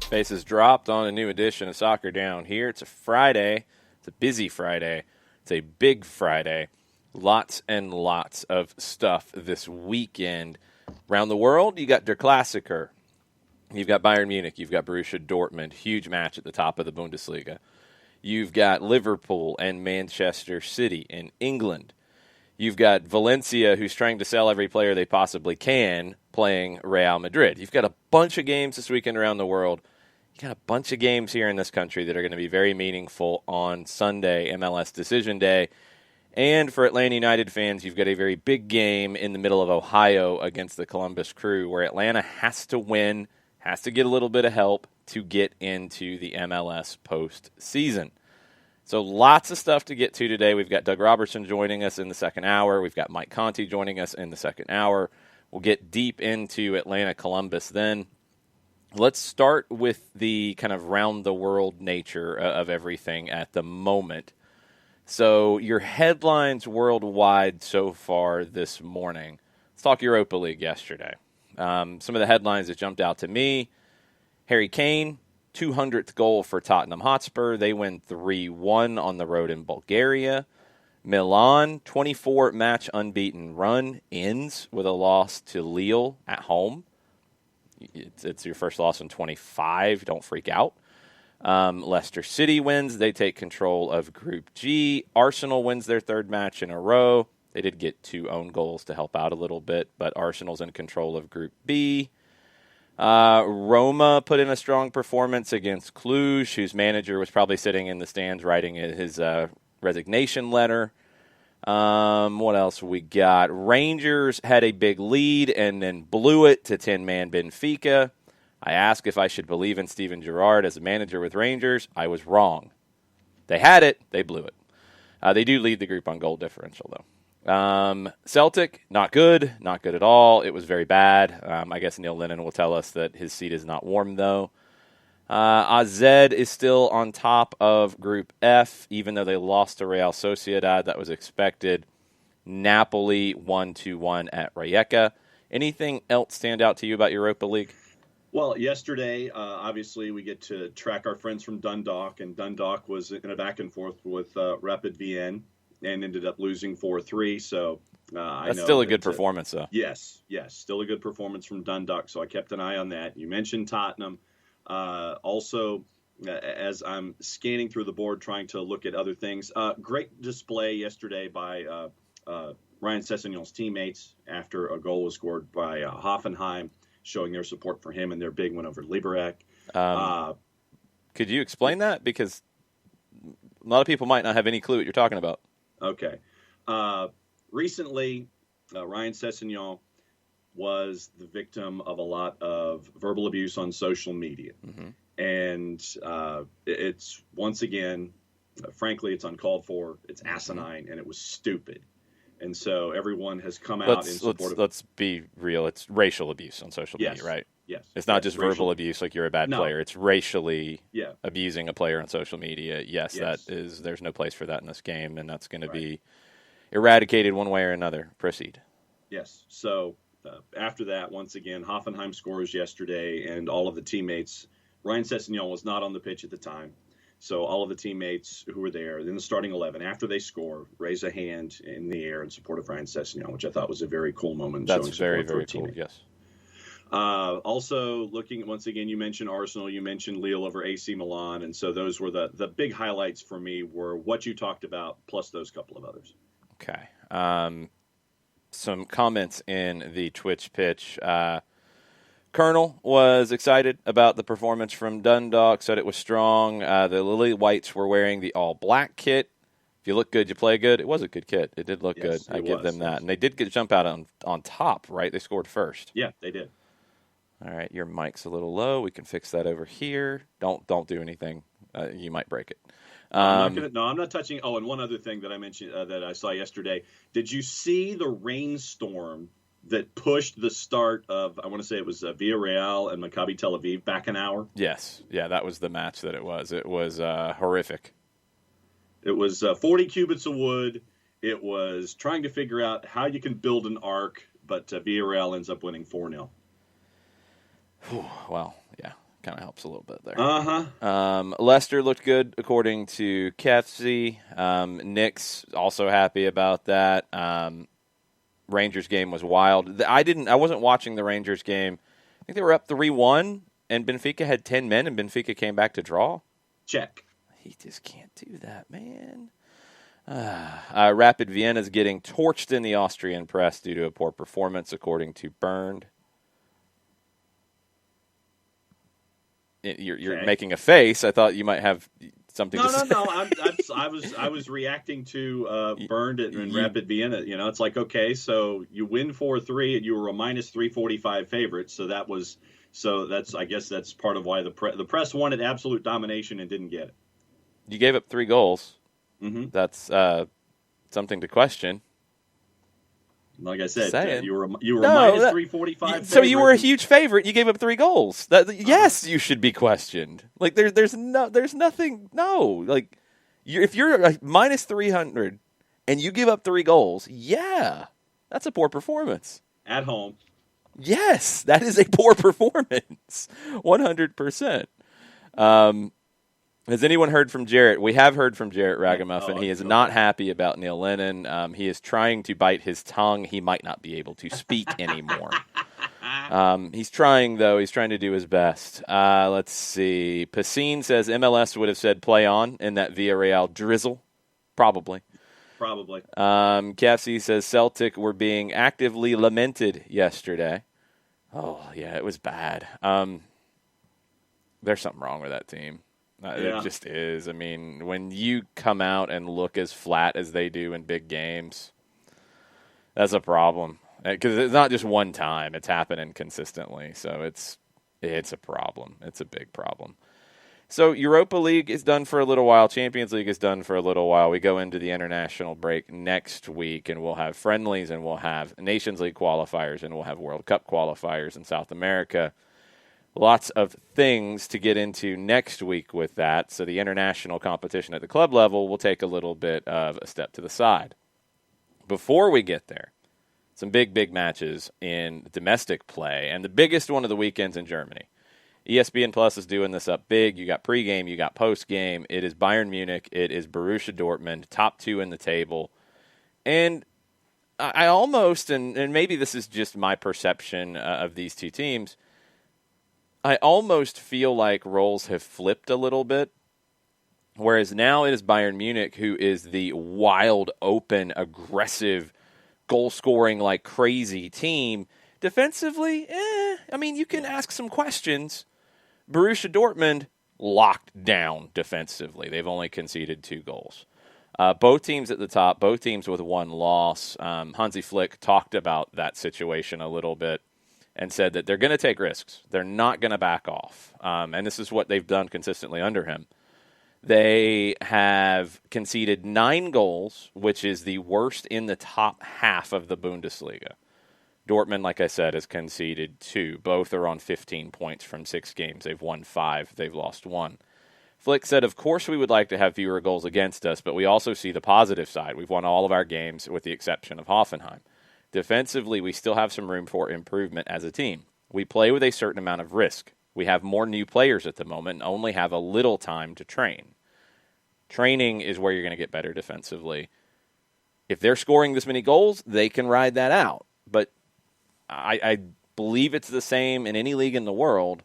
Bases dropped on a new edition of Soccer Down here. It's a Friday. It's a busy Friday. It's a big Friday. Lots and lots of stuff this weekend. Around the world, you got Der Klassiker. You've got Bayern Munich. You've got Borussia Dortmund. Huge match at the top of the Bundesliga. You've got Liverpool and Manchester City in England. You've got Valencia, who's trying to sell every player they possibly can, playing Real Madrid. You've got a bunch of games this weekend around the world. You got a bunch of games here in this country that are going to be very meaningful on Sunday, MLS Decision Day. And for Atlanta United fans, you've got a very big game in the middle of Ohio against the Columbus Crew, where Atlanta has to win, has to get a little bit of help to get into the MLS postseason. So lots of stuff to get to today. We've got Doug Robertson joining us in the second hour. We've got Mike Conti joining us in the second hour. We'll get deep into Atlanta-Columbus then. Let's start with the kind of round-the-world nature of everything at the moment. So your headlines worldwide so far this morning. Let's talk Europa League yesterday. Some of the headlines that jumped out to me. Harry Kane, 200th goal for Tottenham Hotspur. They win 3-1 on the road in Bulgaria. Milan, 24-match unbeaten run, ends with a loss to Lille at home. It's your first loss in 25. Don't freak out. Leicester City wins. They take control of Group G. Arsenal wins their third match in a row. They did get 2 own goals to help out a little bit, but Arsenal's in control of Group B. Roma put in a strong performance against Cluj, whose manager was probably sitting in the stands writing his resignation letter. What else we got? Rangers had a big lead and then blew it to 10-man Benfica. I asked if I should believe in Steven Gerrard as a manager with Rangers. I was wrong. They had it. They blew it. They do lead the group on goal differential, though. Celtic, not good. Not good at all. It was very bad. I guess Neil Lennon will tell us that his seat is not warm, though. AZ is still on top of Group F, even though they lost to Real Sociedad. That was expected. Napoli 1-1 at Rijeka. Anything else stand out to you about Europa League? Well, yesterday, obviously, we get to track our friends from Dundalk, and Dundalk was in a back and forth with Rapid Vienna and ended up losing 4-3. So I know that's still a good performance, though. Yes, still a good performance from Dundalk. So I kept an eye on that. You mentioned Tottenham. Also, as I'm scanning through the board trying to look at other things, great display yesterday by Ryan Sessegnon's teammates after a goal was scored by Hoffenheim, showing their support for him and their big win over Liberec. Could you explain that? Because a lot of people might not have any clue what you're talking about. Okay. Recently, Ryan Sessegnon was the victim of a lot of verbal abuse on social media. Mm-hmm. And it's, once again, frankly, it's uncalled for, it's asinine, and it was stupid. And so everyone has come out in support of... Let's be real. It's racial abuse on social media, right? Yes. It's not just verbal abuse like you're a bad player. It's racially Yeah. abusing a player on social media. Yes, there's no place for that in this game, and that's going to be eradicated one way or another. Proceed. Yes. So after that, once again, Hoffenheim scores yesterday, and all of the teammates... Ryan Sessegnon was not on the pitch at the time. So all of the teammates who were there in the starting 11, after they score, raise a hand in the air in support of Ryan Sessegnon, which I thought was a very cool moment. That's very, very cool, yes. Also, looking at, once again, you mentioned Arsenal, you mentioned Lille over AC Milan, and so those were the big highlights for me were what you talked about, plus those couple of others. Okay. Some comments in the Twitch pitch. Colonel was excited about the performance from Dundalk, said it was strong. The Lily Whites were wearing the all-black kit. If you look good, you play good. It was a good kit. It did look good. I give them that. And they did get a jump out on top, right? They scored first. Yeah, they did. All right, your mic's a little low. We can fix that over here. Don't do anything. You might break it. I'm not touching. Oh, and one other thing that I mentioned that I saw yesterday. Did you see the rainstorm that pushed the start of, I want to say it was Villarreal and Maccabi Tel Aviv back an hour? Yes. Yeah, that was the match that it was. It was horrific. It was 40 cubits of wood. It was trying to figure out how you can build an arc, but Villarreal ends up winning 4-0. Well, yeah. kind of helps a little bit there. Leicester looked good according to KFC. Nick's also happy about that. Rangers game was wild. I wasn't watching the Rangers game. I think they were up 3-1, and Benfica had 10 men, and Benfica came back to draw. Check. He just can't do that, man. Rapid Vienna's getting torched in the Austrian press due to a poor performance, according to Burned. You're making a face. I thought you might have something to say. No. I was reacting to Burned and Rapid Vienna. You know, it's like, okay, so you win 4-3 and you were a minus 345 favorite. I guess that's part of why the press wanted absolute domination and didn't get it. You gave up 3 goals. Mm-hmm. That's something to question. Like I said, you were minus 345 favorite. So you were a huge favorite. You gave up 3 goals. Yes, you should be questioned. Like there's nothing. No, like if you're a minus 300 and you give up 3 goals, yeah, that's a poor performance at home. Yes, that is a poor performance, 100%. Has anyone heard from Jarrett? We have heard from Jarrett Ragamuffin. He is not happy about Neil Lennon. He is trying to bite his tongue. He might not be able to speak anymore. He's trying, though. He's trying to do his best. Let's see. Pacine says MLS would have said play on in that Villarreal drizzle. Probably. KFC says Celtic were being actively lamented yesterday. Oh, yeah, it was bad. There's something wrong with that team. It just is. I mean, when you come out and look as flat as they do in big games, that's a problem. Because it's not just one time. It's happening consistently. So it's a problem. It's a big problem. So Europa League is done for a little while. Champions League is done for a little while. We go into the international break next week, and we'll have friendlies, and we'll have Nations League qualifiers, and we'll have World Cup qualifiers in South America. Lots of things to get into next week with that. So the international competition at the club level will take a little bit of a step to the side. Before we get there, some big matches in domestic play, and the biggest one of the weekends in Germany. ESPN Plus is doing this up big. You got pregame, you got postgame. It is Bayern Munich. It is Borussia Dortmund, top 2 in the table. And I almost, and maybe this is just my perception of these two teams, I almost feel like roles have flipped a little bit, whereas now it is Bayern Munich who is the wild, open, aggressive, goal-scoring like crazy team. Defensively, I mean, you can ask some questions. Borussia Dortmund locked down defensively. They've only conceded 2 goals. Both teams at the top, both teams with 1 loss. Hansi Flick talked about that situation a little bit and said that they're going to take risks. They're not going to back off. And this is what they've done consistently under him. They have conceded 9 goals, which is the worst in the top half of the Bundesliga. Dortmund, like I said, has conceded 2. Both are on 15 points from 6 games. They've won 5. They've lost 1. Flick said, of course we would like to have fewer goals against us, but we also see the positive side. We've won all of our games with the exception of Hoffenheim. Defensively, we still have some room for improvement as a team. We play with a certain amount of risk. We have more new players at the moment and only have a little time to train. Training is where you're going to get better defensively. If they're scoring this many goals, they can ride that out. But I believe it's the same in any league in the world.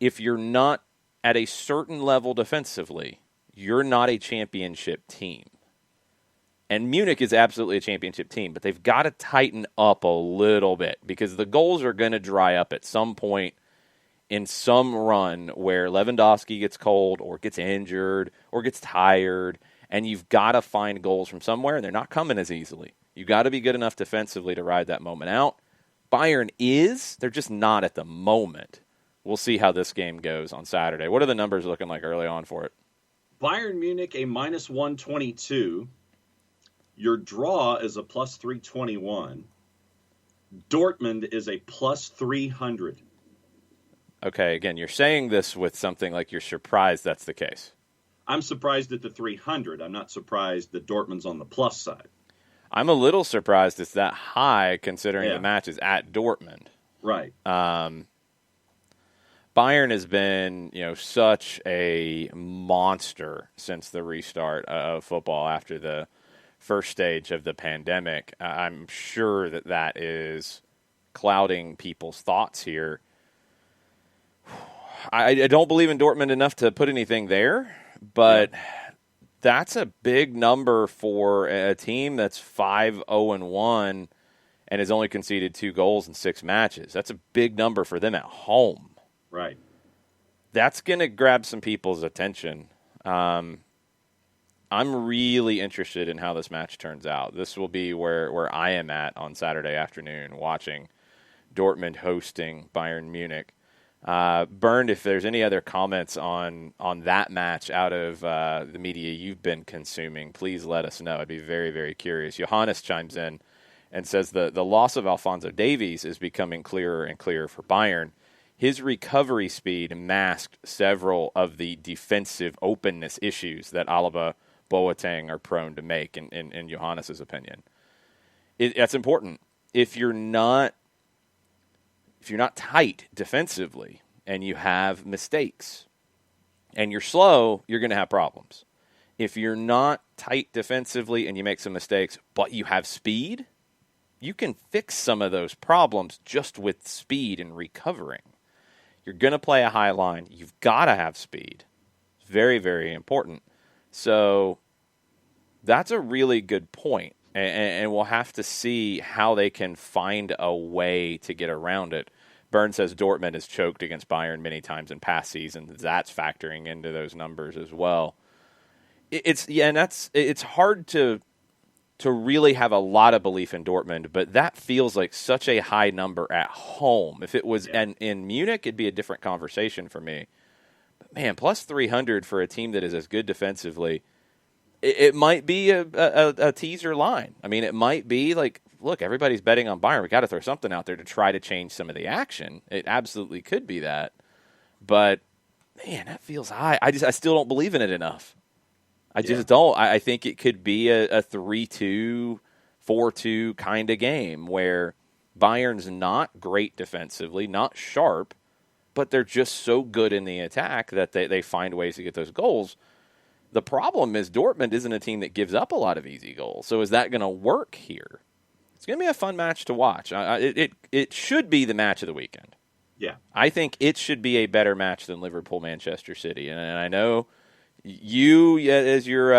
If you're not at a certain level defensively, you're not a championship team. And Munich is absolutely a championship team, but they've got to tighten up a little bit because the goals are going to dry up at some point in some run where Lewandowski gets cold or gets injured or gets tired, and you've got to find goals from somewhere, and they're not coming as easily. You've got to be good enough defensively to ride that moment out. Bayern is. They're just not at the moment. We'll see how this game goes on Saturday. What are the numbers looking like early on for it? Bayern Munich, a minus 122. Your draw is a plus 321. Dortmund is a plus 300. Okay, again, you're saying this with something like you're surprised that's the case. I'm surprised at the 300. I'm not surprised that Dortmund's on the plus side. I'm a little surprised it's that high considering the match is at Dortmund. Right. Bayern Bayern has been, such a monster since the restart of football after the first stage of the pandemic. I'm sure that is clouding people's thoughts here. I don't believe in Dortmund enough to put anything there, but that's a big number for a team that's 5-0-1 and has only conceded 2 goals in 6 matches. That's a big number for them at home. Right. That's going to grab some people's attention. I'm really interested in how this match turns out. This will be where I am at on Saturday afternoon watching Dortmund hosting Bayern Munich. Bernd, if there's any other comments on that match out of the media you've been consuming, please let us know. I'd be very, very curious. Johannes chimes in and says the loss of Alphonso Davies is becoming clearer and clearer for Bayern. His recovery speed masked several of the defensive openness issues that Alaba, Boateng are prone to make, in Johannes' opinion. That's important. If you're not tight defensively and you have mistakes and you're slow, you're going to have problems. If you're not tight defensively and you make some mistakes, but you have speed, you can fix some of those problems just with speed and recovering. You're going to play a high line. You've got to have speed. It's very, very important. So that's a really good point. And we'll have to see how they can find a way to get around it. Byrne says Dortmund has choked against Bayern many times in past seasons. That's factoring into those numbers as well. It's hard to really have a lot of belief in Dortmund, but that feels like such a high number at home. If it was in Munich, it'd be a different conversation for me. But man, plus 300 for a team that is as good defensively, it might be a teaser line. I mean, it might be like, look, everybody's betting on Bayern. We got to throw something out there to try to change some of the action. It absolutely could be that. But man, that feels high. I still don't believe in it enough. I just don't. I think it could be a 3-2, 4-2 kind of game where Bayern's not great defensively, not sharp, but they're just so good in the attack that they find ways to get those goals. The problem is Dortmund isn't a team that gives up a lot of easy goals. So is that going to work here? It's going to be a fun match to watch. It should be the match of the weekend. Yeah. I think it should be a better match than Liverpool-Manchester City. And I know you, as your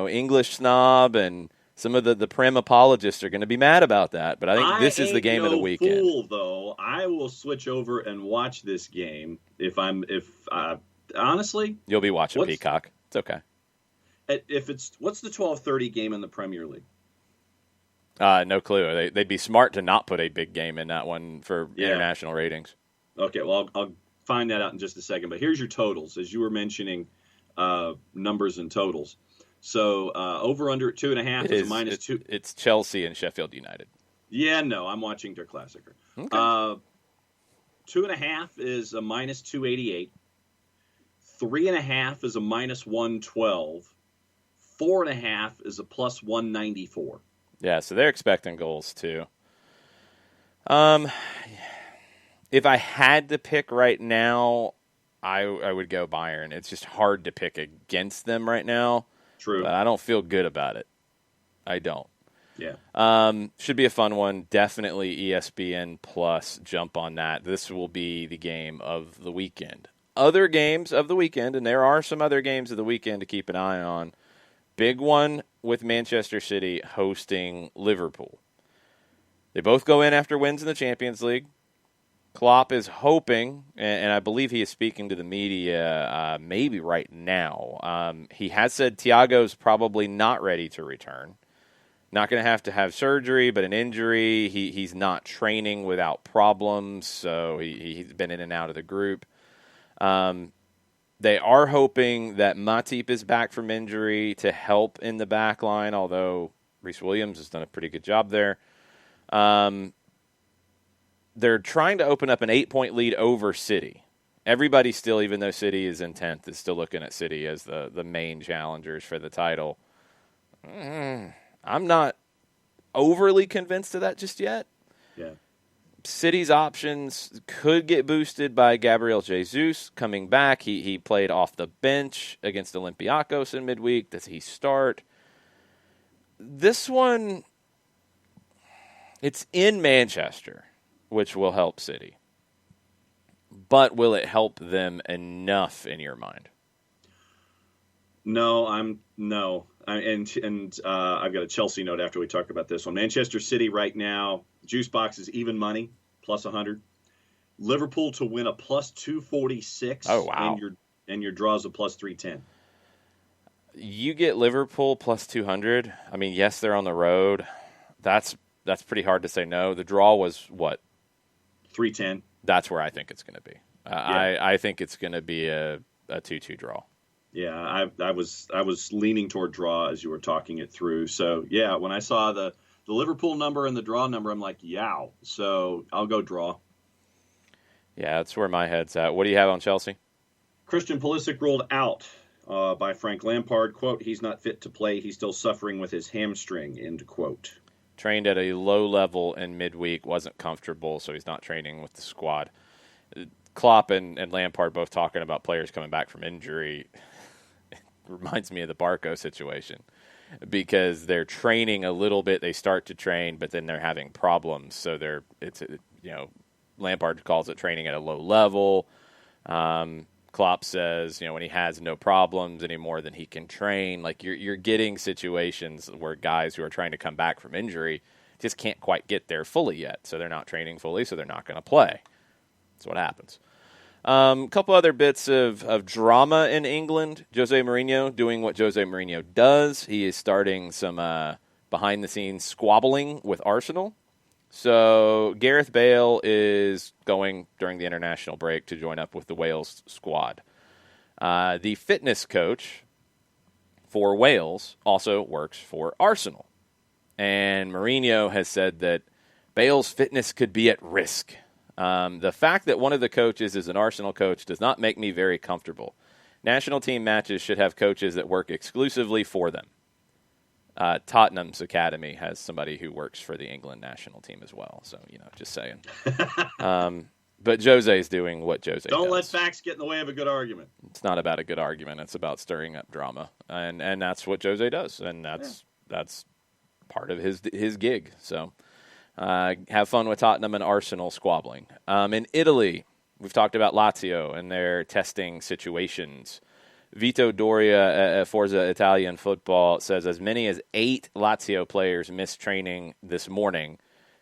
English snob and some of the Prem apologists are going to be mad about that. But I think this is the game of the weekend. Fool, though. I will switch over and watch this game if honestly. You'll be watching Peacock. It's okay. What's the 12:30 game in the Premier League? No clue. They'd be smart to not put a big game in that one for international ratings. Okay, well, I'll find that out in just a second. But here's your totals, as you were mentioning numbers and totals. So over under at 2.5 is a -2. It's Chelsea and Sheffield United. Yeah, no, I'm watching Der Klassiker. Okay. 2.5 is a -288. 3.5 is a -112. 4.5 is a +194. Yeah, so they're expecting goals too. If I had to pick right now, I would go Bayern. It's just hard to pick against them right now. True. But I don't feel good about it. I don't. Yeah. Should be a fun one. Definitely ESPN Plus. Jump on that. This will be the game of the weekend. Other games of the weekend, and there are some other games of the weekend to keep an eye on. Big one with Manchester City hosting Liverpool. They both go in after wins in the Champions League. Klopp is hoping, and I believe he is speaking to the media maybe right now. He has said Thiago's probably not ready to return. Not going to have surgery, but an injury. He's not training without problems, so he's been in and out of the group. They are hoping that Matip is back from injury to help in the back line, although Reece Williams has done a pretty good job there. They're trying to open up an 8-point lead over City. Everybody still, even though City is in 10th, is still looking at City as the main challengers for the title. I'm not overly convinced of that just yet. Yeah. City's options could get boosted by Gabriel Jesus coming back. He played off the bench against Olympiacos in midweek. Does he start? This one, it's in Manchester, which will help City. But will it help them enough in your mind? No. I've got a Chelsea note after we talk about this one. Manchester City right now, juice box is even money, plus 100. Liverpool to win a plus 246. Oh, wow. And your draws a plus 310. You get Liverpool plus 200. I mean, yes, they're on the road. That's pretty hard to say no. The draw was what? 310. That's where I think it's going to be. Yeah. I think it's going to be a 2-2 draw. Yeah, I was leaning toward draw as you were talking it through. So, yeah, when I saw the Liverpool number and the draw number, I'm like, yow. So I'll go draw. Yeah, that's where my head's at. What do you have on Chelsea? Christian Pulisic ruled out by Frank Lampard. Quote, he's not fit to play. He's still suffering with his hamstring, end quote. Trained at a low level in midweek, wasn't comfortable, so he's not training with the squad. Klopp and Lampard both talking about players coming back from injury. It reminds me of the Barco situation because they're training a little bit. They start to train, but then they're having problems. So Lampard calls it training at a low level. Klopp says, when he has no problems anymore, then he can train. Like you're getting situations where guys who are trying to come back from injury just can't quite get there fully yet. So they're not training fully, so they're not going to play. That's what happens. A couple other bits of drama in England. Jose Mourinho doing what Jose Mourinho does. He is starting some behind-the-scenes squabbling with Arsenal. So Gareth Bale is going during the international break to join up with the Wales squad. The fitness coach for Wales also works for Arsenal. And Mourinho has said that Bale's fitness could be at risk. The fact that one of the coaches is an Arsenal coach does not make me very comfortable. National team matches should have coaches that work exclusively for them. Tottenham's academy has somebody who works for the England national team as well. So, just saying. But Jose's doing what Jose does. Don't let facts get in the way of a good argument. It's not about a good argument. It's about stirring up drama. And that's what Jose does. And that's part of his gig. So have fun with Tottenham and Arsenal squabbling. In Italy, we've talked about Lazio and their testing situations. Vito Doria at Forza Italian Football says as many as 8 Lazio players missed training this morning.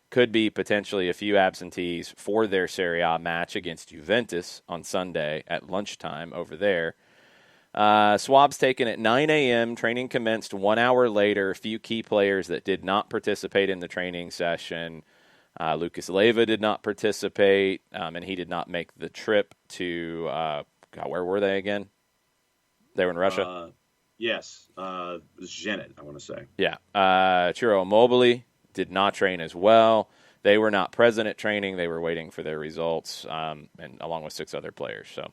Could be potentially a few absentees for their Serie A match against Juventus on Sunday at lunchtime over there. Swabs taken at 9 a.m. Training commenced 1 hour later. A few key players that did not participate in the training session. Lucas Leiva did not participate, and he did not make the trip to where were they again? They were in Russia? Yes. Zenit, I want to say. Yeah. Ciro Immobile did not train as well. They were not present at training. They were waiting for their results, and along with 6 other players. So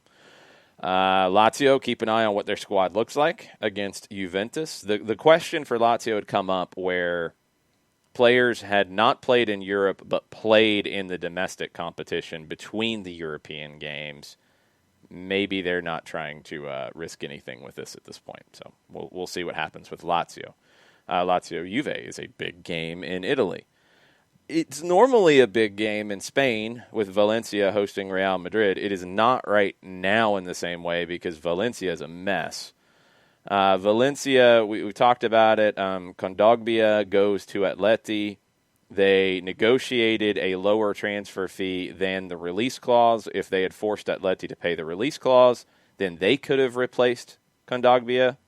Lazio, keep an eye on what their squad looks like against Juventus. The question for Lazio had come up where players had not played in Europe but played in the domestic competition between the European games. Maybe they're not trying to risk anything with this at this point. So we'll see what happens with Lazio. Lazio-Juve is a big game in Italy. It's normally a big game in Spain with Valencia hosting Real Madrid. It is not right now in the same way because Valencia is a mess. Valencia, we talked about it. Kondogbia goes to Atleti. They negotiated a lower transfer fee than the release clause. If they had forced Atleti to pay the release clause, then they could have replaced Kondogbia.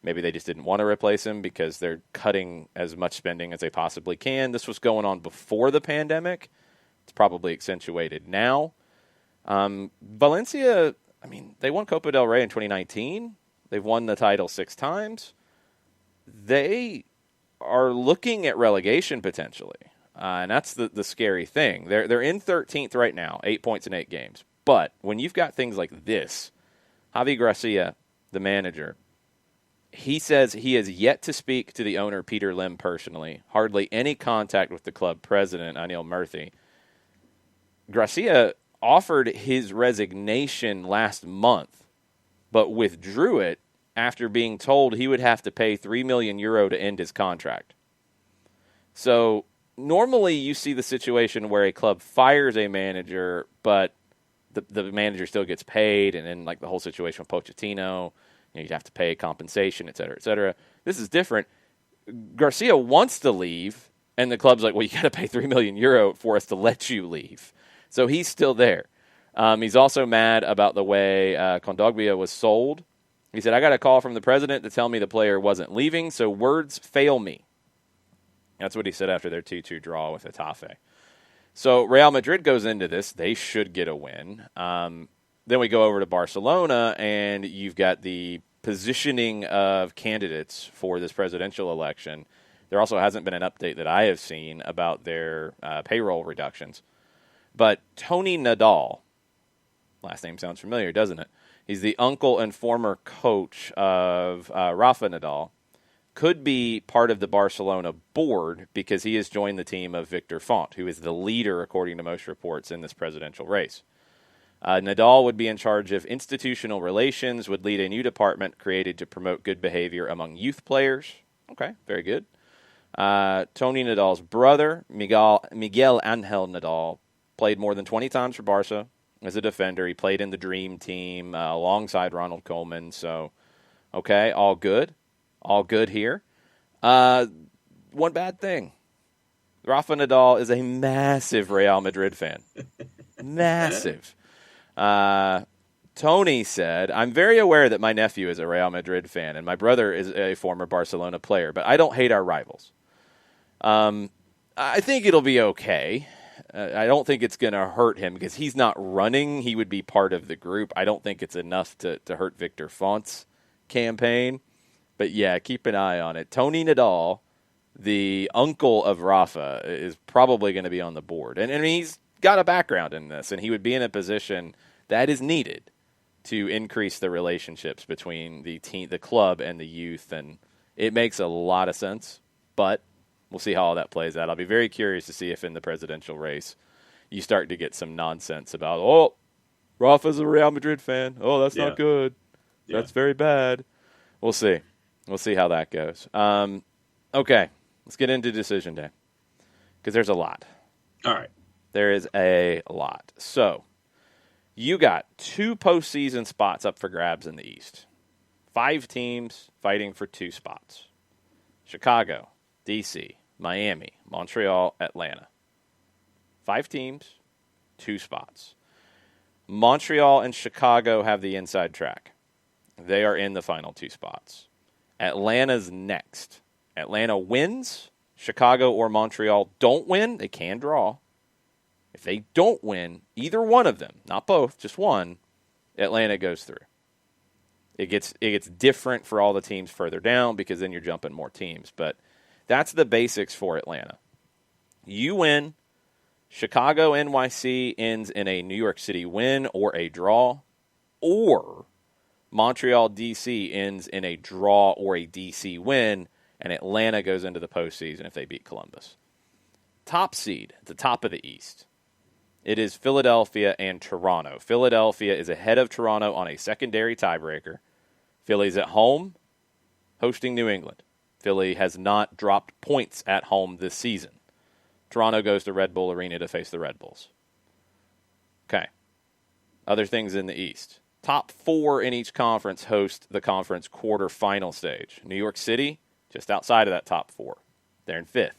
Maybe they just didn't want to replace him because they're cutting as much spending as they possibly can. This was going on before the pandemic. It's probably accentuated now. Valencia, they won Copa del Rey in 2019. They've won the title 6 times. They are looking at relegation potentially, and that's the scary thing. They're in 13th right now, 8 points in 8 games. But when you've got things like this, Javi Gracia, the manager, he says he has yet to speak to the owner, Peter Lim, personally. Hardly any contact with the club president, Anil Murthy. Garcia offered his resignation last month, but withdrew it after being told he would have to pay €3 million to end his contract. So normally you see the situation where a club fires a manager, but the manager still gets paid, and then like the whole situation with Pochettino, you'd have to pay compensation, et cetera, et cetera. This is different. Garcia wants to leave, and the club's like, well, you got to pay €3 million for us to let you leave. So he's still there. He's also mad about the way Kondogbia was sold. He said, I got a call from the president to tell me the player wasn't leaving, so words fail me. That's what he said after their 2-2 draw with Getafe. So Real Madrid goes into this. They should get a win. Then we go over to Barcelona, and you've got the positioning of candidates for this presidential election. There also hasn't been an update that I have seen about their payroll reductions. But Tony Nadal, last name sounds familiar, doesn't it? He's the uncle and former coach of Rafa Nadal. Could be part of the Barcelona board because he has joined the team of Victor Font, who is the leader, according to most reports, in this presidential race. Nadal would be in charge of institutional relations, would lead a new department created to promote good behavior among youth players. Okay, very good. Tony Nadal's brother, Miguel Angel Nadal, played more than 20 times for Barca as a defender. He played in the Dream Team alongside Ronald Koeman. So, okay, all good. All good here. One bad thing. Rafa Nadal is a massive Real Madrid fan. Massive. Tony said, I'm very aware that my nephew is a Real Madrid fan and my brother is a former Barcelona player, but I don't hate our rivals. I think it'll be okay. I don't think it's going to hurt him because he's not running. He would be part of the group. I don't think it's enough to hurt Victor Font's campaign. But, yeah, keep an eye on it. Tony Nadal, the uncle of Rafa, is probably going to be on the board. And he's got a background in this, and he would be in a position that is needed to increase the relationships between the team, the club, and the youth. And it makes a lot of sense, but we'll see how all that plays out. I'll be very curious to see if in the presidential race you start to get some nonsense about, oh, Rafa's a Real Madrid fan. Oh, that's not good. Yeah. That's very bad. We'll see. We'll see how that goes. Okay, let's get into Decision Day because there's a lot. All right. There is a lot. So you got 2 postseason spots up for grabs in the East. 5 teams fighting for 2 spots. Chicago, D.C., Miami, Montreal, Atlanta. 5 teams, 2 spots. Montreal and Chicago have the inside track. They are in the final 2 spots. Atlanta's next. Atlanta wins. Chicago or Montreal don't win. They can draw. If they don't win, either one of them, not both, just one, Atlanta goes through. It gets different for all the teams further down because then you're jumping more teams. But that's the basics for Atlanta. You win. Chicago NYC ends in a New York City win or a draw, or Montreal DC ends in a draw or a DC win, and Atlanta goes into the postseason if they beat Columbus. Top seed at the top of the East. It is Philadelphia and Toronto. Philadelphia is ahead of Toronto on a secondary tiebreaker. Philly's at home, hosting New England. Philly has not dropped points at home this season. Toronto goes to Red Bull Arena to face the Red Bulls. Okay. Other things in the East. Top 4 in each conference host the conference quarterfinal stage. New York City, just outside of that top 4. They're in 5th.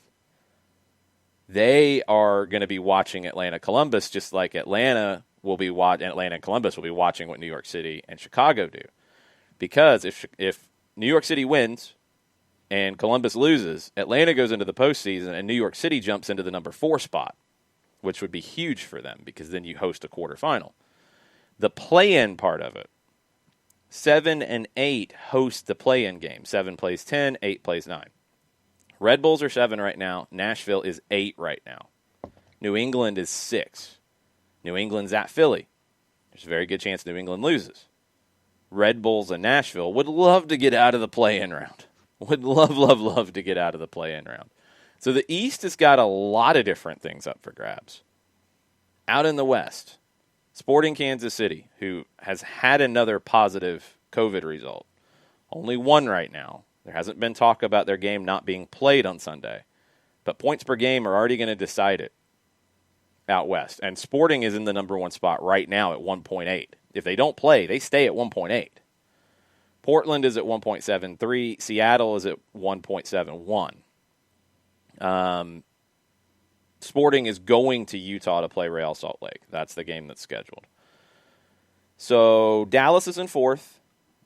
They are going to be watching Atlanta-Columbus just like Atlanta and Columbus will be watching what New York City and Chicago do. Because if New York City wins and Columbus loses, Atlanta goes into the postseason and New York City jumps into the number 4 spot, which would be huge for them because then you host a quarterfinal. The play-in part of it, 7 and 8 host the play-in game. 7 plays 10, 8 plays 9. Red Bulls are 7 right now. Nashville is 8 right now. New England is 6. New England's at Philly. There's a very good chance New England loses. Red Bulls and Nashville would love to get out of the play-in round. Would love to get out of the play-in round. So the East has got a lot of different things up for grabs. Out in the West, Sporting Kansas City, who has had another positive COVID result. Only one right now. There hasn't been talk about their game not being played on Sunday. But points per game are already going to decide it out west. And Sporting is in the number one spot right now at 1.8. If they don't play, they stay at 1.8. Portland is at 1.73. Seattle is at 1.71. Sporting is going to Utah to play Real Salt Lake. That's the game that's scheduled. So Dallas is in fourth.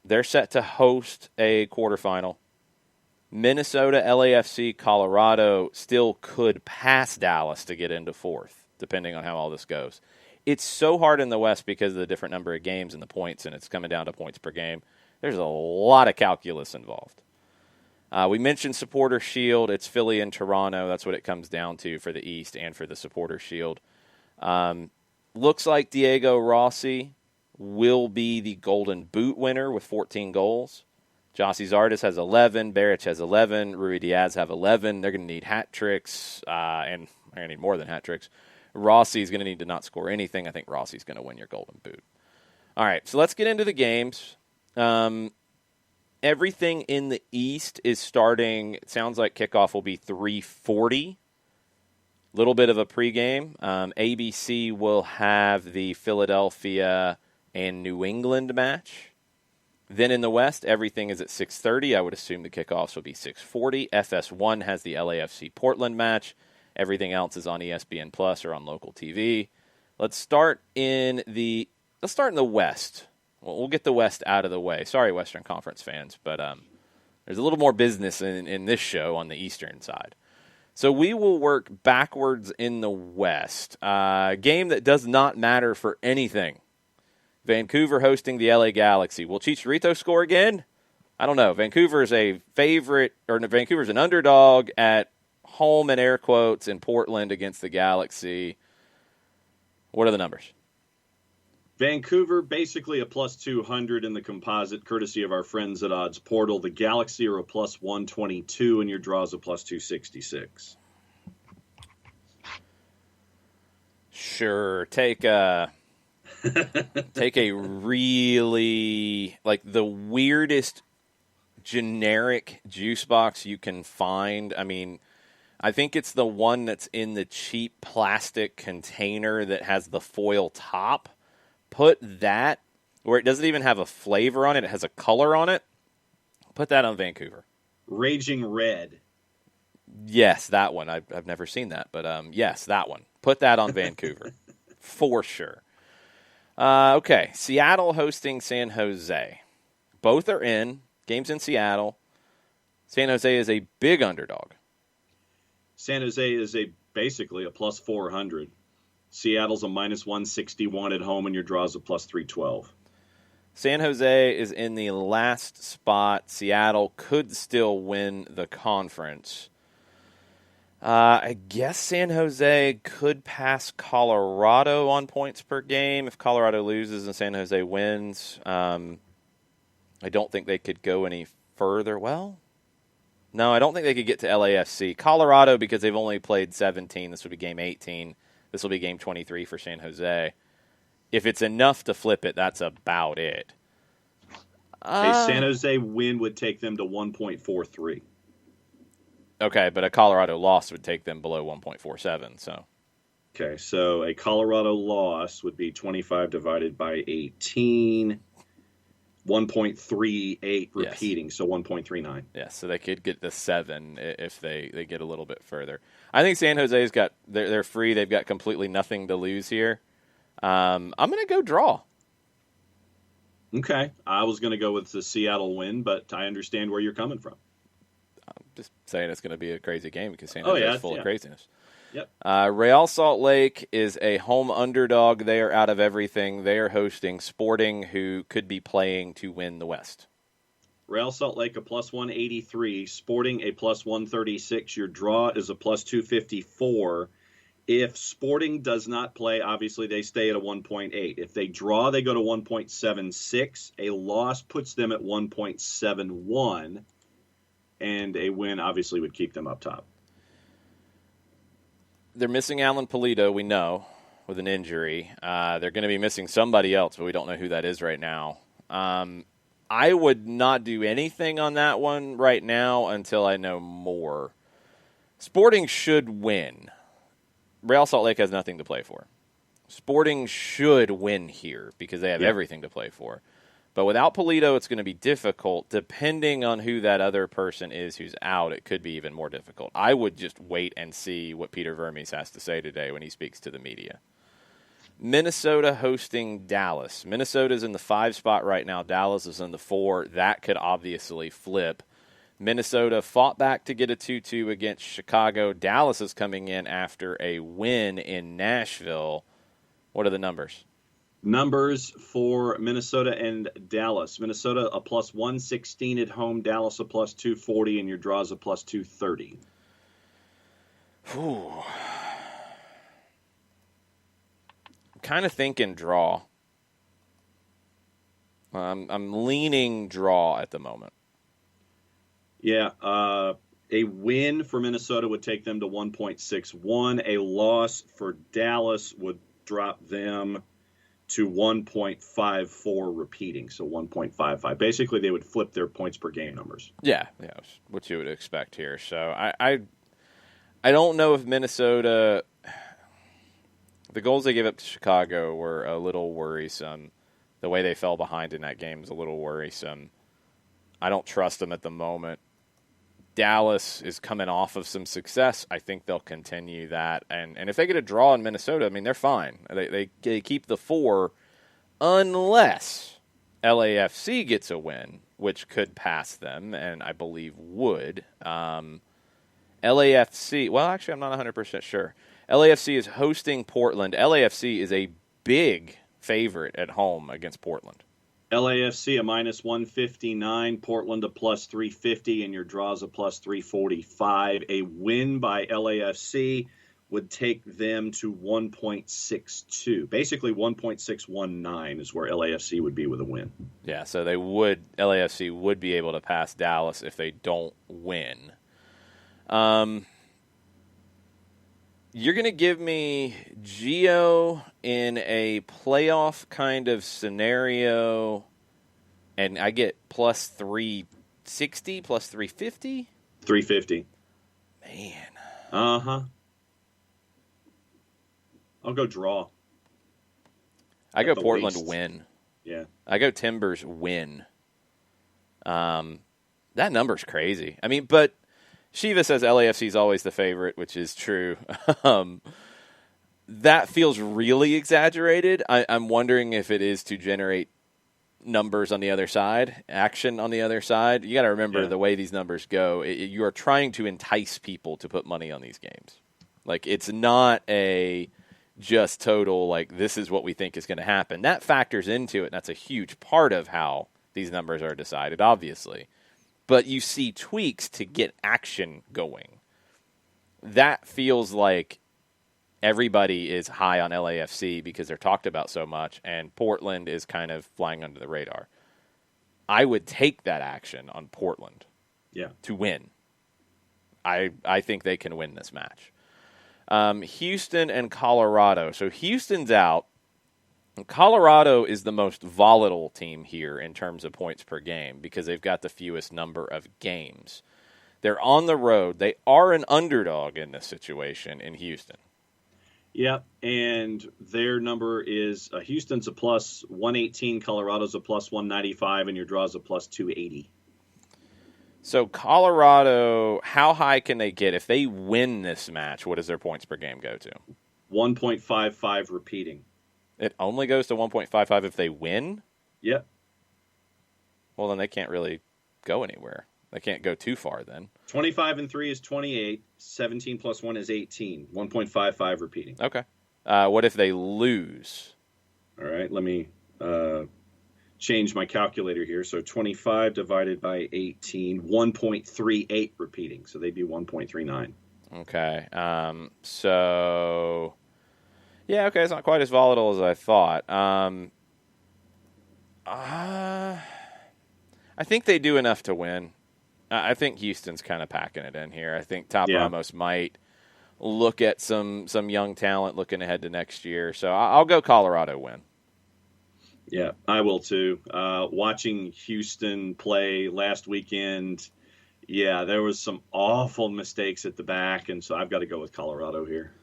They're set to host a quarterfinal. Minnesota, LAFC, Colorado still could pass Dallas to get into fourth, depending on how all this goes. It's so hard in the West because of the different number of games and the points, and it's coming down to points per game. There's a lot of calculus involved. We mentioned Supporter Shield. It's Philly and Toronto. That's what it comes down to for the East and for the Supporter Shield. Looks like Diego Rossi will be the Golden Boot winner with 14 goals. Jossie Zardes has 11. Baric has 11. Rui Diaz have 11. They're going to need hat tricks, and they're going to need more than hat tricks. Rossi's going to need to not score anything. I think Rossi's going to win your Golden Boot. All right, so let's get into the games. Everything in the East is starting. It sounds like kickoff will be 3:40. Little bit of a pregame. ABC will have the Philadelphia and New England match. Then in the West, everything is at 6:30. I would assume the kickoffs will be 6:40. FS1 has the LAFC Portland match. Everything else is on ESPN Plus or on local TV. Let's start in the West. We'll get the West out of the way. Sorry, Western Conference fans, but there's a little more business in this show on the Eastern side. So we will work backwards in the West. Game that does not matter for anything. Vancouver hosting the LA Galaxy. Will Chicharito score again? I don't know. Vancouver's a favorite, or Vancouver's an underdog at home in air quotes in Portland against the Galaxy. What are the numbers? Vancouver, basically a plus 200 in the composite, courtesy of our friends at Odds Portal. The Galaxy are a plus 122, and your draw is a plus 266. Sure. Take a really, like, the weirdest generic juice box you can find. I mean, I think it's the one that's in the cheap plastic container that has the foil top. Put that, where it doesn't even have a flavor on it, it has a color on it. Put that on Vancouver. Raging Red. Yes, that one. I've never seen that, but yes, that one. Put that on Vancouver. For sure. Okay, Seattle hosting San Jose. Both are in. Game's in Seattle. San Jose is a big underdog. San Jose is basically a plus 400. Seattle's a minus 161 at home, and your draw's a plus 312. San Jose is in the last spot. Seattle could still win the conference. I guess San Jose could pass Colorado on points per game if Colorado loses and San Jose wins. I don't think they could go any further. Well, no, I don't think they could get to LAFC. Colorado, because they've only played 17. This would be game 18. This will be game 23 for San Jose. If it's enough to flip it, that's about it. A San Jose win would take them to 1.43. Okay, but a Colorado loss would take them below 1.47. So, okay, so a Colorado loss would be 25 divided by 18, 1.38 repeating, yes. So 1.39. Yes, so they could get the 7 if they get a little bit further. I think San Jose's got they're free. They've got completely nothing to lose here. I'm going to go draw. Okay, I was going to go with the Seattle win, but I understand where you're coming from. I'm just saying it's going to be a crazy game because San Jose is full of craziness. Yep. Real Salt Lake is a home underdog. They are out of everything. They are hosting Sporting, who could be playing to win the West. Real Salt Lake a plus 183, Sporting a plus 136. Your draw is a plus 254. If Sporting does not play, obviously they stay at a 1.8. If they draw, they go to 1.76. A loss puts them at 1.71. And a win obviously would keep them up top. They're missing Alan Pulido, we know. with an injury. They're going to be missing somebody else, but we don't know who that is right now. I would not do anything on that one right now until I know more. Sporting should win. Real Salt Lake has nothing to play for. Sporting should win here because they have everything to play for. But without Polito, it's going to be difficult. Depending on who that other person is who's out, it could be even more difficult. I would just wait and see what Peter Vermes has to say today when he speaks to the media. Minnesota hosting Dallas. Minnesota's in the 5 spot right now. Dallas is in the 4. That could obviously flip. Minnesota fought back to get a 2-2 against Chicago. Dallas is coming in after a win in Nashville. What are the numbers? Numbers for Minnesota and Dallas. Minnesota a plus 116 at home. Dallas a plus 240, and your draws a plus 230. Ooh. I'm kind of thinking draw. I'm leaning draw at the moment. Yeah, a win for Minnesota would take them to 1.61. A loss for Dallas would drop them to 1.54 repeating, so 1.55. Basically, they would flip their points per game numbers. Yeah, what you would expect here. So I don't know if Minnesota, the goals they gave up to Chicago were a little worrisome. The way they fell behind in that game is a little worrisome. I don't trust them at the moment. Dallas is coming off of some success. I think they'll continue that. And if they get a draw in Minnesota, I mean, they're fine. They keep the 4 unless LAFC gets a win, which could pass them, and I believe would. LAFC, well, actually, I'm not 100% sure. LAFC is hosting Portland. LAFC is a big favorite at home against Portland. LAFC a minus 159, Portland a plus 350, and your draws a plus 345. A win by LAFC would take them to 1.62. Basically, 1.619 is where LAFC would be with a win. Yeah, so LAFC would be able to pass Dallas if they don't win. You're going to give me Gio in a playoff kind of scenario, and I get plus 360, plus 350? 350. Man. Uh-huh. I'll go draw. I go Portland win. Yeah. I go Timbers win. That number's crazy. I mean, but Shiva says LAFC is always the favorite, which is true. That feels really exaggerated. I'm wondering if it is to generate numbers on the other side, action on the other side. You got to remember the way these numbers go. You are trying to entice people to put money on these games. Like, it's not a just total, like, this is what we think is going to happen. That factors into it, and that's a huge part of how these numbers are decided, obviously. But you see tweaks to get action going. That feels like everybody is high on LAFC because they're talked about so much, and Portland is kind of flying under the radar. I would take that action on Portland to win. I think they can win this match. Houston and Colorado. So Houston's out. Colorado is the most volatile team here in terms of points per game because they've got the fewest number of games. They're on the road. They are an underdog in this situation in Houston. Yeah, and their number is Houston's a plus 118, Colorado's a plus 195, and your draw's a plus 280. So Colorado, how high can they get? If they win this match, what does their points per game go to? 1.55 repeating. It only goes to 1.55 if they win? Yep. Well, then they can't really go anywhere. They can't go too far then. 25 and 3 is 28. 17 plus 1 is 18. 1.55 repeating. Okay. What if they lose? All right, let me change my calculator here. So 25 divided by 18, 1.38 repeating. So they'd be 1.39. Okay. So... yeah, okay, it's not quite as volatile as I thought. I think they do enough to win. I think Houston's kind of packing it in here. I think Top Ramos might look at some young talent looking ahead to next year. So I'll go Colorado win. Yeah, I will too. Watching Houston play last weekend, yeah, there was some awful mistakes at the back, and so I've got to go with Colorado here.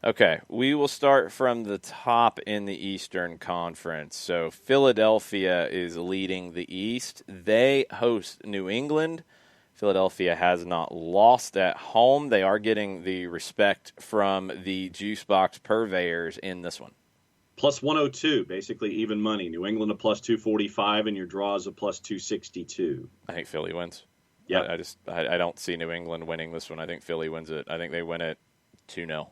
Okay, we will start from the top in the Eastern Conference. So Philadelphia is leading the East. They host New England. Philadelphia has not lost at home. They are getting the respect from the juice box purveyors in this one. Plus 102, basically even money. New England a plus 245, and your draw is a plus 262. I think Philly wins. Yeah, I don't see New England winning this one. I think Philly wins it. I think they win it 2-0.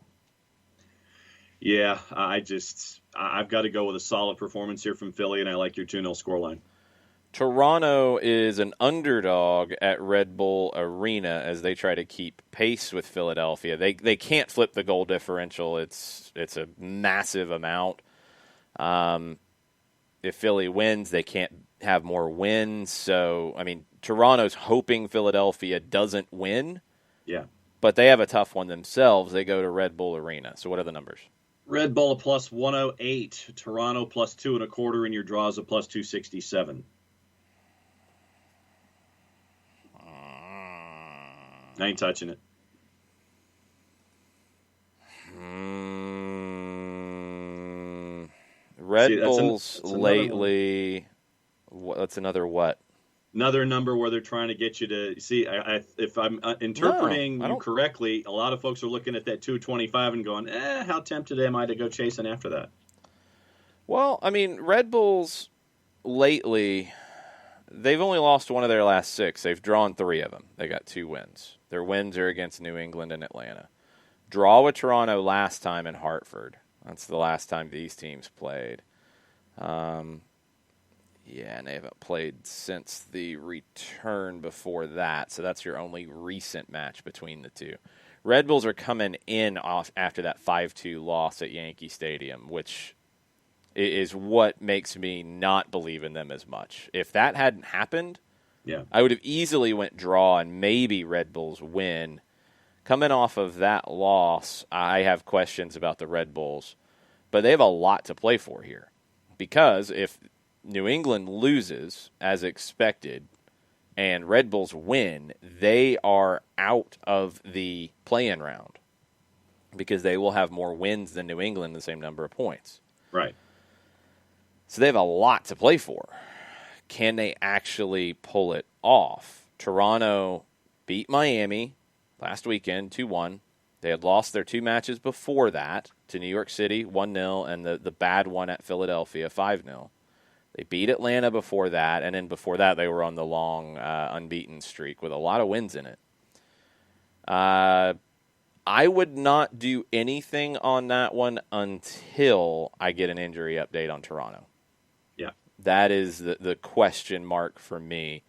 Yeah, I've got to go with a solid performance here from Philly, and I like your 2-0 scoreline. Toronto is an underdog at Red Bull Arena as they try to keep pace with Philadelphia. They can't flip the goal differential. It's a massive amount. If Philly wins, they can't have more wins. So, I mean, Toronto's hoping Philadelphia doesn't win. Yeah. But they have a tough one themselves. They go to Red Bull Arena. So what are the numbers? Red Bull a plus 108. Toronto plus 2.25, and your draw is a plus 267. I ain't touching it. Red Bulls lately. That's another what? Another number where they're trying to get you to see. If I'm interpreting you correctly, a lot of folks are looking at that 225 and going, how tempted am I to go chasing after that? Well, I mean, Red Bulls lately, they've only lost one of their last 6. They've drawn 3 of them. They got 2 wins. Their wins are against New England and Atlanta. Draw with Toronto last time in Hartford. That's the last time these teams played. And they haven't played since the return before that, so that's your only recent match between the two. Red Bulls are coming in off after that 5-2 loss at Yankee Stadium, which is what makes me not believe in them as much. If that hadn't happened, I would have easily went draw and maybe Red Bulls win. Coming off of that loss, I have questions about the Red Bulls, but they have a lot to play for here. Because if New England loses, as expected, and Red Bulls win, they are out of the play-in round because they will have more wins than New England, the same number of points. Right. So they have a lot to play for. Can they actually pull it off? Toronto beat Miami last weekend 2-1. They had lost their 2 matches before that to New York City 1-0 and the bad one at Philadelphia 5-0. They beat Atlanta before that, and then before that they were on the long unbeaten streak with a lot of wins in it. I would not do anything on that one until I get an injury update on Toronto. Yeah. That is the question mark for me.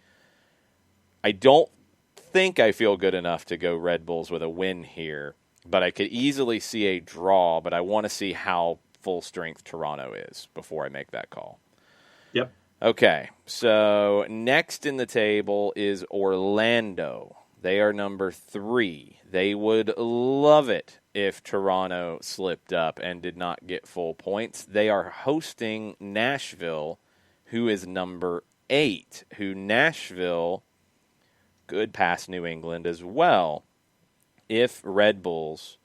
I don't think I feel good enough to go Red Bulls with a win here, but I could easily see a draw, but I want to see how full strength Toronto is before I make that call. Yep. Okay, so next in the table is Orlando. They are number 3. They would love it if Toronto slipped up and did not get full points. They are hosting Nashville, who is number 8, who Nashville could pass New England as well if Red Bulls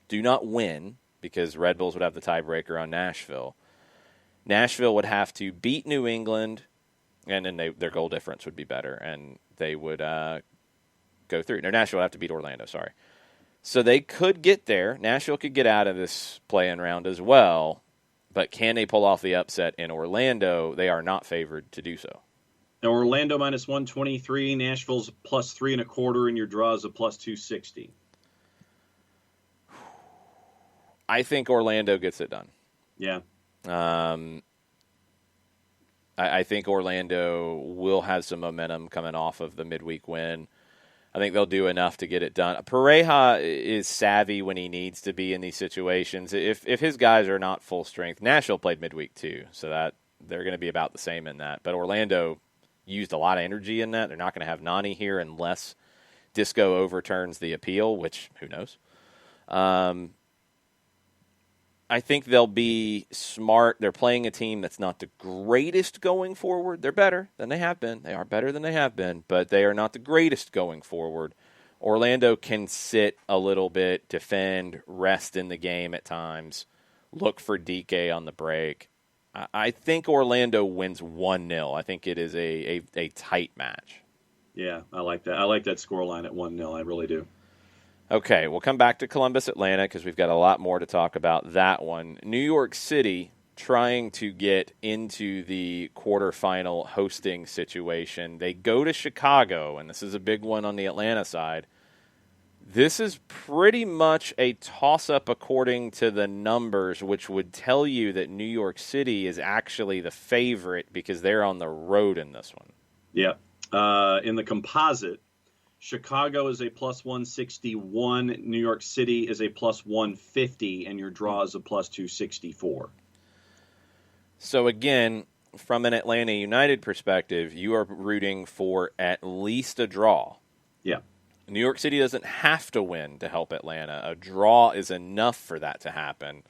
do not win, because Red Bulls would have the tiebreaker on Nashville. Nashville would have to beat New England, and then their goal difference would be better, and they would go through. No, Nashville would have to beat Orlando, sorry. So they could get there. Nashville could get out of this play-in round as well, but can they pull off the upset in Orlando? They are not favored to do so. Now, Orlando minus 123, Nashville's plus 3.25, and your draw is a plus 260. I think Orlando gets it done. Yeah. I think Orlando will have some momentum coming off of the midweek win. I think they'll do enough to get it done. Pareja is savvy when he needs to be in these situations. If his guys are not full strength, Nashville played midweek too, so that they're going to be about the same in that. But Orlando used a lot of energy in that. They're not going to have Nani here unless Disco overturns the appeal, which who knows. I think they'll be smart. They're playing a team that's not the greatest going forward. They're better than they have been. They are better than they have been, but they are not the greatest going forward. Orlando can sit a little bit, defend, rest in the game at times, look for DK on the break. I think Orlando wins 1-0. I think it is a tight match. Yeah, I like that. I like that scoreline at 1-0. I really do. Okay, we'll come back to Columbus, Atlanta, because we've got a lot more to talk about that one. New York City trying to get into the quarterfinal hosting situation. They go to Chicago, and this is a big one on the Atlanta side. This is pretty much a toss-up according to the numbers, which would tell you that New York City is actually the favorite because they're on the road in this one. Yeah. In the composite, Chicago is a plus 161, New York City is a plus 150, and your draw is a plus 264. So again, from an Atlanta United perspective, you are rooting for at least a draw. Yeah. New York City doesn't have to win to help Atlanta. A draw is enough for that to happen.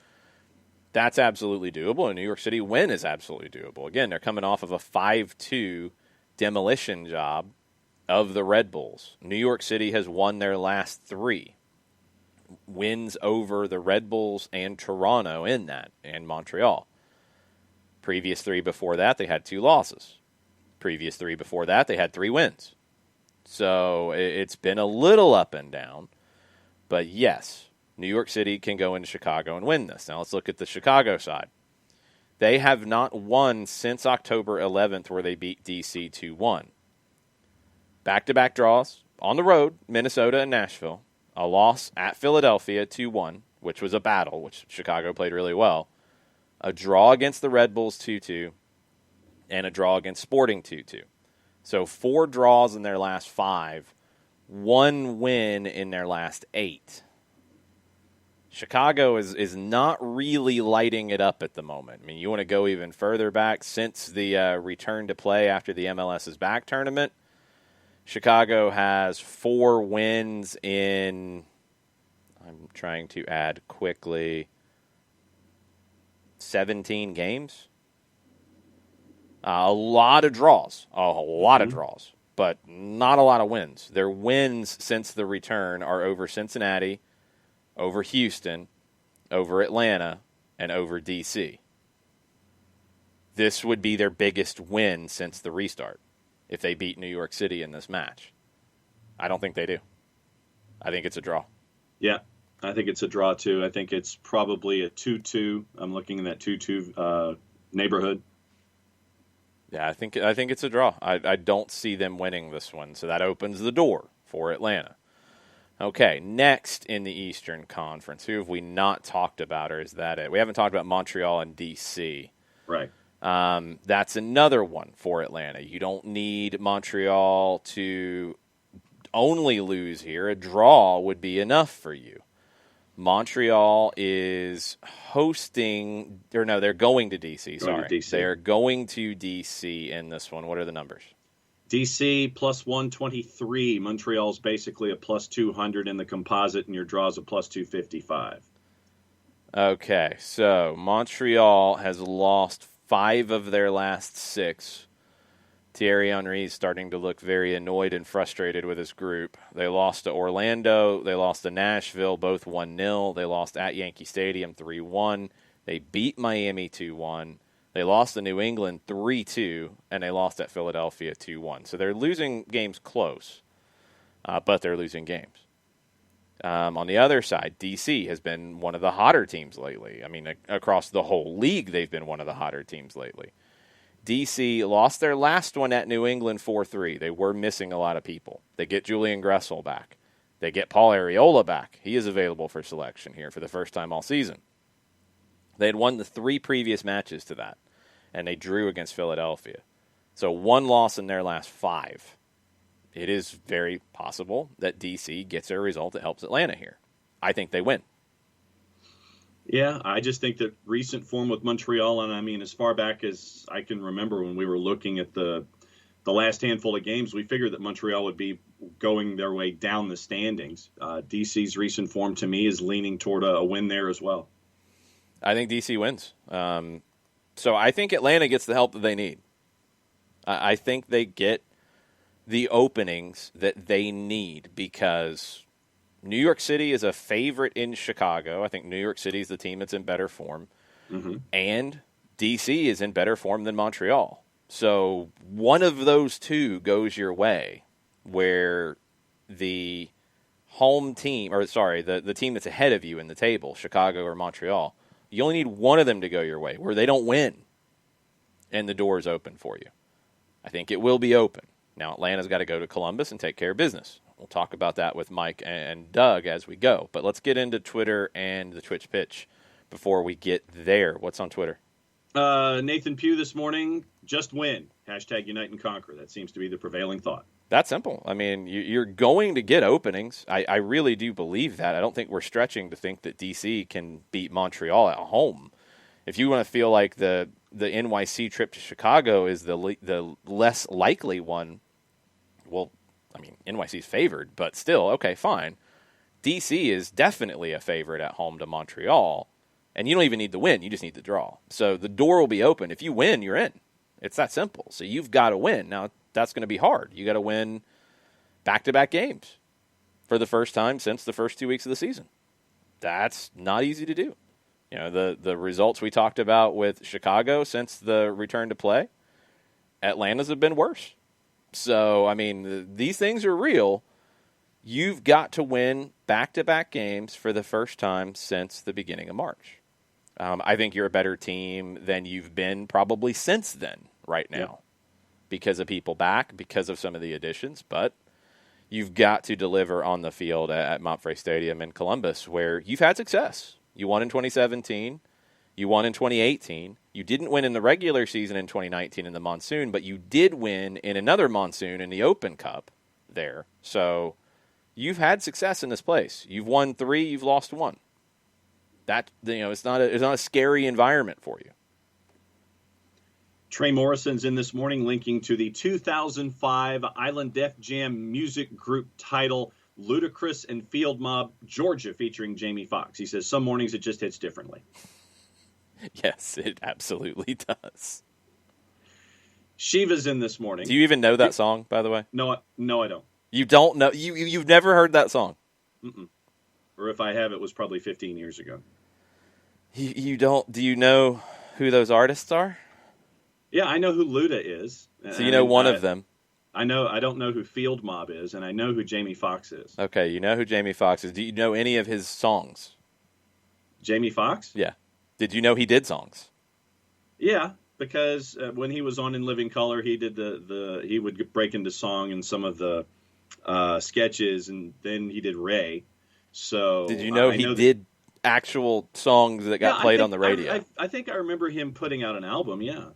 That's absolutely doable. A New York City win is absolutely doable. Again, they're coming off of a 5-2 demolition job of the Red Bulls. New York City has won their last 3 wins over the Red Bulls and Toronto in that, and Montreal. Previous 3 before that, they had 2 losses. Previous 3 before that, they had 3 wins. So it's been a little up and down. But yes, New York City can go into Chicago and win this. Now let's look at the Chicago side. They have not won since October 11th, where they beat DC 2-1. Back-to-back draws on the road, Minnesota and Nashville. A loss at Philadelphia 2-1, which was a battle, which Chicago played really well. A draw against the Red Bulls 2-2, and a draw against Sporting 2-2. So 4 draws in their last 5, 1 win in their last 8. Chicago is not really lighting it up at the moment. I mean, you want to go even further back since the return to play after the MLS's back tournament. Chicago has 4 wins in, I'm trying to add quickly, 17 games. A lot of draws, but not a lot of wins. Their wins since the return are over Cincinnati, over Houston, over Atlanta, and over D.C. This would be their biggest win since the restart if they beat New York City in this match. I don't think they do. I think it's a draw. Yeah, I think it's a draw, too. I think it's probably a 2-2. I'm looking in that 2-2 neighborhood. Yeah, I think it's a draw. I don't see them winning this one, so that opens the door for Atlanta. Okay, next in the Eastern Conference, who have we not talked about, or is that it? We haven't talked about Montreal and D.C. Right. That's another one for Atlanta. You don't need Montreal to only lose here. A draw would be enough for you. Montreal is hosting, or no, they're going to D.C., They're going to D.C. in this one. What are the numbers? D.C. plus 123. Montreal's basically a plus 200 in the composite, and your draw's a plus 255. Okay, so Montreal has lost 5 of their last 6. Thierry Henry is starting to look very annoyed and frustrated with his group. They lost to Orlando. They lost to Nashville, both 1-0. They lost at Yankee Stadium 3-1. They beat Miami 2-1. They lost to New England 3-2, and they lost at Philadelphia 2-1. So they're losing games close, but they're losing games. On the other side, D.C. has been one of the hotter teams lately. I mean, across the whole league, they've been one of the hotter teams lately. D.C. lost their last one at New England 4-3. They were missing a lot of people. They get Julian Gressel back. They get Paul Arriola back. He is available for selection here for the first time all season. They had won the 3 previous matches to that, and they drew against Philadelphia. So 1 loss in their last 5. It is very possible that D.C. gets a result that helps Atlanta here. I think they win. Yeah, I just think that recent form with Montreal, and I mean, as far back as I can remember when we were looking at the last handful of games, we figured that Montreal would be going their way down the standings. DC's recent form to me is leaning toward a win there as well. I think DC wins. So I think Atlanta gets the help that they need. I think they get the openings that they need because New York City is a favorite in Chicago. I think New York City is the team that's in better form. Mm-hmm. And DC is in better form than Montreal. So one of those two goes your way where the home team, or sorry, the team that's ahead of you in the table, Chicago or Montreal, you only need one of them to go your way where they don't win and the door is open for you. I think it will be open. Now, Atlanta's got to go to Columbus and take care of business. We'll talk about that with Mike and Doug as we go. But let's get into Twitter and the Twitch pitch before we get there. What's on Twitter? Nathan Pugh this morning, just win. Hashtag Unite and Conquer. That seems to be the prevailing thought. That's simple. I mean, you're going to get openings. I really do believe that. I don't think we're stretching to think that DC can beat Montreal at home. If you want to feel like the NYC trip to Chicago is the less likely one, well, I mean, NYC's favored, but still, okay, fine. DC is definitely a favorite at home to Montreal, and you don't even need the win. You just need the draw. So the door will be open. If you win, you're in. It's that simple. So you've got to win. Now, that's going to be hard. You got to win back-to-back games for the first time since the first 2 weeks of the season. That's not easy to do. You know, the results we talked about with Chicago since the return to play, Atlanta's have been worse. So, I mean, these things are real. You've got to win back-to-back games for the first time since the beginning of March. I think you're a better team than you've been probably since then right now. Yep. Because of people back, because of some of the additions, but you've got to deliver on the field at Montfrey Stadium in Columbus where you've had success. You won in 2017. You won in 2018. You didn't win in the regular season in 2019 in the monsoon, but you did win in another monsoon in the Open Cup there. So you've had success in this place. You've won 3, you've lost 1. That, you know, it's not a scary environment for you. Trey Morrison's in this morning linking to the 2005 Island Def Jam music group title, Ludacris and Field Mob, Georgia, featuring Jamie Foxx. He says, some mornings it just hits differently. Yes, it absolutely does. Shiva's in this morning. Do you even know that song, by the way? No, I don't. You don't know? You've never heard that song? Mm-mm. Or if I have, it was probably 15 years ago. You don't? Do you know who those artists are? Yeah, I know who Luda is. So you know one of them. I don't know who Field Mob is, and I know who Jamie Foxx is. Okay, you know who Jamie Foxx is. Do you know any of his songs? Jamie Foxx? Yeah. Did you know he did songs? Yeah, because when he was on In Living Color, he did he would break into song in some of the sketches, and then he did Ray. So did you know he did actual songs that got played on the radio? I think I remember him putting out an album. Yeah.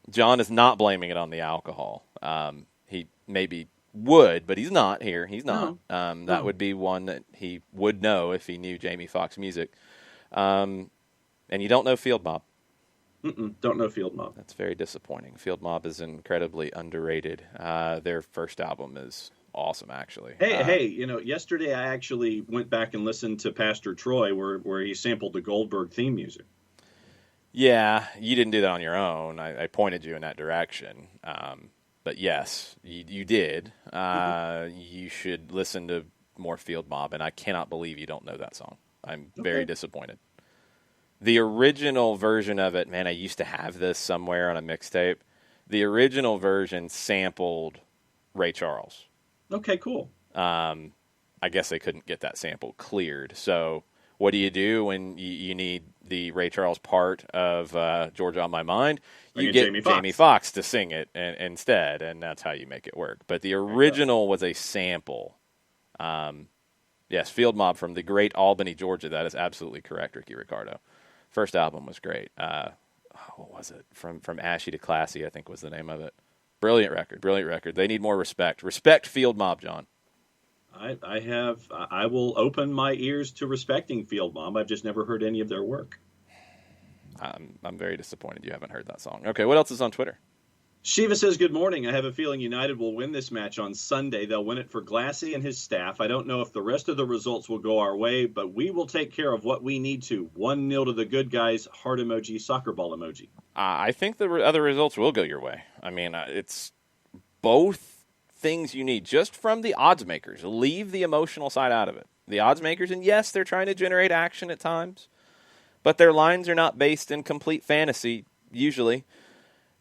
John is not blaming it on the alcohol. He maybe would, but he's not here. He's not. No. That would be one that he would know if he knew Jamie Foxx music. And you don't know Field Mob. Don't know Field Mob. That's very disappointing. Field Mob is incredibly underrated. Their first album is awesome, actually. Hey, you know, yesterday I actually went back and listened to Pastor Troy where he sampled the Goldberg theme music. Yeah, you didn't do that on your own. I pointed you in that direction. But yes, you did. You should listen to more Field Mob, and I cannot believe you don't know that song. I'm very disappointed. The original version of it, man, I used to have this somewhere on a mixtape. The original version sampled Ray Charles. Okay, cool. I guess they couldn't get that sample cleared. So what do you do when you need the Ray Charles part of Georgia on My Mind? You get Jamie Foxx to sing it instead, and that's how you make it work. But the original was a sample. Yes, Field Mob from the great Albany, Georgia. That is absolutely correct, Ricky Ricardo. First album was great. What was it? From Ashy to Classy, I think was the name of it. Brilliant record. They need more respect. Respect Field Mob, John. I will open my ears to respecting Field Mob. I've just never heard any of their work. I'm very disappointed you haven't heard that song. Okay, what else is on Twitter? Shiva says, good morning. I have a feeling United will win this match on Sunday. They'll win it for Glassy and his staff. I don't know if the rest of the results will go our way, but we will take care of what we need to. 1-0 to the good guys. Heart emoji, soccer ball emoji. I think the other results will go your way. I mean, it's both things you need just from the odds makers. Leave the emotional side out of it. The odds makers, and yes, they're trying to generate action at times, but their lines are not based in complete fantasy usually.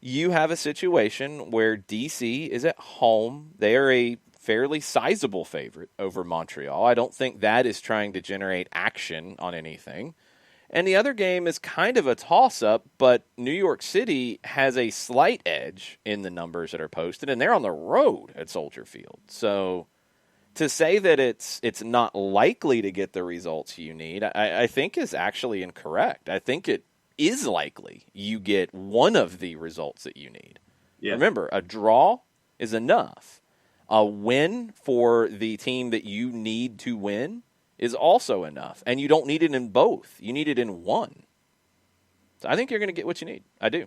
You have a situation where DC is at home. They are a fairly sizable favorite over Montreal. I don't think that is trying to generate action on anything. And the other game is kind of a toss-up, but New York City has a slight edge in the numbers that are posted, and they're on the road at Soldier Field. So to say that it's not likely to get the results you need, I think is actually incorrect. I think it is likely you get one of the results that you need. Yeah. Remember, a draw is enough. A win for the team that you need to win is also enough. And you don't need it in both. You need it in one. So I think you're going to get what you need. I do.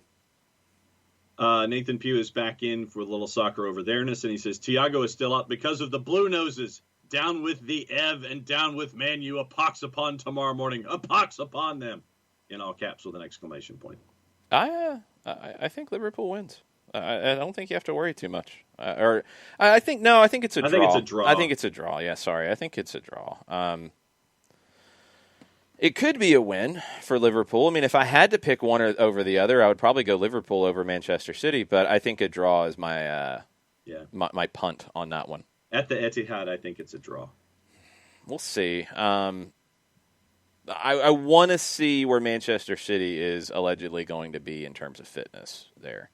Nathan Pugh is back in for a little soccer over there-ness, and he says, Thiago is still up because of the Blue Noses. Down with the Ev and down with Man U. A pox upon tomorrow morning. A pox upon them. In all caps with an exclamation point. I think Liverpool wins. I don't think you have to worry too much. I think it's a draw. I think it's a draw. I think it's a draw. Yeah, sorry. I think it's a draw. It could be a win for Liverpool. I mean, if I had to pick one over the other, I would probably go Liverpool over Manchester City. But I think a draw is my my punt on that one. At the Etihad, I think it's a draw. We'll see. I want to see where Manchester City is allegedly going to be in terms of fitness there.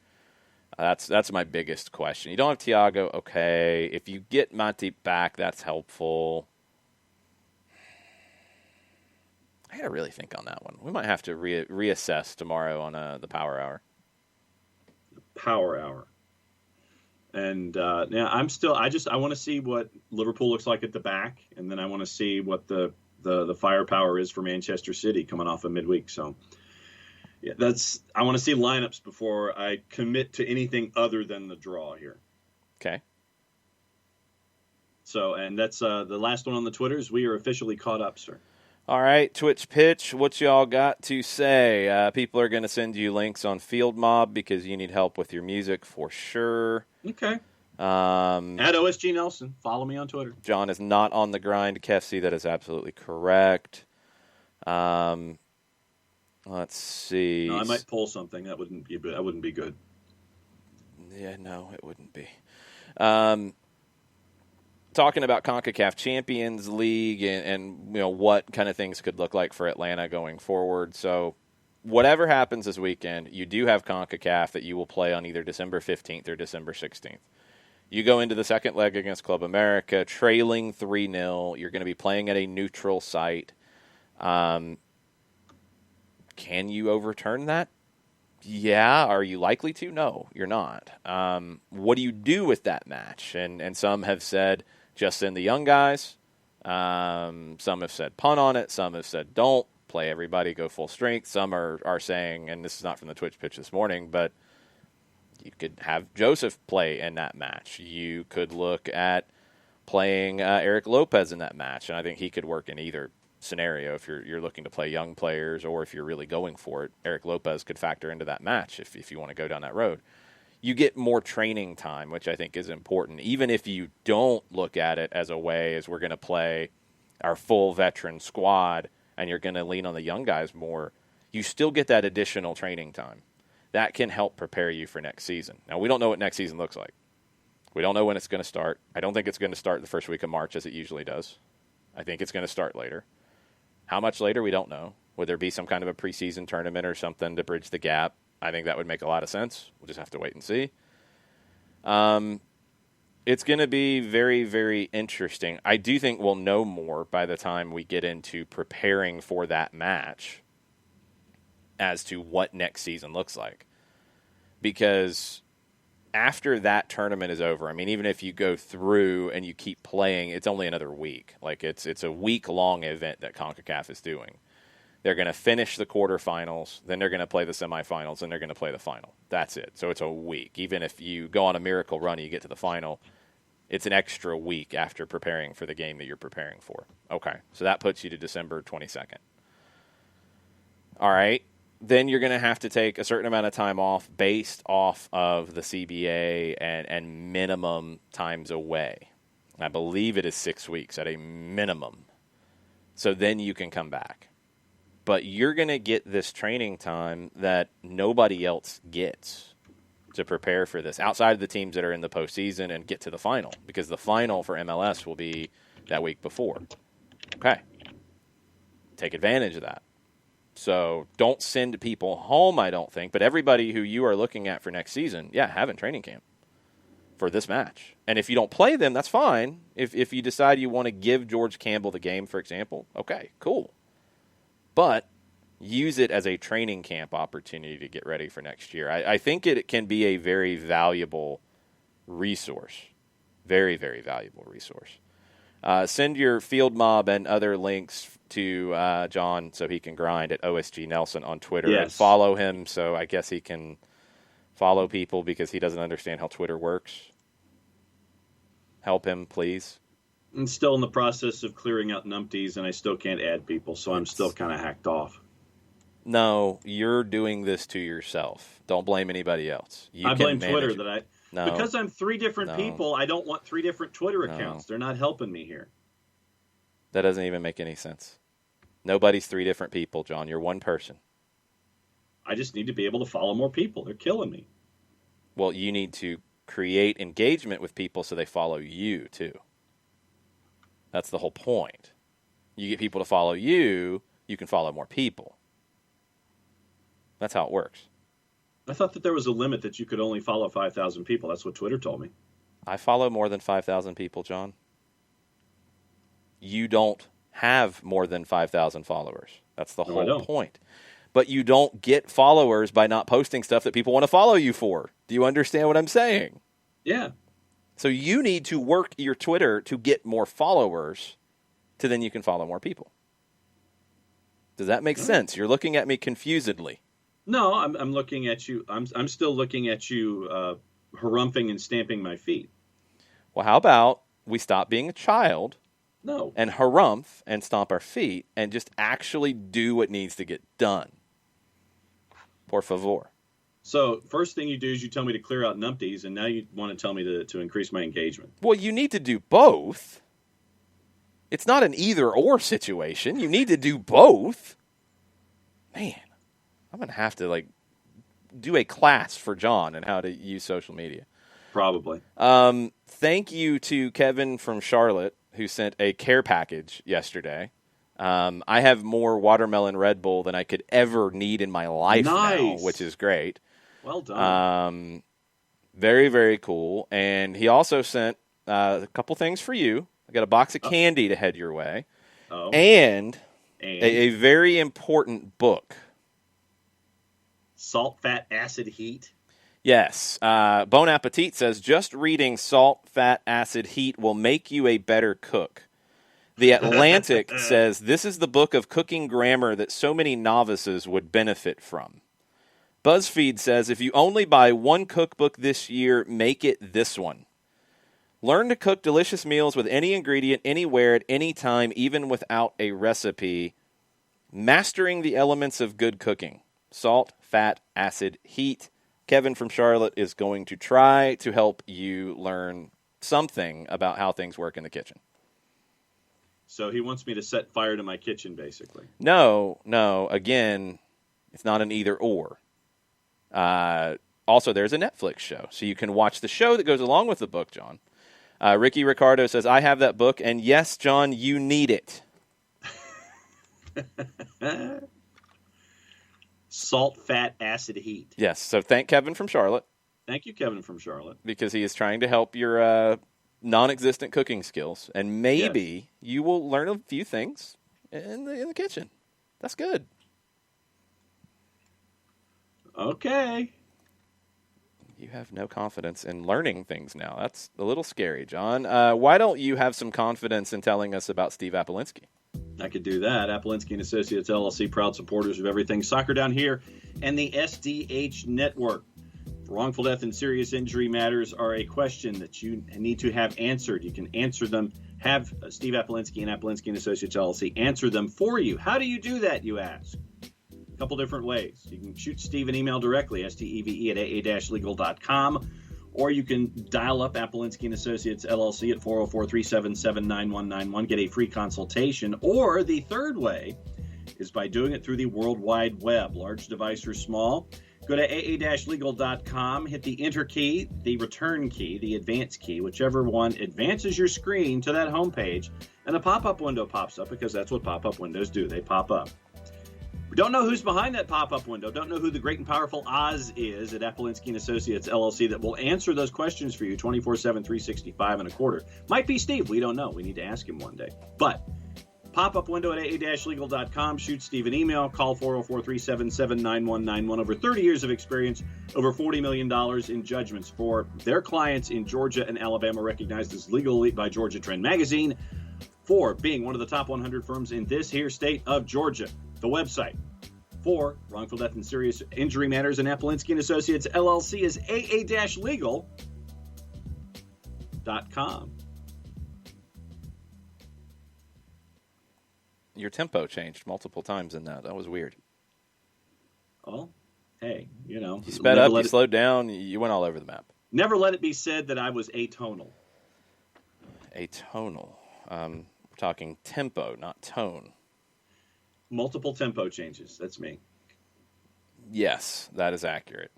That's my biggest question. You don't have Thiago, okay. If you get Matip back, that's helpful. I got to really think on that one. We might have to reassess tomorrow on the Power Hour. Power Hour. And I want to see what Liverpool looks like at the back, and then I want to see what the firepower is for Manchester City coming off of midweek. So yeah, I want to see lineups before I commit to anything other than the draw here. Okay. So, and that's the last one on the Twitters. We are officially caught up, sir. All right, Twitch pitch, what y'all got to say? People are going to send you links on Field Mob because you need help with your music for sure. Okay. At OSG Nelson. Follow me on Twitter. John is not on the grind, Kefsey. That is absolutely correct. Let's see. No, I might pull something. That wouldn't be good. Yeah, no, it wouldn't be. Talking about CONCACAF Champions League and what kind of things could look like for Atlanta going forward. So whatever happens this weekend, you do have CONCACAF that you will play on either December 15th or December 16th. You go into the second leg against Club America, trailing 3-0. You're going to be playing at a neutral site. Can you overturn that? Yeah. Are you likely to? No, you're not. What do you do with that match? And some have said just send the young guys. Some have said punt on it. Some have said don't. Play everybody, go full strength. Some are saying, and this is not from the Twitch pitch this morning, but you could have Joseph play in that match. You could look at playing Eric Lopez in that match, and I think he could work in either scenario. If you're looking to play young players or if you're really going for it, Eric Lopez could factor into that match if you want to go down that road. You get more training time, which I think is important. Even if you don't look at it as a way as we're going to play our full veteran squad and you're going to lean on the young guys more, you still get that additional training time. That can help prepare you for next season. Now, we don't know what next season looks like. We don't know when it's going to start. I don't think it's going to start the first week of March as it usually does. I think it's going to start later. How much later, we don't know. Would there be some kind of a preseason tournament or something to bridge the gap? I think that would make a lot of sense. We'll just have to wait and see. It's going to be very, very interesting. I do think we'll know more by the time we get into preparing for that match as to what next season looks like. Because after that tournament is over, I mean, even if you go through and you keep playing, it's only another week. Like, it's a week-long event that CONCACAF is doing. They're going to finish the quarterfinals, then they're going to play the semifinals, and they're going to play the final. That's it. So it's a week. Even if you go on a miracle run and you get to the final, it's an extra week after preparing for the game that you're preparing for. Okay, so that puts you to December 22nd. All right, then you're going to have to take a certain amount of time off based off of the CBA and minimum times away. I believe it is 6 weeks at a minimum. So then you can come back. But you're going to get this training time that nobody else gets to prepare for this, outside of the teams that are in the postseason and get to the final, because the final for MLS will be that week before. Okay. Take advantage of that. So don't send people home, I don't think, but everybody who you are looking at for next season, have in training camp for this match. And if you don't play them, that's fine. If you decide you want to give George Campbell the game, for example, okay, cool. But use it as a training camp opportunity to get ready for next year. I think it can be a very valuable resource. Very, very valuable resource. Send your field mob and other links to John so he can grind at OSG Nelson on Twitter. Yes. And follow him so I guess he can follow people because he doesn't understand how Twitter works. Help him, please. I'm still in the process of clearing out numpties, and I still can't add people, so I'm still kind of hacked off. No, you're doing this to yourself. Don't blame anybody else. I blame Twitter because I'm 3 different people. I don't want 3 different Twitter accounts. They're not helping me here. That doesn't even make any sense. Nobody's 3 different people, John. You're one person. I just need to be able to follow more people. They're killing me. Well, you need to create engagement with people so they follow you, too. That's the whole point. You get people to follow you, you can follow more people. That's how it works. I thought that there was a limit that you could only follow 5,000 people. That's what Twitter told me. I follow more than 5,000 people, John. You don't have more than 5,000 followers. That's the whole point. But you don't get followers by not posting stuff that people want to follow you for. Do you understand what I'm saying? Yeah. So you need to work your Twitter to get more followers to then you can follow more people. Does that make sense? You're looking at me confusedly. No, I'm looking at you. I'm still looking at you harumphing and stamping my feet. Well, how about we stop being a child and harumph and stomp our feet and just actually do what needs to get done? Por favor. So first thing you do is you tell me to clear out numpties, and now you want to tell me to increase my engagement. Well, you need to do both. It's not an either-or situation. You need to do both. Man, I'm going to have to do a class for John on how to use social media. Probably. Thank you to Kevin from Charlotte who sent a care package yesterday. I have more watermelon Red Bull than I could ever need in my life now, which is great. Well done. Very, very cool. And he also sent a couple things for you. I got a box of candy to head your way. And a very important book. Salt, Fat, Acid, Heat. Yes. Bon Appetit says, just reading Salt, Fat, Acid, Heat will make you a better cook. The Atlantic says, this is the book of cooking grammar that so many novices would benefit from. BuzzFeed says, if you only buy one cookbook this year, make it this one. Learn to cook delicious meals with any ingredient, anywhere, at any time, even without a recipe. Mastering the elements of good cooking. Salt, fat, acid, heat. Kevin from Charlotte is going to try to help you learn something about how things work in the kitchen. So he wants me to set fire to my kitchen, basically. No. Again, it's not an either-or. Also, there's a Netflix show, so you can watch the show that goes along with the book, John. Ricky Ricardo says, I have that book, and yes, John, you need it. Salt, fat, acid, heat. Yes, so thank Kevin from Charlotte. Thank you, Kevin from Charlotte. Because he is trying to help your non-existent cooking skills, and maybe you will learn a few things in the kitchen. That's good. Okay. You have no confidence in learning things now. That's a little scary, John. Why don't you have some confidence in telling us about Steve Apolinski? I could do that. Apolinski and Associates, LLC, proud supporters of everything soccer down here, and the SDH network. Wrongful death and serious injury matters are a question that you need to have answered. You can answer them. Have Steve Apolinski and Apolinski and Associates, LLC answer them for you. How do you do that, you ask? A couple different ways. You can shoot Steve an email directly, steve@aa-legal.com. Or you can dial up Apolinski and Associates, LLC at 404-377-9191, get a free consultation. Or the third way is by doing it through the World Wide Web, large device or small. Go to aa-legal.com, hit the enter key, the return key, the advance key, whichever one advances your screen to that homepage, and a pop-up window pops up, because that's what pop-up windows do. They pop up. We don't know who's behind that pop-up window. Don't know who the great and powerful Oz is at Apolinski and Associates, LLC, that will answer those questions for you 24/7, 365 and a quarter. Might be Steve. We don't know. We need to ask him one day. But pop-up window at aa-legal.com. Shoot Steve an email. Call 404-377-9191. Over 30 years of experience, over $40 million in judgments for their clients in Georgia and Alabama, recognized as Legal Elite by Georgia Trend Magazine for being one of the top 100 firms in this here state of Georgia. The website for wrongful death and serious injury matters and Apolinski and Associates, LLC is aa-legal.com. Your tempo changed multiple times in that. That was weird. Well, hey, you know. You sped up, you slowed down, you went all over the map. Never let it be said that I was atonal. Atonal. We're talking tempo, not tone. Multiple tempo changes. That's me. Yes, that is accurate.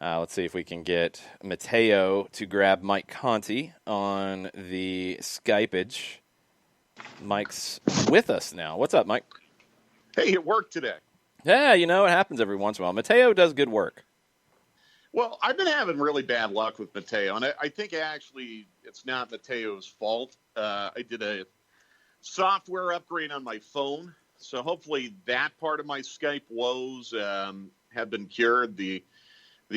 Let's see if we can get Mateo to grab Mike Conti on the Skypeage. Mike's with us now. What's up, Mike? Hey, it worked today. Yeah, you know, it happens every once in a while. Mateo does good work. Well, I've been having really bad luck with Mateo, and I think actually it's not Mateo's fault. I did a software upgrade on my phone, so hopefully that part of my Skype woes have been cured. The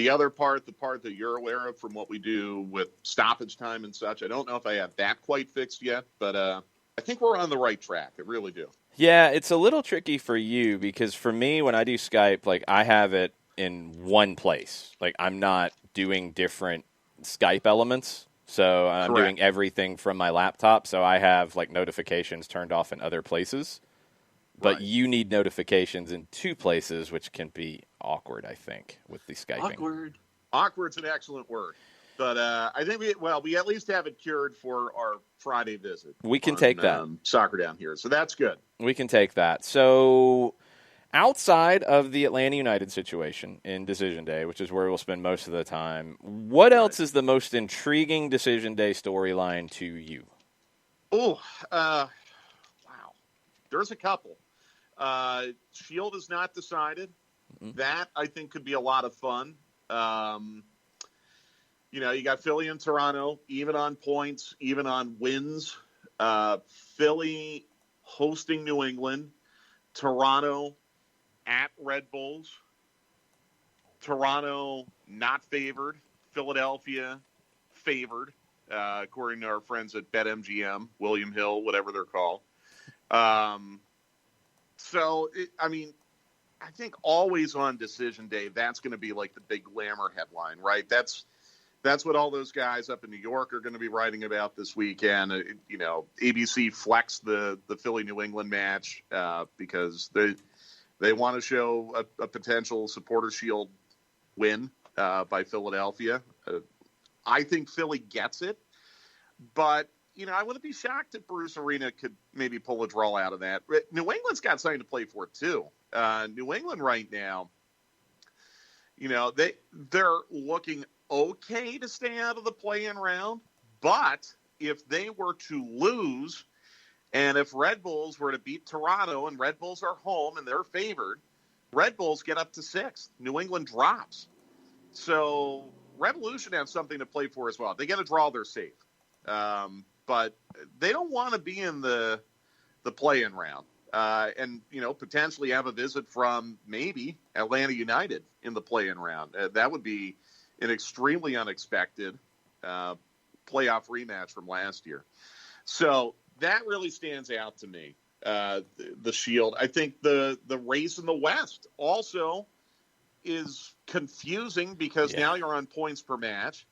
other part, the part that you're aware of from what we do with stoppage time and such, I don't know if I have that quite fixed yet, but I think we're on the right track. I really do. Yeah, it's a little tricky for you because for me, when I do Skype, like I have it in one place. Like I'm not doing different Skype elements. So I'm Correct. doing everything from my laptop. So I have like notifications turned off in other places. But Right. you need notifications in two places, which can be awkward, I think, with the Skyping. Awkward. Awkward's an excellent word. But I think we at least have it cured for our Friday visit. We can take that. Soccer down here. So that's good. We can take that. So outside of the Atlanta United situation in Decision Day, which is where we'll spend most of the time, what else is the most intriguing Decision Day storyline to you? Oh, wow. There's a couple. Shield is not decided. Mm-hmm. That, I think, could be a lot of fun. You got Philly and Toronto, even on points, even on wins. Philly hosting New England. Toronto at Red Bulls. Toronto not favored. Philadelphia favored, according to our friends at BetMGM, William Hill, whatever they're called. I think always on Decision Day, that's going to be like the big glamour headline, right? That's what all those guys up in New York are going to be writing about this weekend. ABC flexed the Philly New England match because they want to show a potential Supporter Shield win by Philadelphia. I think Philly gets it, but I wouldn't be shocked if Bruce Arena could maybe pull a draw out of that. New England's got something to play for too. New England right now, they're looking okay to stay out of the play-in round, but if they were to lose, and if Red Bulls were to beat Toronto, and Red Bulls are home and they're favored, Red Bulls get up to 6th. New England drops. So Revolution have something to play for as well. If they get a draw, they're safe. But they don't want to be in the play-in round. And potentially have a visit from maybe Atlanta United in the play-in round. That would be an extremely unexpected playoff rematch from last year. So that really stands out to me. the Shield. I think the race in the West also is confusing because now you're on points per match.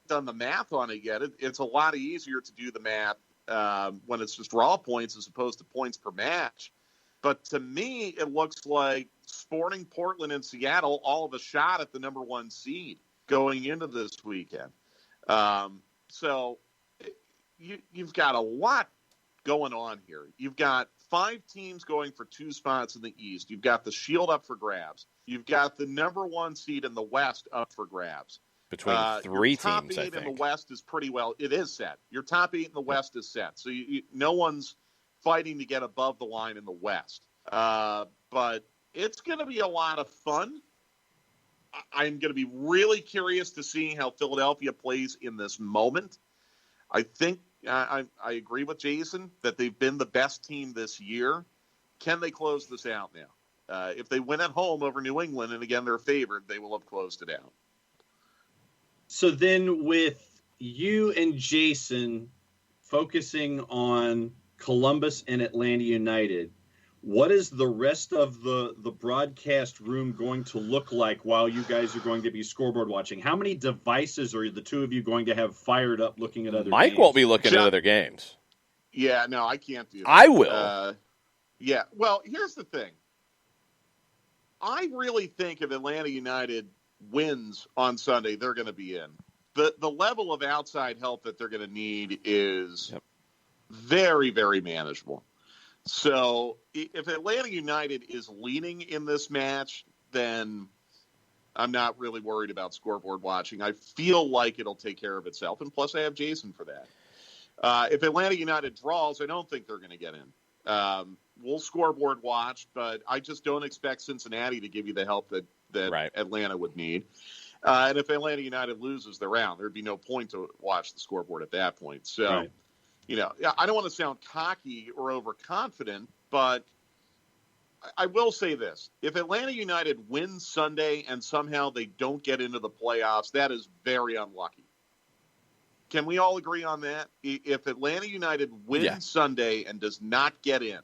Done the math on it yet. It's a lot easier to do the math when it's just raw points as opposed to points per match. But to me, it looks like Sporting, Portland, and Seattle all have a shot at the number 1 seed going into this weekend. So you've got a lot going on here. You've got 5 teams going for 2 spots in the East. You've got the Shield up for grabs. You've got the number 1 seed in the West up for grabs. Between 3 teams, I think. Your top 8 in the West is pretty well. It is set. Your top 8 in the West is set. So no one's fighting to get above the line in the West. But it's going to be a lot of fun. I'm going to be really curious to see how Philadelphia plays in this moment. I think I agree with Jason that they've been the best team this year. Can they close this out now? If they win at home over New England, and again, they're favored, they will have closed it out. So then with you and Jason focusing on Columbus and Atlanta United, what is the rest of the broadcast room going to look like while you guys are going to be scoreboard watching? How many devices are the two of you going to have fired up looking at other Mike games? won't be looking at other games. Yeah, no, I can't do that. I will. Yeah, well, here's the thing. I really think if Atlanta United wins on Sunday, they're going to be in. The level of outside help that they're going to need is very, very manageable. So if Atlanta United is leading in this match, then I'm not really worried about scoreboard watching. I feel like it'll take care of itself, and plus I have Jason for that. If Atlanta United draws, I don't think they're going to get in. We'll scoreboard watch, but I just don't expect Cincinnati to give you the help that Atlanta would need. And if Atlanta United loses, they're out. There'd be no point to watch the scoreboard at that point. So, I don't want to sound cocky or overconfident, but I will say this. If Atlanta United wins Sunday and somehow they don't get into the playoffs, that is very unlucky. Can we all agree on that? If Atlanta United wins Sunday and does not get in,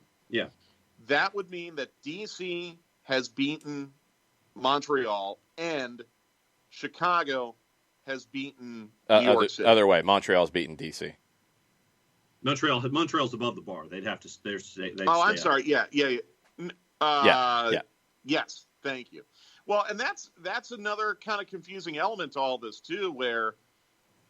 that would mean that DC has beaten Montreal and Chicago has beaten New York City. Other way, Montreal's beaten DC. Montreal's above the bar. They'd have to. I'm sorry. Yeah. Yes. Thank you. Well, and that's another kind of confusing element to all this too, where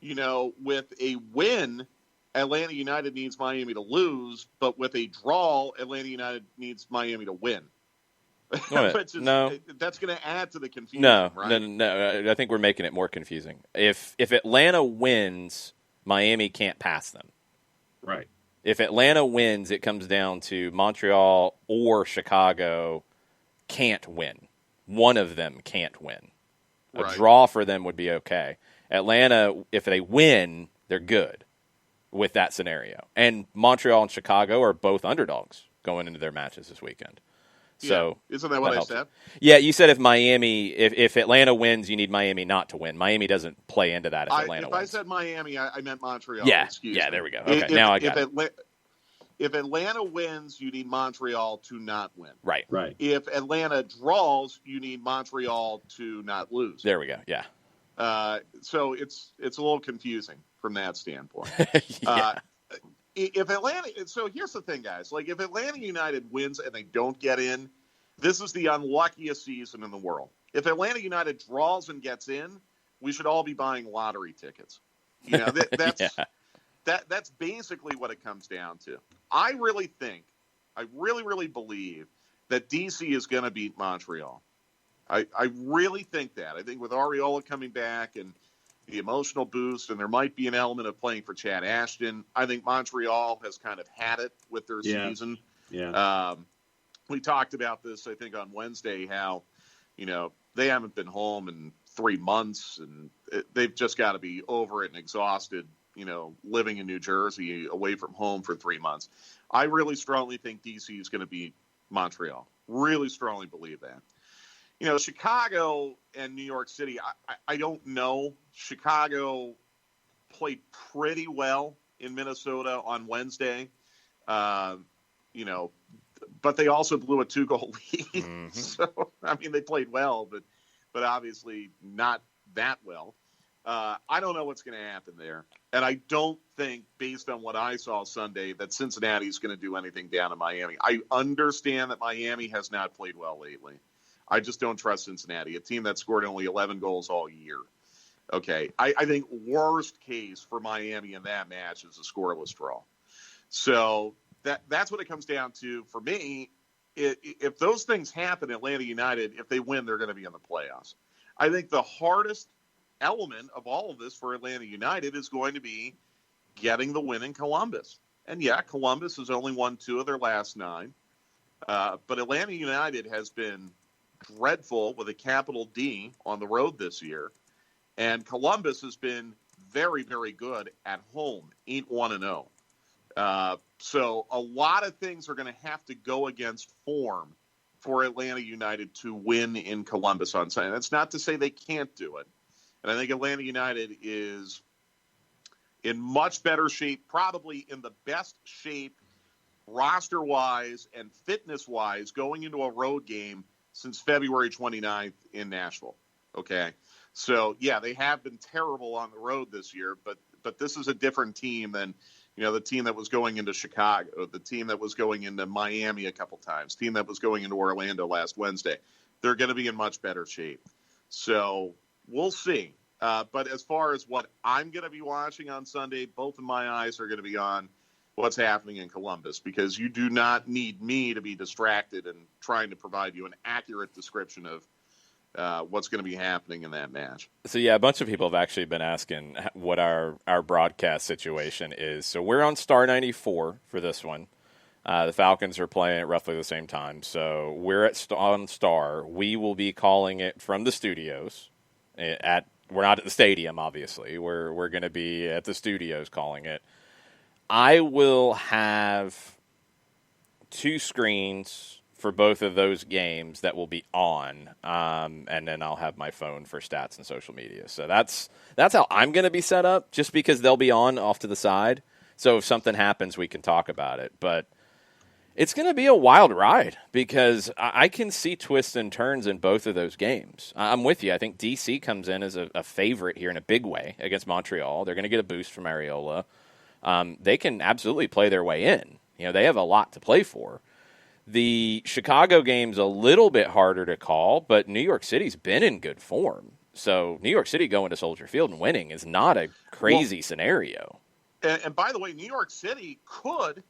with a win, Atlanta United needs Miami to lose, but with a draw, Atlanta United needs Miami to win. No, that's going to add to the confusion. No, right? no. I think we're making it more confusing. If Atlanta wins, Miami can't pass them. Right. If Atlanta wins, it comes down to Montreal or Chicago can't win. One of them can't win. A draw for them would be okay. Atlanta, if they win, they're good with that scenario. And Montreal and Chicago are both underdogs going into their matches this weekend. So isn't that what I said? Yeah, you said if Atlanta wins, you need Miami not to win. Miami doesn't play into that if Atlanta wins. I said Miami, I meant Montreal. Yeah, Excuse me. there we go. Okay, now I got it. If Atlanta wins, you need Montreal to not win. Right. If Atlanta draws, you need Montreal to not lose. There we go. Yeah. So it's a little confusing from that standpoint. If Atlanta, so here's the thing, guys. Like, if Atlanta United wins and they don't get in, this is the unluckiest season in the world. If Atlanta United draws and gets in, we should all be buying lottery tickets. That's basically what it comes down to. I really believe that DC is going to beat Montreal. I really think that. I think with Arriola coming back and the emotional boost, and there might be an element of playing for Chad Ashton. I think Montreal has kind of had it with their season. Yeah. We talked about this, I think, on Wednesday, how, they haven't been home in 3 months, and they've just got to be over it and exhausted, living in New Jersey away from home for 3 months. I really strongly think DC is going to beat Montreal. Really strongly believe that. Chicago and New York City, I don't know. Chicago played pretty well in Minnesota on Wednesday. You know, but they also blew a 2-goal lead. Mm-hmm. So, I mean, they played well, but obviously not that well. I don't know what's going to happen there. And I don't think, based on what I saw Sunday, that Cincinnati's going to do anything down in Miami. I understand that Miami has not played well lately. I just don't trust Cincinnati, a team that scored only 11 goals all year. Okay, I think worst case for Miami in that match is a scoreless draw. So that's what it comes down to for me. If those things happen, Atlanta United, if they win, they're going to be in the playoffs. I think the hardest element of all of this for Atlanta United is going to be getting the win in Columbus. And yeah, Columbus has only won 2 of their last 9. But Atlanta United has been dreadful with a capital D on the road this year. And Columbus has been very, very good at home, 8-1-0. So a lot of things are going to have to go against form for Atlanta United to win in Columbus on Sunday. That's not to say they can't do it. And I think Atlanta United is in much better shape, probably in the best shape roster-wise and fitness-wise going into a road game since February 29th in Nashville. Okay? So, yeah, they have been terrible on the road this year, but this is a different team than, you know, the team that was going into Chicago, the team that was going into Miami a couple times, team that was going into Orlando last Wednesday. They're going to be in much better shape. So we'll see. But as far as what I'm going to be watching on Sunday, both of my eyes are going to be on what's happening in Columbus, because you do not need me to be distracted and trying to provide you an accurate description of what's going to be happening in that match. So, yeah, a bunch of people have actually been asking what our broadcast situation is. So we're on Star 94 for this one. The Falcons are playing at roughly the same time. So we're on Star. We will be calling it from the studios. We're not at the stadium, obviously. We're going to be at the studios calling it. I will have 2 screens for both of those games that will be on, and then I'll have my phone for stats and social media. So that's how I'm going to be set up, just because they'll be on off to the side. So if something happens, we can talk about it. But it's going to be a wild ride, because I can see twists and turns in both of those games. I'm with you. I think DC comes in as a favorite here in a big way against Montreal. They're going to get a boost from Areola. They can absolutely play their way in. You know, they have a lot to play for. The Chicago game's a little bit harder to call, but New York City's been in good form. So New York City going to Soldier Field and winning is not a crazy scenario. And by the way, New York City could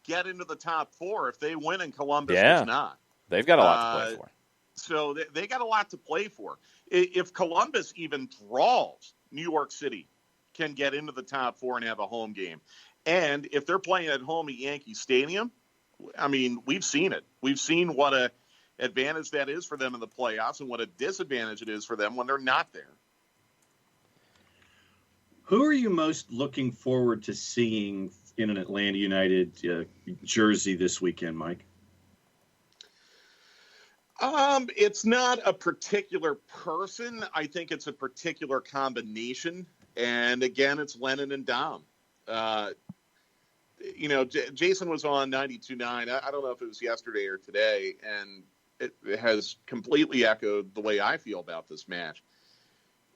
get into the top 4 if they win and Columbus does not. They've got a lot to play for. So they got a lot to play for. If Columbus even draws, New York City can get into the top 4 and have a home game. And if they're playing at home at Yankee Stadium, I mean, we've seen it. We've seen what a advantage that is for them in the playoffs and what a disadvantage it is for them when they're not there. Who are you most looking forward to seeing in an Atlanta United jersey this weekend, Mike? It's not a particular person. I think it's a particular combination. And again, it's Lennon and Dom. You know, Jason was on 92.9. I don't know if it was yesterday or today, and it has completely echoed the way I feel about this match.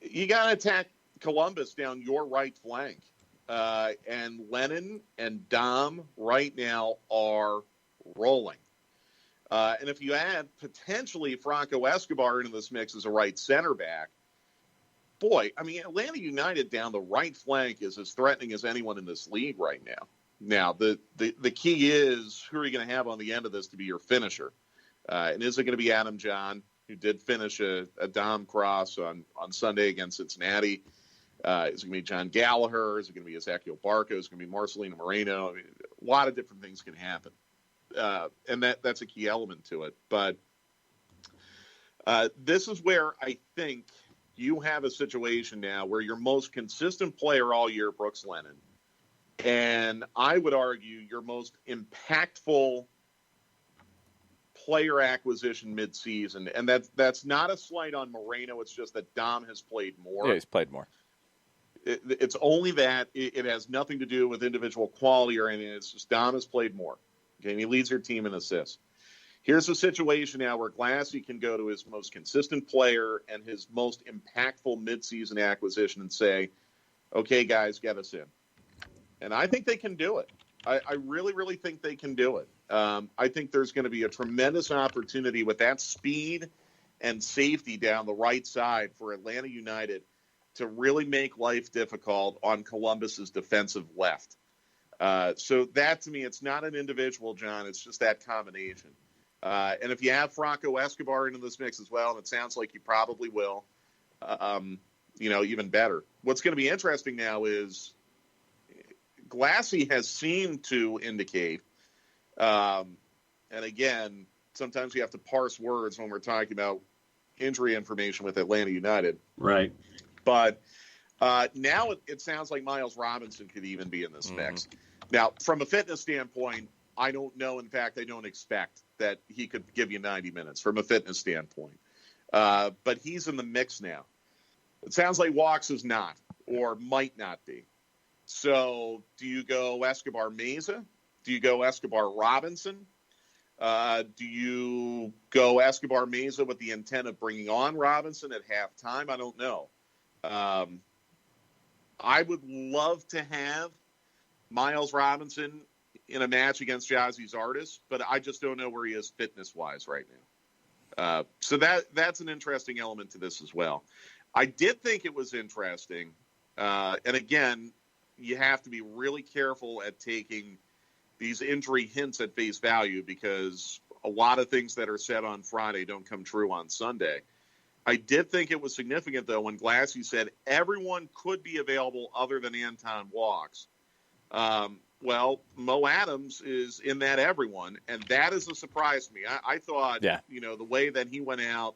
You got to attack Columbus down your right flank. And Lennon and Dom right now are rolling. And if you add potentially Franco Escobar into this mix as a right center back, boy, I mean, Atlanta United down the right flank is as threatening as anyone in this league right now. Now, the key is, who are you going to have on the end of this to be your finisher? And is it going to be Adam John, who did finish a Dom cross on Sunday against Cincinnati? Is it going to be John Gallagher? Is it going to be Ezequiel Barco? Is it going to be Marcelino Moreno? I mean, a lot of different things can happen. And that's a key element to it. But this is where I think you have a situation now where your most consistent player all year, Brooks Lennon, and I would argue your most impactful player acquisition midseason, and that's not a slight on Moreno. It's just that Dom has played more. Yeah, he's played more. It's only that. It has nothing to do with individual quality or anything. It's just Dom has played more. Okay, and he leads your team in assists. Here's a situation now where Glassy can go to his most consistent player and his most impactful midseason acquisition and say, okay, guys, get us in. And I think they can do it. I really, really think they can do it. I think there's going to be a tremendous opportunity with that speed and safety down the right side for Atlanta United to really make life difficult on Columbus's defensive left. So that, to me, it's not an individual, John. It's just that combination. And if you have Franco Escobar into this mix as well, and it sounds like you probably will, even better. What's going to be interesting now is Glassy has seemed to indicate, and again, sometimes you have to parse words when we're talking about injury information with Atlanta United. Right. But now it sounds like Miles Robinson could even be in this mix. Now, from a fitness standpoint, I don't know. In fact, I don't expect that he could give you 90 minutes from a fitness standpoint. But he's in the mix now. It sounds like Foxx is not or might not be. So do you go Escobar Meza? Do you go Escobar Robinson? Do you go Escobar Meza with the intent of bringing on Robinson at halftime? I don't know. I would love to have Miles Robinson in a match against Jazzy Zardes, but I just don't know where he is fitness-wise right now. So that's an interesting element to this as well. I did think it was interesting, and again, you have to be really careful at taking these injury hints at face value because a lot of things that are said on Friday don't come true on Sunday. I did think it was significant, though, when Glassy said everyone could be available other than Anton Foxx. Well, Mo Adams is in that everyone, and that is a surprise to me. I thought, the way that he went out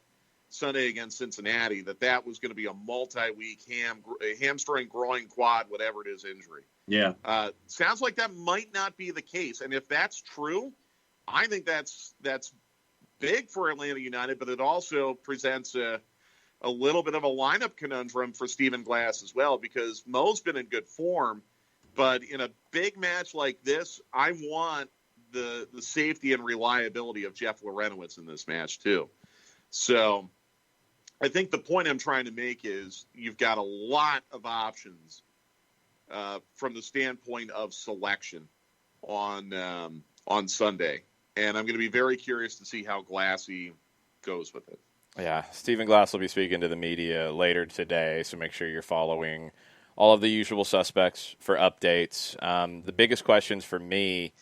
Sunday against Cincinnati, that was going to be a multi-week hamstring, groin, quad, whatever it is, injury. Yeah. Sounds like that might not be the case. And if that's true, I think that's big for Atlanta United, but it also presents a little bit of a lineup conundrum for Stephen Glass as well, because Mo's been in good form, but in a big match like this, I want the safety and reliability of Jeff Lorenowitz in this match too. So I think the point I'm trying to make is you've got a lot of options from the standpoint of selection on Sunday. And I'm going to be very curious to see how Glassy goes with it. Yeah, Stephen Glass will be speaking to the media later today, so make sure you're following all of the usual suspects for updates. The biggest questions for me,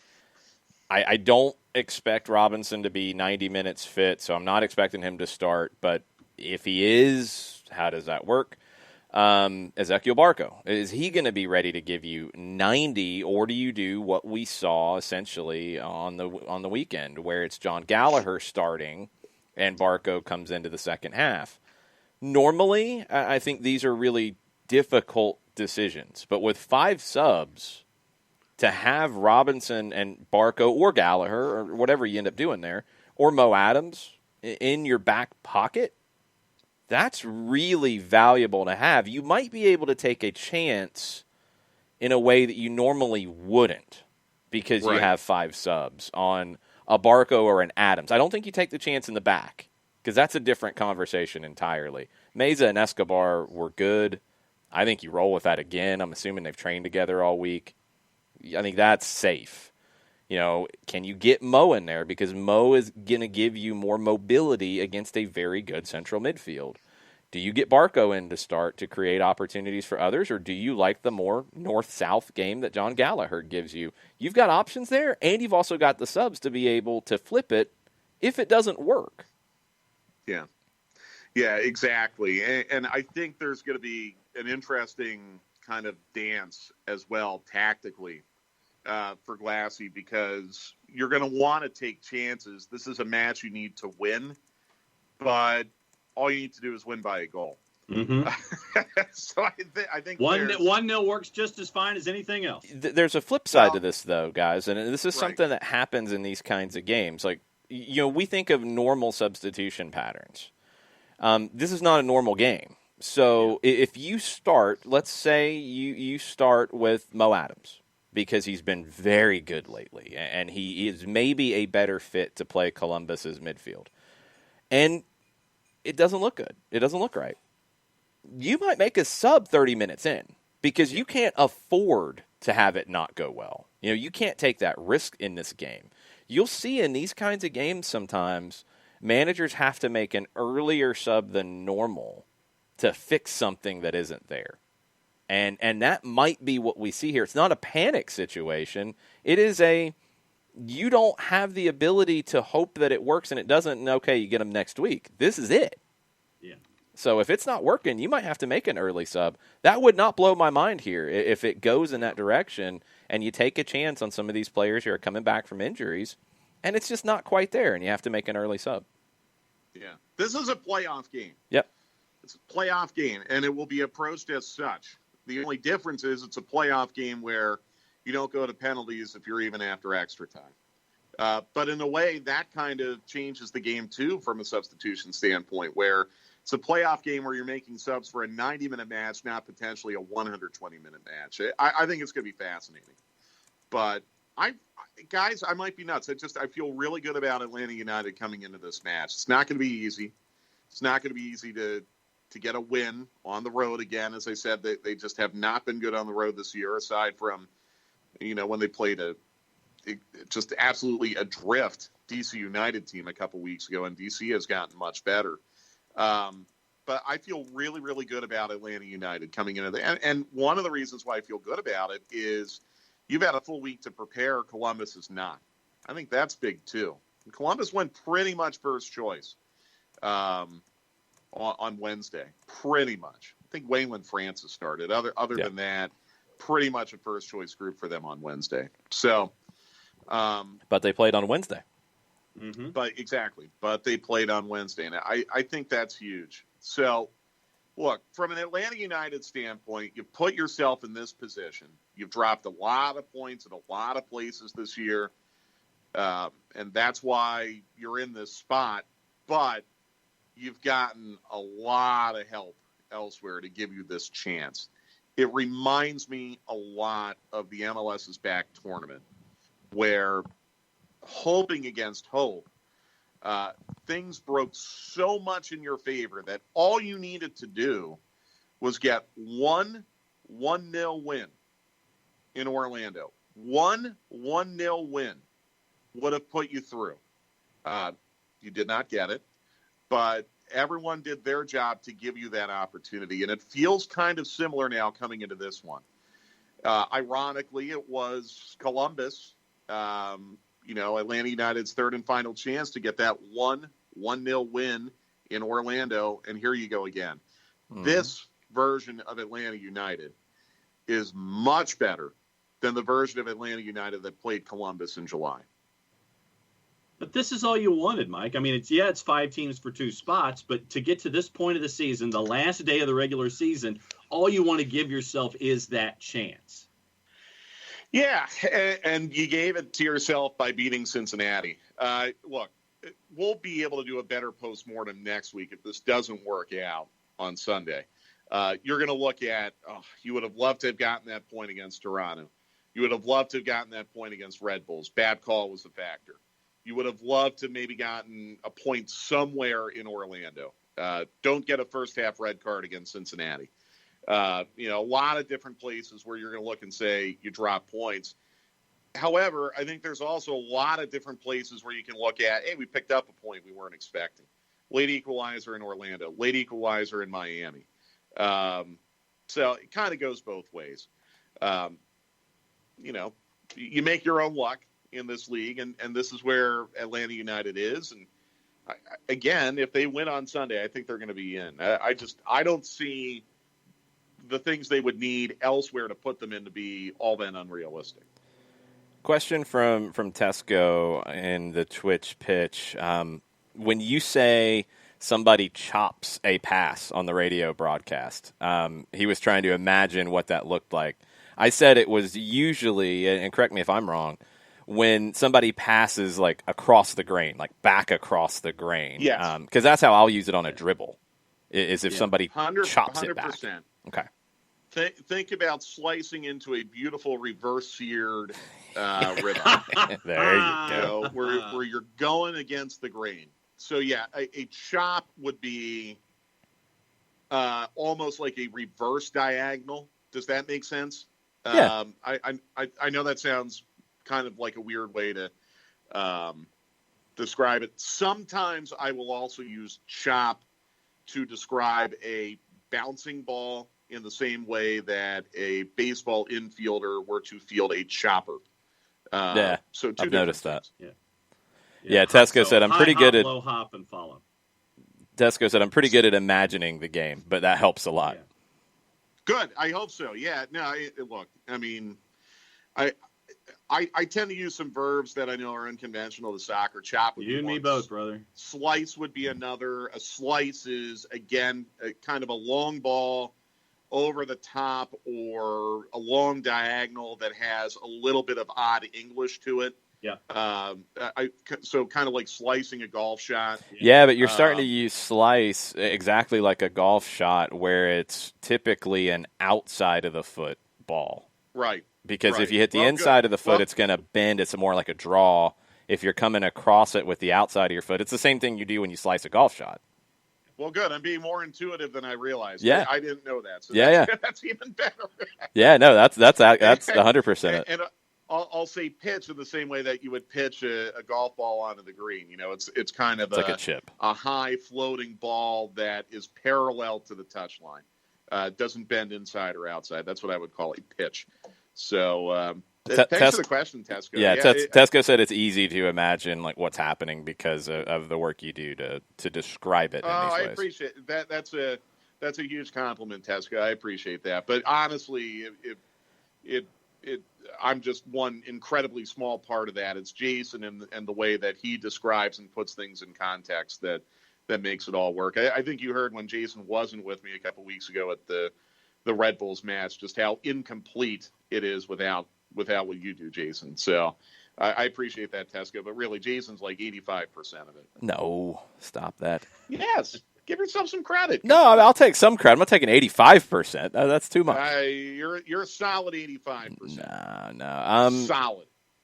I don't expect Robinson to be 90 minutes fit, so I'm not expecting him to start. But if he is, how does that work? Ezequiel Barco, is he going to be ready to give you 90, or do you do what we saw essentially on the weekend, where it's John Gallagher starting and Barco comes into the second half? Normally, I think these are really difficult decisions, but with 5 subs, to have Robinson and Barco or Gallagher or whatever you end up doing there, or Mo Adams in your back pocket, that's really valuable to have. You might be able to take a chance in a way that you normally wouldn't because you have 5 subs on a Barco or an Adams. I don't think you take the chance in the back because that's a different conversation entirely. Meza and Escobar were good. I think you roll with that again. I'm assuming they've trained together all week. I think that's safe. Can you get Mo in there? Because Mo is going to give you more mobility against a very good central midfield. Do you get Barco in to start to create opportunities for others, or do you like the more north-south game that John Gallagher gives you? You've got options there, and you've also got the subs to be able to flip it if it doesn't work. Yeah. Yeah, exactly. And I think there's going to be an interesting kind of dance as well tactically for Glassy, because you're going to want to take chances. This is a match you need to win, but all you need to do is win by a goal. Mm-hmm. So I think 1-0 works just as fine as anything else. There's a flip side to this, though, guys, and this is something that happens in these kinds of games. Like, we think of normal substitution patterns. This is not a normal game. So if you start, let's say you start with Mo Adams because he's been very good lately, and he is maybe a better fit to play Columbus's midfield. And it doesn't look good. It doesn't look right. You might make a sub 30 minutes in because you can't afford to have it not go well. You can't take that risk in this game. You'll see in these kinds of games sometimes managers have to make an earlier sub than normal to fix something that isn't there. And that might be what we see here. It's not a panic situation. It is you don't have the ability to hope that it works and it doesn't, and okay, you get them next week. This is it. Yeah. So if it's not working, you might have to make an early sub. That would not blow my mind here if it goes in that direction and you take a chance on some of these players who are coming back from injuries and it's just not quite there and you have to make an early sub. Yeah. This is a playoff game. Yep. It's a playoff game, and it will be approached as such. The only difference is it's a playoff game where you don't go to penalties if you're even after extra time. But in a way, that kind of changes the game, too, from a substitution standpoint, where it's a playoff game where you're making subs for a 90-minute match, not potentially a 120-minute match. I think it's going to be fascinating. But, guys, I might be nuts. I feel really good about Atlanta United coming into this match. It's not going to be easy. It's not going to be easy to get a win on the road again. As I said, they just have not been good on the road this year, aside from, when they played just absolutely adrift DC United team a couple weeks ago, and DC has gotten much better. But I feel really, really good about Atlanta United coming into and one of the reasons why I feel good about it is you've had a full week to prepare. Columbus is not. I think that's big too. And Columbus went pretty much first choice. On Wednesday, pretty much. I think Wayland Francis started. Other than that, pretty much a first choice group for them on Wednesday. So, but they played on Wednesday. Mm-hmm. But they played on Wednesday, and I think that's huge. So, look, from an Atlanta United standpoint, you put yourself in this position. You've dropped a lot of points in a lot of places this year, and that's why you're in this spot. But you've gotten a lot of help elsewhere to give you this chance. It reminds me a lot of the MLS's back tournament, where hoping against hope, things broke so much in your favor that all you needed to do was get 1-0 win in Orlando. 1-0 win would have put you through. You did not get it. But everyone did their job to give you that opportunity. And it feels kind of similar now coming into this one. Ironically, it was Columbus, Atlanta United's third and final chance to get that 1-0 win in Orlando. And here you go again. Mm-hmm. This version of Atlanta United is much better than the version of Atlanta United that played Columbus in July. But this is all you wanted, Mike. I mean, it's 5 teams for 2 spots, but to get to this point of the season, the last day of the regular season, all you want to give yourself is that chance. Yeah, and you gave it to yourself by beating Cincinnati. Look, we'll be able to do a better postmortem next week if this doesn't work out on Sunday. You're going to look at, you would have loved to have gotten that point against Toronto. You would have loved to have gotten that point against Red Bulls. Bad call was a factor. You would have loved to maybe gotten a point somewhere in Orlando. Don't get a first-half red card against Cincinnati. A lot of different places where you're going to look and say you drop points. However, I think there's also a lot of different places where you can look at, hey, we picked up a point we weren't expecting. Late equalizer in Orlando, late equalizer in Miami. So it kind of goes both ways. You make your own luck in this league, and this is where Atlanta United is. And again, if they win on Sunday, I think they're going to be in. I don't see the things they would need elsewhere to put them in to be all that unrealistic. Question from Tesco in the Twitch pitch. When you say somebody chops a pass on the radio broadcast, he was trying to imagine what that looked like. I said it was usually, and correct me if I'm wrong, when somebody passes like across the grain, like back across the grain. Yes. Because that's how I'll use it on a dribble. Is if somebody chops it back. 100%. Okay. Think about slicing into a beautiful reverse seared ribeye. There you go. Where you're going against the grain. So yeah, a chop would be almost like a reverse diagonal. Does that make sense? Yeah. I know that sounds kind of like a weird way to describe it. Sometimes I will also use chop to describe a bouncing ball in the same way that a baseball infielder were to field a chopper. So I've noticed that. Yeah. Tesco said I'm pretty good at low hop and follow. Tesco said I'm pretty good at imagining the game, but that helps a lot. Yeah. Good. I hope so. Yeah. No. Look. I mean, I tend to use some verbs that I know are unconventional to soccer. Chop would You be and me one. both, brother. Slice would be another. A slice is again kind of a long ball over the top or a long diagonal that has a little bit of odd English to it. Yeah. So kind of like slicing a golf shot. Yeah, but you're starting to use slice exactly like a golf shot where it's typically an outside of the foot ball. Right. Because if you hit the inside of the foot, it's going to bend. It's more like a draw. If you're coming across it with the outside of your foot, it's the same thing you do when you slice a golf shot. Well, good. I'm being more intuitive than I realized. Yeah. I didn't know that. So that's even better. Yeah, no, that's 100% it. And I'll say pitch in the same way that you would pitch a golf ball onto the green. You know, it's kind of like a chip, a high floating ball that is parallel to the touch line. Doesn't bend inside or outside. That's what I would call a pitch. So thanks for the question, Tesco. Yeah, Tesco said it's easy to imagine like what's happening because of the work you do to describe it. I appreciate that. That's a huge compliment, Tesco. I appreciate that. But honestly, I'm just one incredibly small part of that. It's Jason and the way that he describes and puts things in context that makes it all work. I think you heard when Jason wasn't with me a couple weeks ago at the Red Bulls match, just how incomplete it is without what you do, Jason. So I appreciate that, Tesco. But really, Jason's like 85% of it. No, stop that. Yes. Give yourself some credit. No, I'll take some credit. I'm not taking 85%. That's too much. You're a solid 85%. No.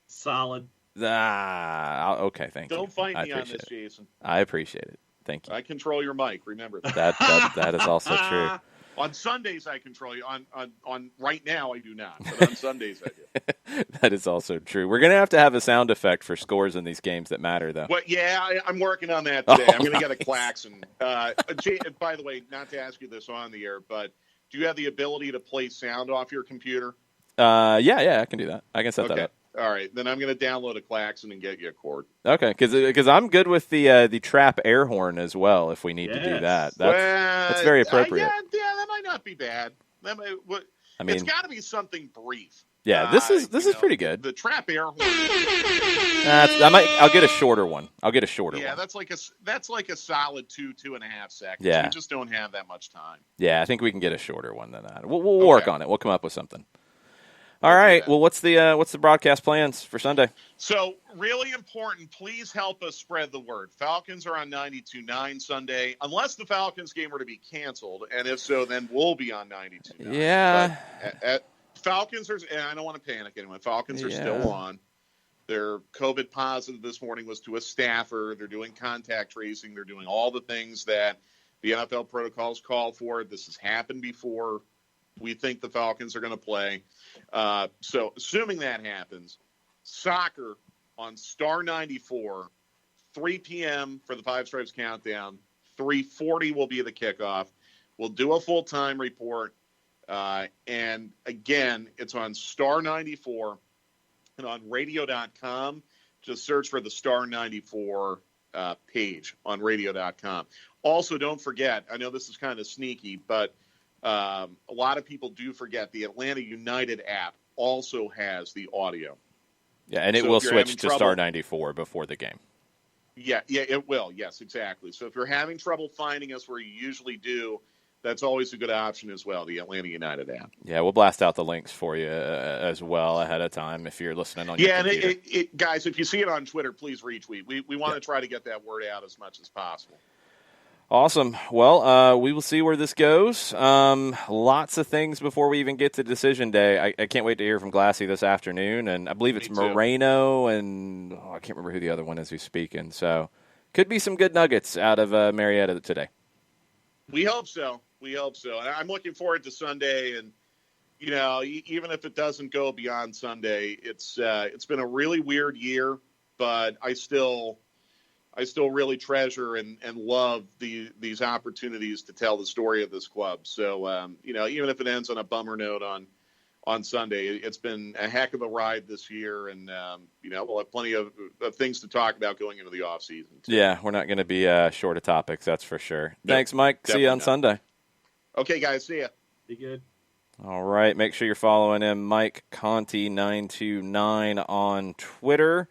Solid. Okay, thank you. Don't fight me on this, Jason. I appreciate it. Thank you. I control your mic. Remember that. That is also true. On Sundays, I control you. On right now, I do not. But on Sundays, I do. That is also true. We're going to have a sound effect for scores in these games that matter, though. Well, yeah, I'm working on that today. I'm going to get a klaxon. By the way, not to ask you this on the air, but do you have the ability to play sound off your computer? Yeah, I can do that. I can set that up. All right, then I'm going to download a klaxon and get you a cord. Okay, because I'm good with the trap air horn as well. If we need to do that, that's very appropriate. Yeah, that might not be bad. It's got to be something brief. Yeah, this is pretty good. The trap air horn. I'll get a shorter one. Yeah, that's like a solid 2.5 seconds. Yeah, we just don't have that much time. Yeah, I think we can get a shorter one than that. We'll work on it. We'll come up with something. All right. Well, what's the broadcast plans for Sunday? So, really important. Please help us spread the word. Falcons are on 92.9 Sunday, unless the Falcons game were to be canceled, and if so, then we'll be on 92.9. Yeah. Falcons are, and I don't want to panic anyone. Falcons are still on. Their COVID positive this morning was to a staffer. They're doing contact tracing. They're doing all the things that the NFL protocols call for. This has happened before. We think the Falcons are going to play. So assuming that happens, soccer on Star 94, 3 p.m. for the Five Stripes Countdown. 3:40 will be the kickoff. We'll do a full-time report. And, again, it's on Star 94 and on radio.com. Just search for the Star 94 page on radio.com. Also, don't forget, I know this is kind of sneaky, but a lot of people do forget the Atlanta United app also has the audio. Yeah, and it will switch to Star 94 before the game. Yeah, it will. Yes, exactly. So if you're having trouble finding us where you usually do, that's always a good option as well, the Atlanta United app. Yeah, we'll blast out the links for you as well ahead of time if you're listening on your computer. Yeah, and guys, if you see it on Twitter, please retweet. We want to try to get that word out as much as possible. Awesome. Well, we will see where this goes. Lots of things before we even get to decision day. I can't wait to hear from Glassy this afternoon, and I believe it's Moreno, and I can't remember who the other one is who's speaking. So could be some good nuggets out of Marietta today. We hope so. We hope so. And I'm looking forward to Sunday, and even if it doesn't go beyond Sunday, it's been a really weird year, but I still really treasure and love these opportunities to tell the story of this club. So, even if it ends on a bummer note on Sunday, it's been a heck of a ride this year. And, we'll have plenty of things to talk about going into the off season. Yeah, we're not going to be short of topics. That's for sure. No, thanks, Mike. See you on Sunday. Okay, guys. See ya. Be good. All right. Make sure you're following him, Mike Conti 929 on Twitter.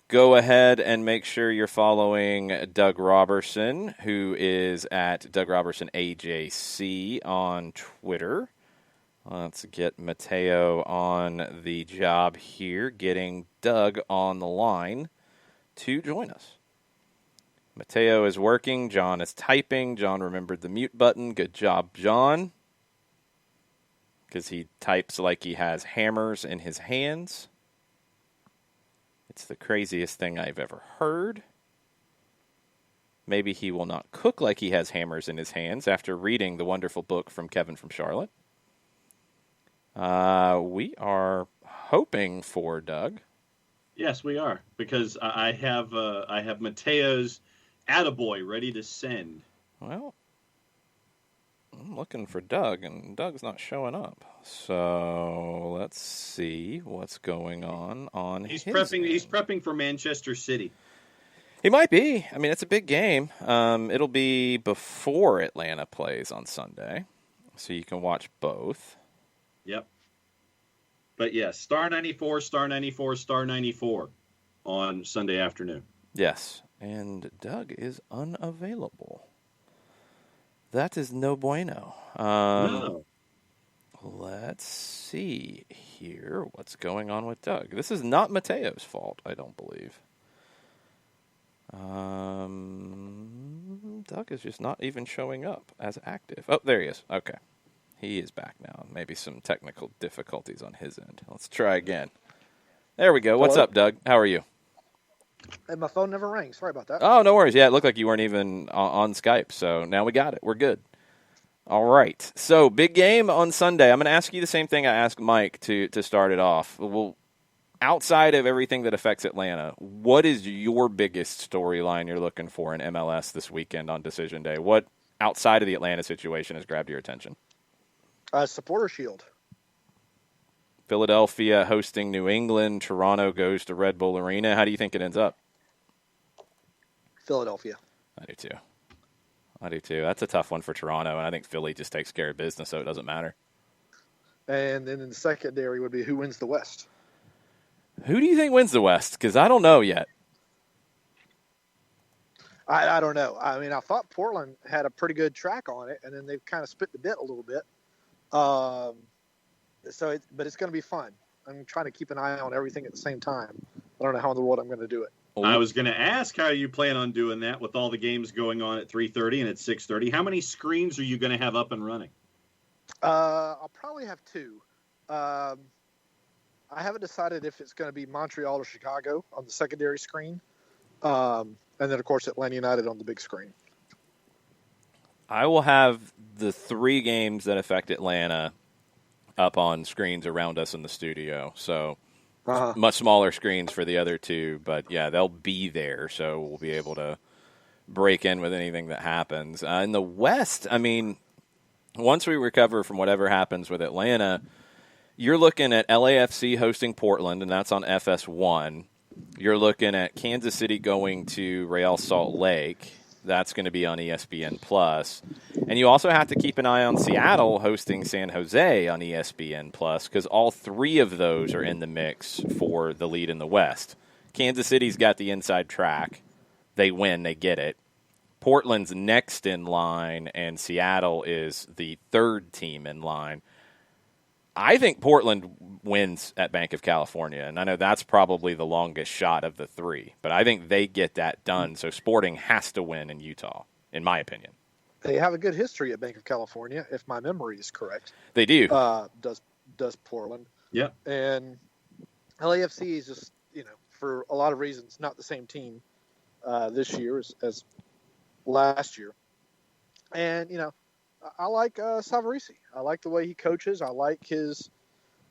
Go ahead and make sure you're following Doug Robertson, who is at Doug Robertson AJC on Twitter. Let's get Mateo on the job here, getting Doug on the line to join us. Mateo is working. John is typing. John remembered the mute button. Good job, John. Because he types like he has hammers in his hands. It's the craziest thing I've ever heard. Maybe he will not cook like he has hammers in his hands after reading the wonderful book from Kevin from Charlotte. We are hoping for Doug. Yes, we are, because I have Mateo's attaboy ready to send. Well, I'm looking for Doug, and Doug's not showing up. So let's see what's going on He's his prepping. end. He's prepping for Manchester City. He might be. I mean, it's a big game. It'll be before Atlanta plays on Sunday, so you can watch both. Yep. But yes, star 94, star 94, star 94 on Sunday afternoon. Yes, and Doug is unavailable. That is no bueno. No. Let's see here what's going on with Doug. This is not Mateo's fault, I don't believe. Doug is just not even showing up as active. Oh, there he is. Okay. He is back now. Maybe some technical difficulties on his end. Let's try again. There we go. What's Hello? up, Doug? How are you? And my phone never rang. Sorry about that. Oh, no worries. Yeah, it looked like you weren't even on Skype, so now we got it. We're good. All right. So, big game on Sunday. I'm going to ask you the same thing I asked Mike to start it off. Well, outside of everything that affects Atlanta, what is your biggest storyline you're looking for in MLS this weekend on Decision Day? What, outside of the Atlanta situation, has grabbed your attention? Supporter Shield. Philadelphia hosting New England. Toronto goes to Red Bull Arena. How do you think it ends up? Philadelphia. I do too. That's a tough one for Toronto, and I think Philly just takes care of business, so it doesn't matter. And then in the secondary would be who wins the West. Who do you think wins the West? Because I don't know yet. I don't know. I mean, I thought Portland had a pretty good track on it, and then they've kind of spit the bit a little bit. But it's going to be fun. I'm trying to keep an eye on everything at the same time. I don't know how in the world I'm going to do it. I was going to ask how you plan on doing that with all the games going on at 3:30 and at 6:30. How many screens are you going to have up and running? I'll probably have two. I haven't decided if it's going to be Montreal or Chicago on the secondary screen. And then, of course, Atlanta United on the big screen. I will have the 3 games that affect Atlanta up on screens around us in the studio. So much smaller screens for the other 2. But, yeah, they'll be there, so we'll be able to break in with anything that happens. In the West, I mean, once we recover from whatever happens with Atlanta, you're looking at LAFC hosting Portland, and that's on FS1. You're looking at Kansas City going to Real Salt Lake. That's going to be on ESPN+. And you also have to keep an eye on Seattle hosting San Jose on ESPN+, because all 3 of those are in the mix for the lead in the West. Kansas City's got the inside track. They win, they get it. Portland's next in line, and Seattle is the 3rd team in line. I think Portland wins at Bank of California, and I know that's probably the longest shot of the 3, but I think they get that done, so Sporting has to win in Utah. in my opinion. They have a good history at Bank of California, if my memory is correct. They do. Does Portland. Yeah. And LAFC is just, for a lot of reasons, not the same team this year as last year. And, I like Savarese. I like the way he coaches. I like his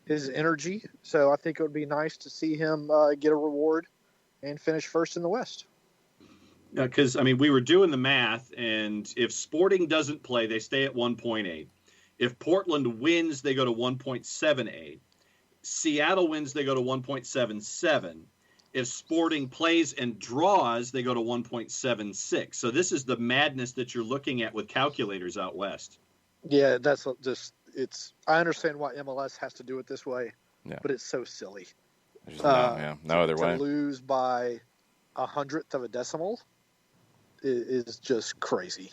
energy. So I think it would be nice to see him get a reward and finish first in the West. Because, we were doing the math, and if Sporting doesn't play, they stay at 1.8. If Portland wins, they go to 1.78. Seattle wins, they go to 1.77. If Sporting plays and draws, they go to 1.76. So this is the madness that you're looking at with calculators out west. Yeah, that's just I understand why MLS has to do it this way, but it's so silly. There's no other way. To lose by 100th of a decimal is just crazy.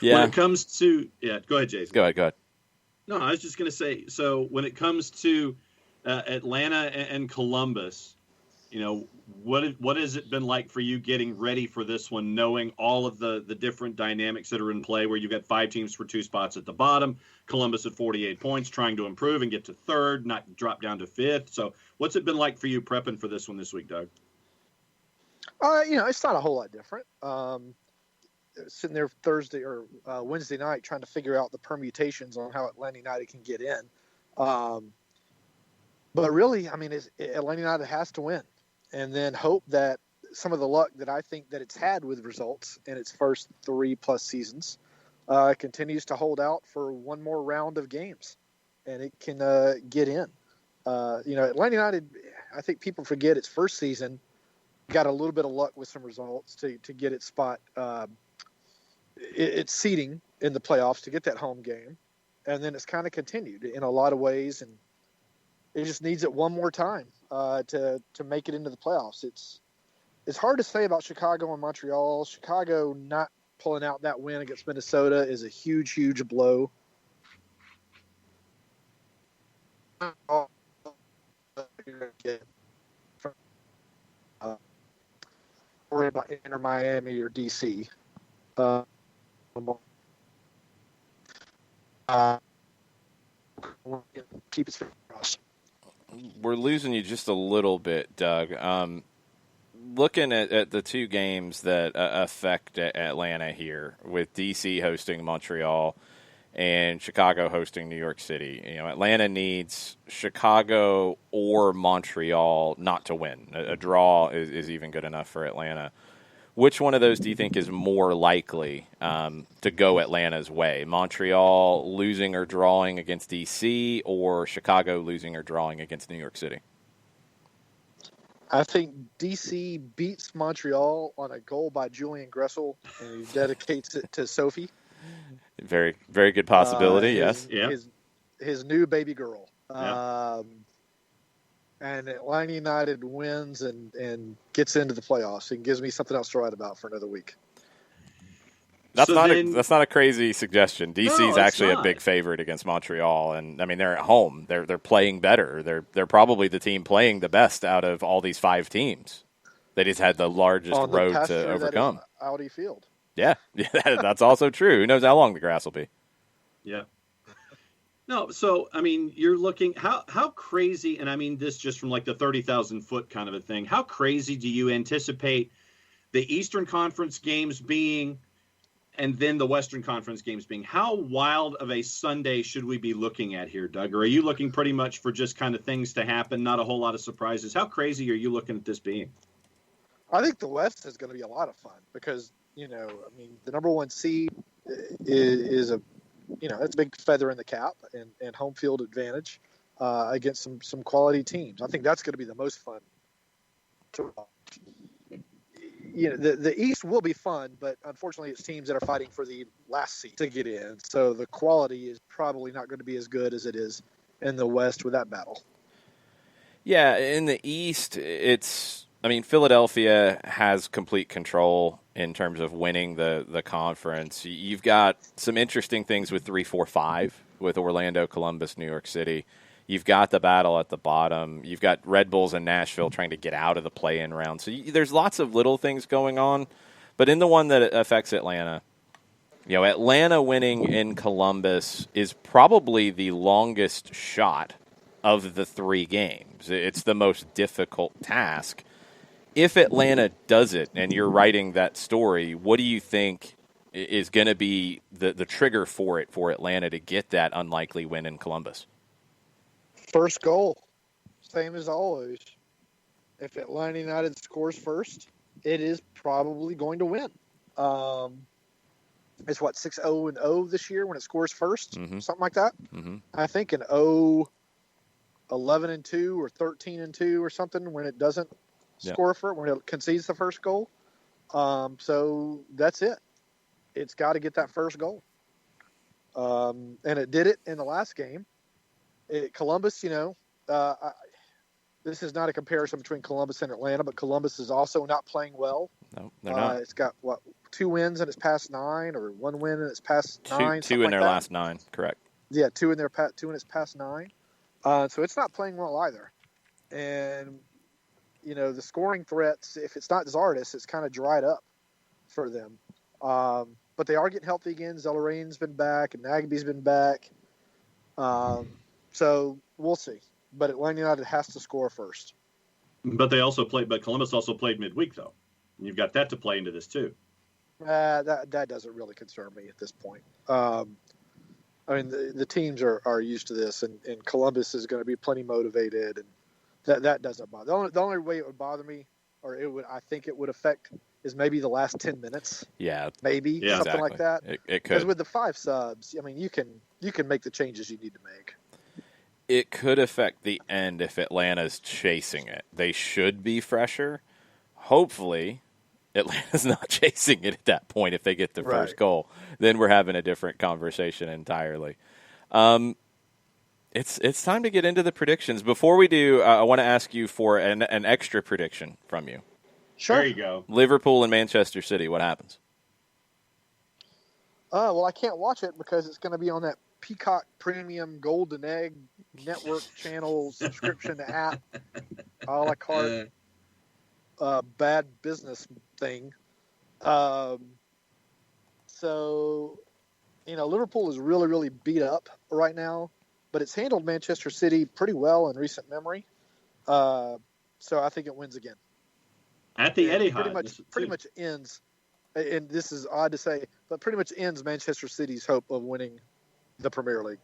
Yeah. When it comes to go ahead, Jason. Go ahead. No, I was just going to say. So when it comes to Atlanta and Columbus, what has it been like for you getting ready for this one, knowing all of the different dynamics that are in play, where you've got 5 teams for 2 spots at the bottom, Columbus at 48 points, trying to improve and get to 3rd, not drop down to 5th. So what's it been like for you prepping for this one this week, Doug? It's not a whole lot different. Sitting there Thursday or Wednesday night trying to figure out the permutations on how Atlanta United can get in. But really, Atlanta United has to win, and then hope that some of the luck that I think that it's had with results in its first 3+ seasons continues to hold out for one more round of games, and it can get in. Atlanta United, I think people forget its first season got a little bit of luck with some results to get its spot, its seeding in the playoffs to get that home game, and then it's kind of continued in a lot of ways, and it just needs it one more time to make it into the playoffs. It's hard to say about Chicago and Montreal. Chicago not pulling out that win against Minnesota is a huge, huge blow. Worry about Inter Miami or DC. Keep it across. We're losing you just a little bit, Doug. Looking at the 2 games that affect Atlanta here, with DC hosting Montreal and Chicago hosting New York City. Atlanta needs Chicago or Montreal not to win. A draw is even good enough for Atlanta. Which one of those do you think is more likely to go Atlanta's way? Montreal losing or drawing against DC, or Chicago losing or drawing against New York City? I think DC beats Montreal on a goal by Julian Gressel, and he dedicates it to Sophie. Very, very good possibility, yes. His new baby girl. Yeah. And Atlanta United wins and gets into the playoffs and gives me something else to write about for another week. That's not a crazy suggestion. DC's actually not a big favorite against Montreal, and they're at home. They're playing better. They're probably the team playing the best out of all these 5 teams. They just had the largest road to overcome. Audi Field. Yeah, that's also true. Who knows how long the grass will be? Yeah. No, so, you're looking, how crazy, and this just from like the 30,000 foot kind of a thing, how crazy do you anticipate the Eastern Conference games being and then the Western Conference games being? How wild of a Sunday should we be looking at here, Doug? Or are you looking pretty much for just kind of things to happen, not a whole lot of surprises? How crazy are you looking at this being? I think the West is going to be a lot of fun because, the number 1 seed is it's a big feather in the cap and home field advantage against some quality teams. I think that's going to be the most fun to watch. The East will be fun, but unfortunately it's teams that are fighting for the last seat to get in. So the quality is probably not going to be as good as it is in the West with that battle. Yeah, in the East, Philadelphia has complete control in terms of winning the conference. You've got some interesting things with 3-4-5 with Orlando, Columbus, New York City. You've got the battle at the bottom. You've got Red Bulls and Nashville trying to get out of the play-in round. So there's lots of little things going on. But in the one that affects Atlanta, Atlanta winning in Columbus is probably the longest shot of the 3 games. It's the most difficult task. If Atlanta does it, and you're writing that story, what do you think is going to be the trigger for Atlanta to get that unlikely win in Columbus? First goal, same as always. If Atlanta United scores first, it is probably going to win. It's 6-0-0 this year when it scores first, something like that. Mm-hmm. I think an 11-2 or 13-2 or something when it doesn't score for it, when it concedes the first goal. So that's it. It's got to get that first goal. And it did it in the last game. Columbus, this is not a comparison between Columbus and Atlanta, but Columbus is also not playing well. No, they're not. It's got, 2 wins in its past 9, or 1 win in its past 9? Two in their last 9, correct. Yeah, 2 in its past 9. So it's not playing well either. And, the scoring threats, if it's not Zardes, it's kind of dried up for them. But they are getting healthy again. Zellerain's been back, and Nagby's been back. So we'll see. But Atlanta United has to score first. But Columbus also played midweek, though. And you've got that to play into this, too. That doesn't really concern me at this point. The teams are used to this, and Columbus is going to be plenty motivated, and that doesn't bother. The only way it would bother me, or I think it would affect, is maybe the last 10 minutes. Yeah. Maybe something exactly. like that. It could. Because with the 5 subs, you can make the changes you need to make. It could affect the end if Atlanta's chasing it. They should be fresher. Hopefully, Atlanta's not chasing it at that point if they get the first goal. Then we're having a different conversation entirely. It's time to get into the predictions. Before we do, I want to ask you for an extra prediction from you. Sure. There you go. Liverpool and Manchester City, what happens? Well, I can't watch it because it's going to be on that Peacock Premium Golden Egg Network channel subscription app, a la carte, bad business thing. So, Liverpool is really, really beat up right now, but it's handled Manchester City pretty well in recent memory. So I think it wins again. At the Etihad. Pretty much ends, and this is odd to say, but pretty much ends Manchester City's hope of winning the Premier League.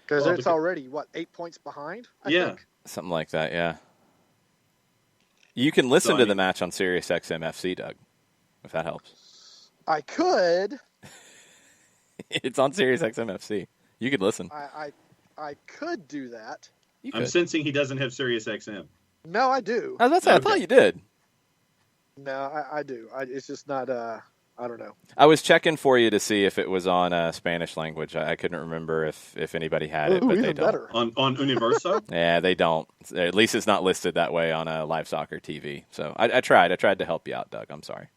Because it's already, 8 points behind? I think. Something like that, yeah. You can listen to the match on Sirius XM FC, Doug, if that helps. I could. It's on Sirius XM FC. You could listen. I could do that. I'm sensing he doesn't have Sirius XM. No, I do. I thought you did. No, I do. It's just not, I don't know. I was checking for you to see if it was on Spanish language. I couldn't remember if anybody had it, but they don't. Better. On Universo? Yeah, they don't. At least it's not listed that way on a live soccer TV. So I tried. I tried to help you out, Doug. I'm sorry.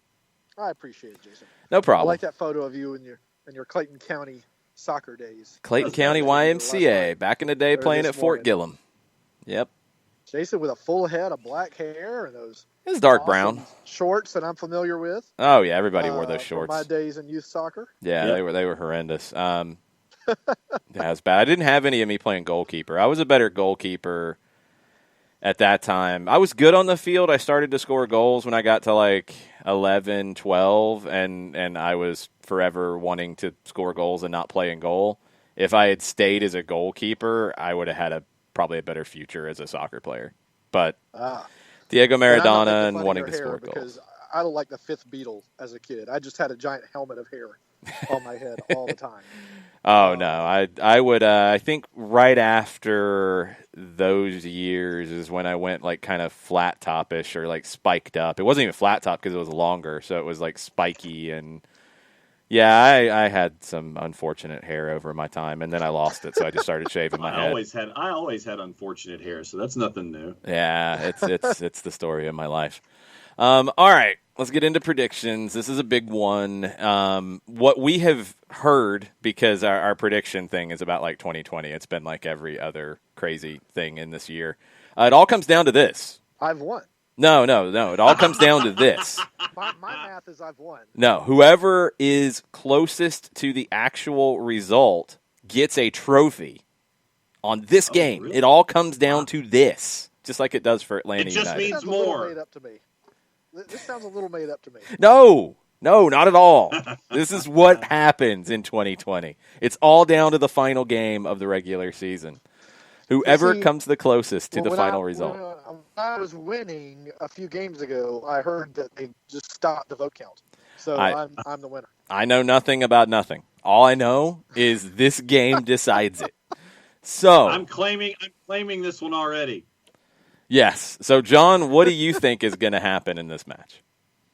I appreciate it, Jason. No problem. I like that photo of you in your Clayton County soccer days. Clayton County YMCA, back in the day playing at Fort Gillem. Yep. Jason with a full head of black hair and those It's dark brown shorts that I'm familiar with. Oh yeah, everybody wore those shorts. From my days in youth soccer. Yeah, yep. They were horrendous. Yeah, it was bad. I didn't have any of me playing goalkeeper. I was a better goalkeeper at that time. I was good on the field. I started to score goals when I got to 11, 12, and I was forever wanting to score goals and not play in goal. If I had stayed as a goalkeeper, I would have had probably a better future as a soccer player. But Diego Maradona and wanting to score goals. Because I looked like the fifth Beatle as a kid. I just had a giant helmet of hair on my head all the time. Oh, no. I would, I think right after those years is when I went kind of flat top-ish or spiked up. It wasn't even flat top because it was longer, so it was spiky. And yeah, I had some unfortunate hair over my time, and then I lost it, so I just started shaving my head. I always had unfortunate hair, so that's nothing new. Yeah, it's the story of my life. All right. let's get into predictions. This is a big one. What we have heard, because our prediction thing is about like 2020. It's been like every other crazy thing in this year. It all comes down to this. I've won. No. It all comes down to this. My math is I've won. No, whoever is closest to the actual result gets a trophy on this game. Really? It all comes down to this, just like it does for Atlanta It just United. means This sounds a little more. made up to me. This sounds a little made up to me. No, not at all. This is what happens in 2020. It's all down to the final game of the regular season. Whoever See, comes the closest to the When final result. When I was winning a few games ago, I heard that they just stopped the vote count. So I'm the winner. I know nothing about nothing. All I know is this game decides it. So I'm claiming this one already. yes. So John, what do you think is going to happen in this match?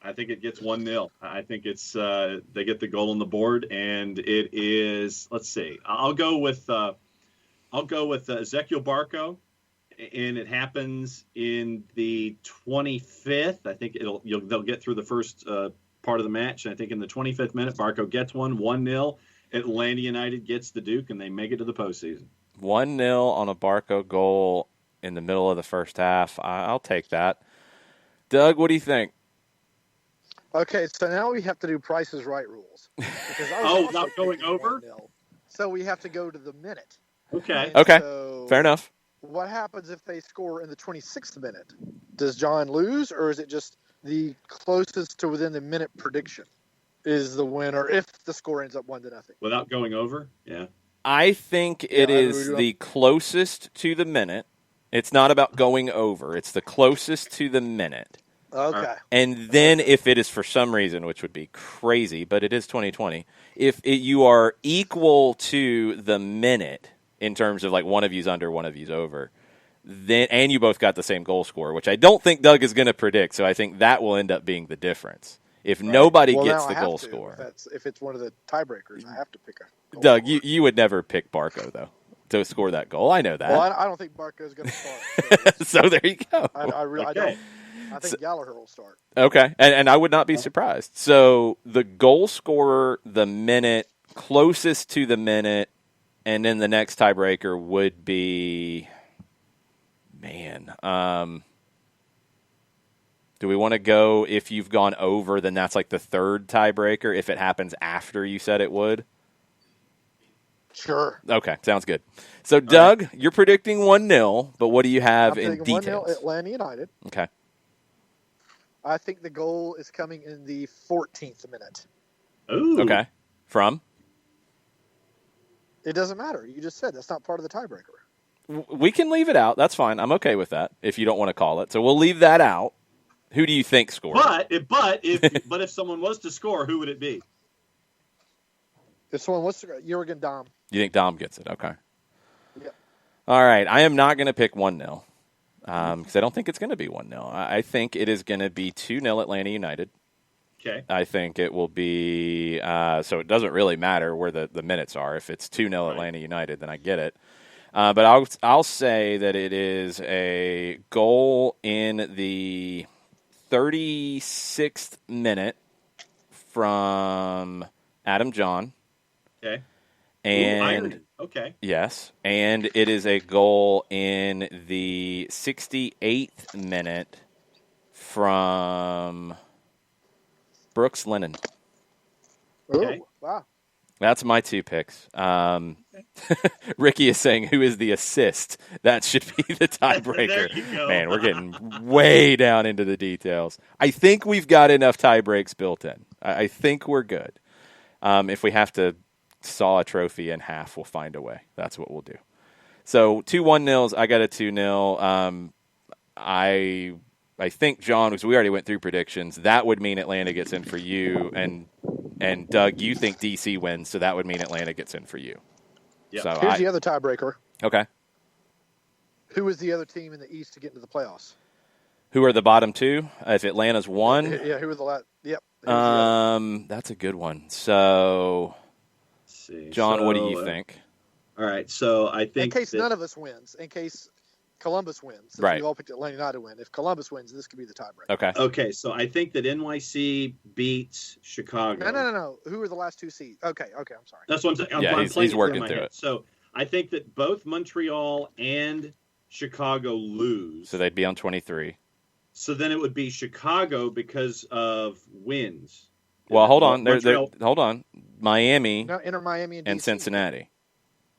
I think it gets 1-0. I think it's they get the goal on the board, and it is. Let's see. I'll go with Ezequiel Barco, and it happens in the 25th. I think they'll get through the first part of the match. And I think in the 25th minute, Barco gets 1-0. Atlanta United gets the Duke, and they make it to the postseason. 1-0 on a Barco goal in the middle of the first half. I'll take that. Doug, what do you think? Okay, so now we have to do Price is Right rules. Because I was Oh, also not going thinking over? 1-0. So we have to go to the minute. Okay. And Okay. so Fair enough. What happens if they score in the 26th minute? Does John lose, or is it just the closest to within the minute prediction is the winner if the score ends up 1-0? Without going over? Yeah. I think it Yeah, is the closest to the minute. It's not about going over. It's the closest to the minute. Okay. And then if it is for some reason, which would be crazy, but it is 2020, you are equal to the minute in terms of like one of you's under, one of you's over, then and you both got the same goal score, which I don't think Doug is going to predict, so I think that will end up being the difference. If nobody Well, gets now the I have goal to. score. If it's one of the tiebreakers, I have to pick a goal Doug, scorer. you would never pick Barco, though, to score that goal. I know that. Well, I don't think Barco's going to start. So So there you go. I don't. I think Gallagher will start. Okay, and I would not be surprised. So the goal scorer, the minute, closest to the minute, and then the next tiebreaker would be, do we want to go if you've gone over, then that's like the third tiebreaker if it happens after you said it would? Sure. Okay, sounds good. So, Doug, you're predicting 1-0, but what do you have I'm in thinking 1-0 details? Atlanta United. Okay. I think the goal is coming in the 14th minute. Ooh. Okay. From? It doesn't matter. You just said that's not part of the tiebreaker. We can leave it out. That's fine. I'm okay with that if you don't want to call it. So we'll leave that out. Who do you think scored? But if someone was to score, who would it be? If someone wants to, Jurgen Damm. You think Dom gets it? Okay. Yeah. All right. I am not going to pick 1-0 because I don't think it's going to be 1-0. I think it is going to be 2-0 Atlanta United. Okay. I think it will be so it doesn't really matter where the minutes are. If it's 2-0 Atlanta United, then I get it. But I'll say that it is a goal in the 36th minute from Adam John. Okay. And irony. Okay. yes, and it is a goal in the 68th minute from Brooks Lennon. Okay. Ooh, wow. That's my two picks. Ricky is saying, who is the assist? That should be the tiebreaker. There you go. Man, we're getting way down into the details. I think we've got enough tie breaks built in. I think we're good. If we have to saw a trophy in half, we'll find a way. That's what we'll do. So 2 1-0s. I got a 2-0. I think, John, because we already went through predictions, that would mean Atlanta gets in for you. And Doug, you think DC wins, so that would mean Atlanta gets in for you. Yep. So Here's the other tiebreaker. Okay. Who is the other team in the East to get into the playoffs? Who are the bottom two? If Atlanta's one? Yeah, who are the last? Yep. Who's the other? That's a good one. So, Let's see. John, what do you think? All right. So I In think case that, none of us wins, in case Columbus wins. Since Right. we all picked Atlanta United to win. If Columbus wins, this could be the tiebreaker. Okay. Okay, so I think that NYC beats Chicago. No. Who are the last two seeds? Okay. I'm sorry. That's what I'm saying. Yeah, I'm he's playing it working in my through head. it. So I think that both Montreal and Chicago lose. So they'd be on 23. So then it would be Chicago because of wins. Well, hold on. Montreal- Hold on. Miami No, enter Miami and and DC. Cincinnati.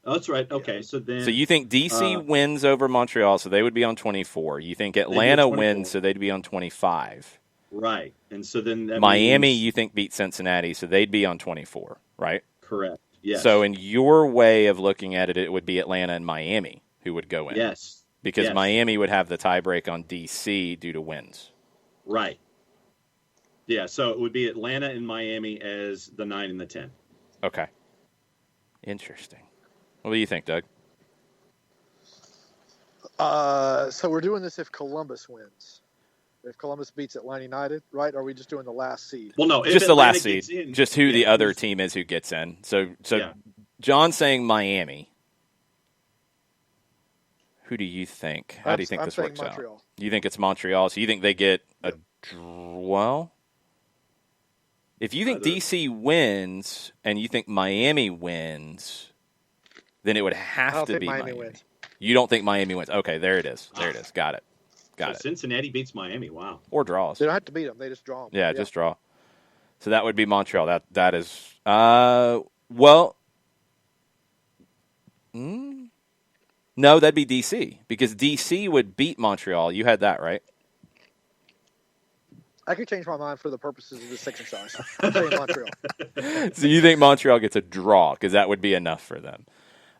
Oh, that's right. Okay, so then So you think DC wins over Montreal, so they would be on 24. You think Atlanta 24. wins, so they'd be on 25. right, and so then that Miami, means, you think beat Cincinnati, so they'd be on 24, right? correct. Yes. So in your way of looking at it, it would be Atlanta and Miami who would go in. yes, Because yes. Miami would have the tiebreak on DC due to wins. right. Yeah, so it would be Atlanta and Miami as the 9 and the 10. Okay. Interesting. What do you think, Doug? So we're doing this if Columbus wins. If Columbus beats Atlanta United, right? Or are we just doing the last seed? Well, no, if Just the Atlanta last seed. gets in- Just who the yeah, other just- team is who gets in. So Yeah. John's saying Miami. Who do you think? How do you think I'm this saying works Montreal. out? You think it's Montreal, so you think they get a well? If you think Either. DC wins and you think Miami wins, then it would I have don't to think be Miami Miami. wins. You don't think Miami wins? Okay, there it is. There it is. Got it. So Got it. Cincinnati beats Miami. Wow. Or draws. They don't have to beat them; they just draw them. Yeah, just draw. So that would be Montreal. That is well. No, that'd be DC because DC would beat Montreal. You had that right. I could change my mind for the purposes of this exercise. I'm saying Montreal. So you think Montreal gets a draw because that would be enough for them.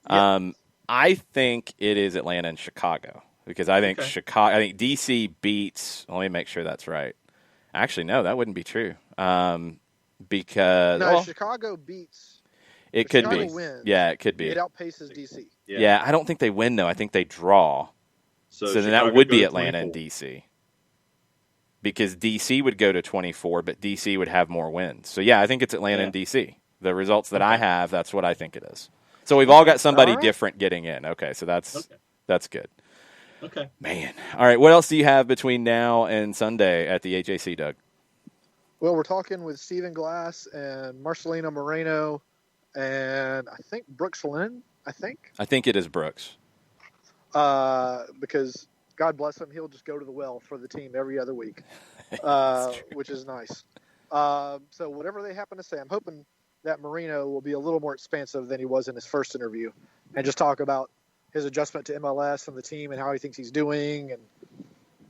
Yeah. I think it is Atlanta and Chicago because I think Okay. I think DC beats. Let me make sure that's right. Actually, no, that wouldn't be true. Because No, Chicago beats. it if could Chicago be. wins, Yeah, it could be. It outpaces DC. Yeah, I don't think they win though. I think they draw. So then Chicago that would go be to Atlanta 24. and DC. Because DC would go to 24, but DC would have more wins. So yeah, I think it's Atlanta Yeah. and DC. The results that I have, that's what I think it is. So we've all got somebody All right. different getting in. Okay, so that's good. Okay. Man. All right, what else do you have between now and Sunday at the AJC, Doug? Well, we're talking with Stephen Glass and Marcelino Moreno, and I think Brooks Lynn. I think it is Brooks. because God bless him, he'll just go to the well for the team every other week, which is nice. So whatever they happen to say, I'm hoping that Marino will be a little more expansive than he was in his first interview, and just talk about his adjustment to MLS and the team and how he thinks he's doing and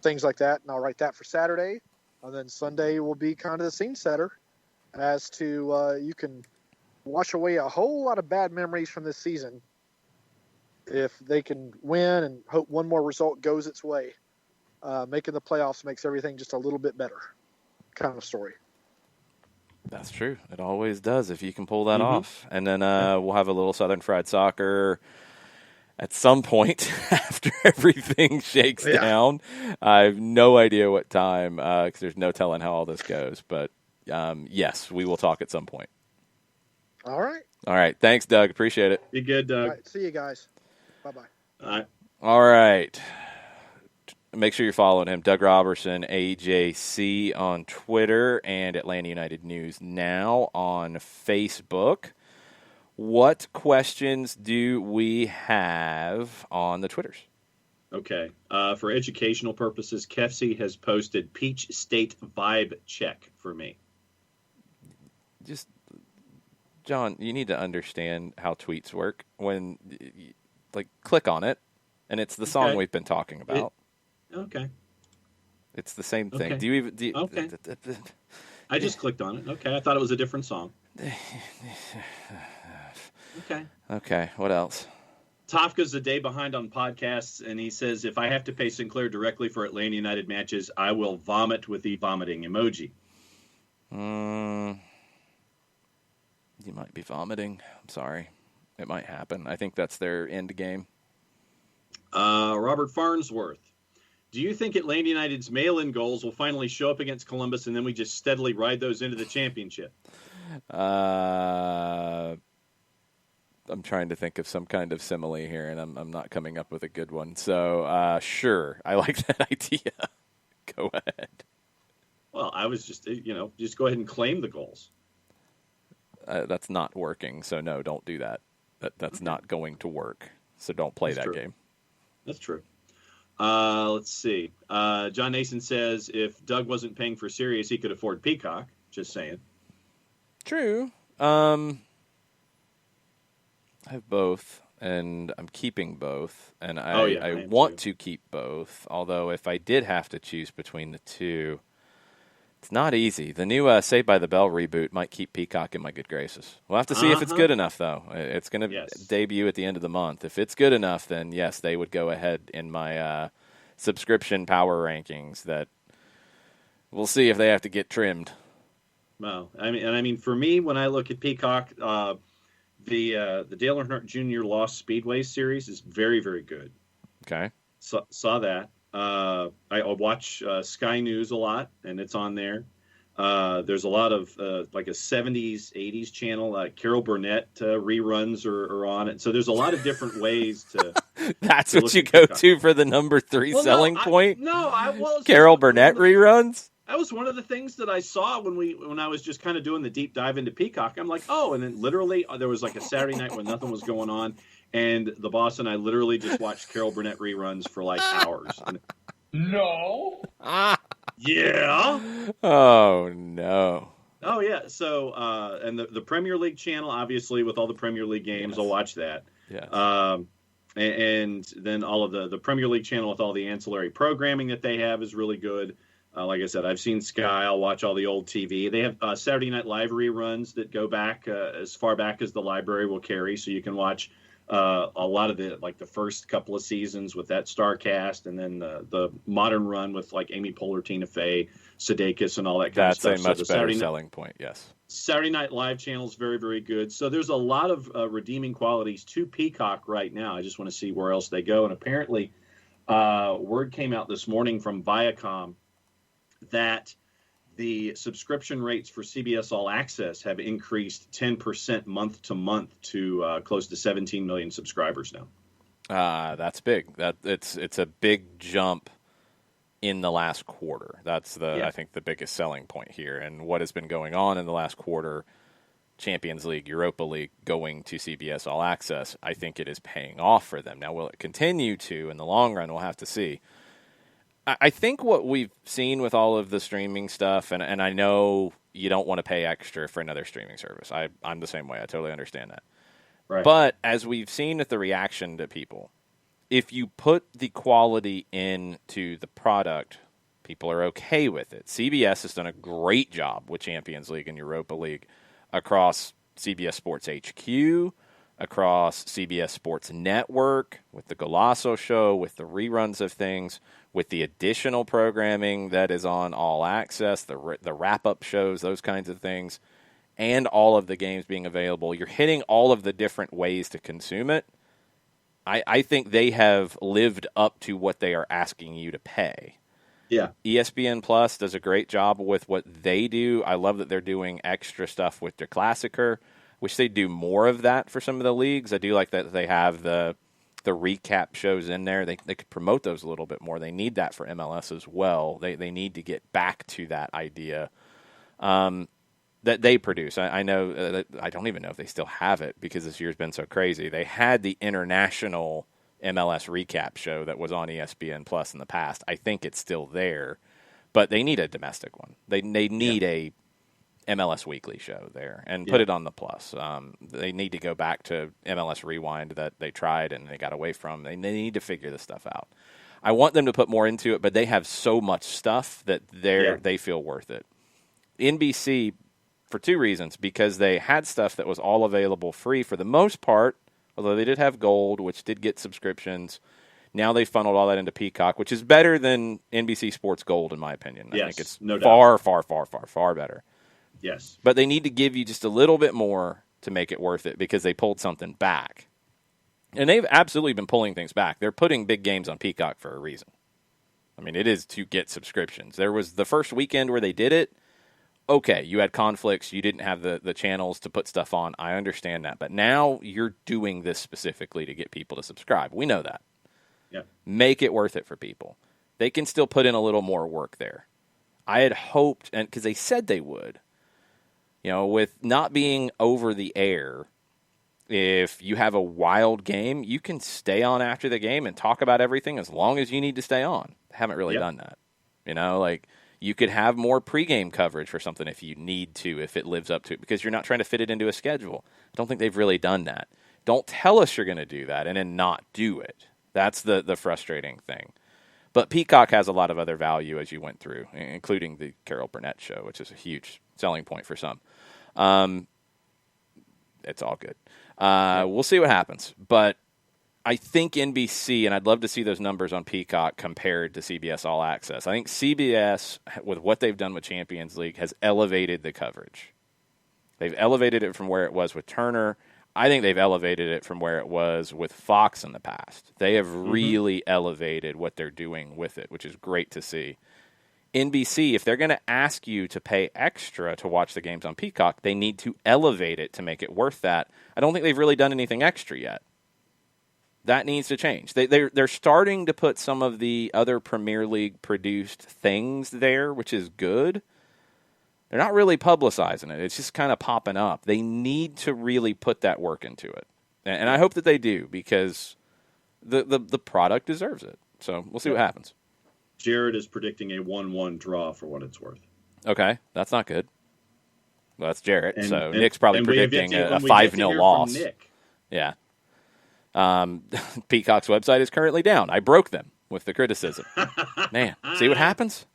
things like that. And I'll write that for Saturday, and then Sunday will be kind of the scene setter as to you can wash away a whole lot of bad memories from this season if they can win and hope one more result goes its way. Making the playoffs makes everything just a little bit better kind of story. That's true. It always does if you can pull that off. And then we'll have a little Southern Fried Soccer at some point after everything shakes down. I have no idea what time because there's no telling how all this goes. But, yes, we will talk at some point. All right. All right. Thanks, Doug. Appreciate it. Be good, Doug. All right. See you guys. Bye-bye. All right. All right. Make sure you're following him, Doug Robertson, AJC on Twitter and Atlanta United News Now on Facebook. What questions do we have on the Twitters? Okay. For educational purposes, Kefsey has posted Peach State vibe check for me. Just, John, you need to understand how tweets work. When, click on it, and it's the song Okay. we've been talking about. Okay. It's the same thing. Okay. Do you Okay. I just clicked on it. Okay. I thought it was a different song. Okay. Okay, what else? Tofka's a day behind on podcasts, and he says, if I have to pay Sinclair directly for Atlanta United matches, I will vomit with the vomiting emoji. You might be vomiting. I'm sorry. It might happen. I think that's their end game. Robert Farnsworth. Do you think Atlanta United's mail-in goals will finally show up against Columbus, and then we just steadily ride those into the championship? I'm trying to think of some kind of simile here, and I'm not coming up with a good one. So, sure, I like that idea. Go ahead. Well, I was just go ahead and claim the goals. That's not working, so no, don't do that. That's not going to work. So don't play that game. That's true. Let's see. John Nason says if Doug wasn't paying for Sirius, he could afford Peacock. Just saying. True. I have both, and I'm keeping both, and I want to keep both. Although if I did have to choose between the two, it's not easy. The new Saved by the Bell reboot might keep Peacock in my good graces. We'll have to see if it's good enough, though. It's going to debut at the end of the month. If it's good enough, then yes, they would go ahead in my subscription power rankings. That we'll see if they have to get trimmed. Well, I mean, for me, when I look at Peacock, the Dale Earnhardt Jr. Lost Speedway series is very, very good. Okay, saw that. I watch Sky News a lot, and it's on there. There's a lot of like a 70s, 80s channel. Carol Burnett reruns are on it. So there's a lot of different ways to. That's what you go to for the number 3 selling point? Carol Burnett reruns? That was one of the things that I saw when I was just kind of doing the deep dive into Peacock. I'm like, oh, and then literally there was like a Saturday night when nothing was going on, and the boss and I literally just watched Carol Burnett reruns for like hours. No. Yeah. Oh no. Oh yeah. So and the Premier League channel, obviously, with all the Premier League games, I'll watch that. Yeah. And then all of the Premier League channel with all the ancillary programming that they have is really good. Like I said, I've seen Sky. I'll watch all the old TV. They have Saturday Night Live reruns that go back as far back as the library will carry, so you can watch a lot of the first couple of seasons with that star cast, and then the modern run with like Amy Poehler, Tina Fey, Sudeikis, and all that kind of stuff. That's a much better selling point, yes. Saturday Night Live channel is very, very good. So there's a lot of redeeming qualities to Peacock right now. I just want to see where else they go. And apparently, word came out this morning from Viacom that the subscription rates for CBS All Access have increased 10% month to month to close to 17 million subscribers now. That's big. It's a big jump in the last quarter. That's I think the biggest selling point here. And what has been going on in the last quarter, Champions League, Europa League, going to CBS All Access, I think it is paying off for them. Now, will it continue to in the long run? We'll have to see. I think what we've seen with all of the streaming stuff, and I know you don't want to pay extra for another streaming service. I'm the same way. I totally understand that. Right. But as we've seen with the reaction to people, if you put the quality into the product, people are okay with it. CBS has done a great job with Champions League and Europa League across CBS Sports HQ, across CBS Sports Network, with the Golasso show, with the reruns of things, with the additional programming that is on All Access, the wrap-up shows, those kinds of things, and all of the games being available. You're hitting all of the different ways to consume it. I think they have lived up to what they are asking you to pay. Yeah. ESPN Plus does a great job with what they do. I love that they're doing extra stuff with their Klassiker. Wish they'd do more of that for some of the leagues. I do like that they have the recap shows in there. They could promote those a little bit more. They need that for MLS as well. They need to get back to that idea that they produce. I know I don't even know if they still have it because this year's been so crazy. They had the international MLS recap show that was on ESPN Plus in the past. I think it's still there, but they need a domestic one. They need a MLS Weekly show there and put it on the Plus. They need to go back to MLS Rewind that they tried and they got away from. They need to figure this stuff out. I want them to put more into it, but they have so much stuff that they feel worth it. NBC, for two reasons, because they had stuff that was all available free for the most part, although they did have Gold, which did get subscriptions. Now they funneled all that into Peacock, which is better than NBC Sports Gold, in my opinion. I think it's far better. Yes. But they need to give you just a little bit more to make it worth it because they pulled something back. And they've absolutely been pulling things back. They're putting big games on Peacock for a reason. I mean, it is to get subscriptions. There was the first weekend where they did it. okay, you had conflicts, you didn't have the channels to put stuff on. I understand that. But now you're doing this specifically to get people to subscribe. We know that. Yeah. Make it worth it for people. They can still put in a little more work there. I had hoped, and because they said they would, with not being over the air, if you have a wild game, you can stay on after the game and talk about everything as long as you need to stay on. I haven't really done that. You could have more pregame coverage for something if you need to, if it lives up to it, because you're not trying to fit it into a schedule. I don't think they've really done that. Don't tell us you're going to do that and then not do it. That's the frustrating thing. But Peacock has a lot of other value as you went through, including the Carol Burnett show, which is a huge selling point for some. It's all good. We'll see what happens. But I think NBC, and I'd love to see those numbers on Peacock compared to CBS All Access. I think CBS, with what they've done with Champions League, has elevated the coverage. They've elevated it from where it was with Turner. I think they've elevated it from where it was with Fox in the past. They have really elevated what they're doing with it, which is great to see. NBC, if they're going to ask you to pay extra to watch the games on Peacock, they need to elevate it to make it worth that. I don't think they've really done anything extra yet. That needs to change. They're starting to put some of the other Premier League produced things there, which is good. They're not really publicizing it. It's just kind of popping up. They need to really put that work into it. And I hope that they do, because the product deserves it. So we'll see what happens. Jared is predicting a 1-1 draw for what it's worth. Okay, that's not good. Well, that's Jarrett. So Nick's probably predicting a 5-0 loss. Nick. Yeah. Peacock's website is currently down. I broke them with the criticism. Man, see what happens?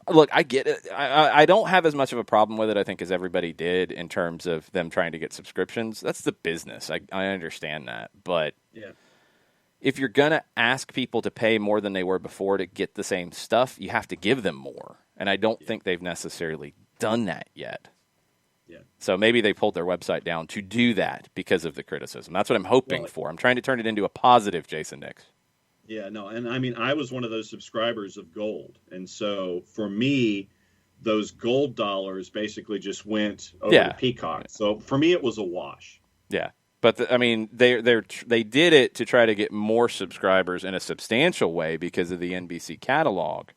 Look, I get it. I don't have as much of a problem with it, I think, as everybody did in terms of them trying to get subscriptions. That's the business. I understand that. But if you're going to ask people to pay more than they were before to get the same stuff, you have to give them more. And I don't think they've necessarily done that yet. So maybe they pulled their website down to do that because of the criticism. That's what I'm hoping for. I'm trying to turn it into a positive, Jason Nix. Yeah, no, and I mean, I was one of those subscribers of Gold. And so for me, those Gold dollars basically just went over to Peacock. So for me, it was a wash. Yeah. But, they did it to try to get more subscribers in a substantial way because of the NBC catalog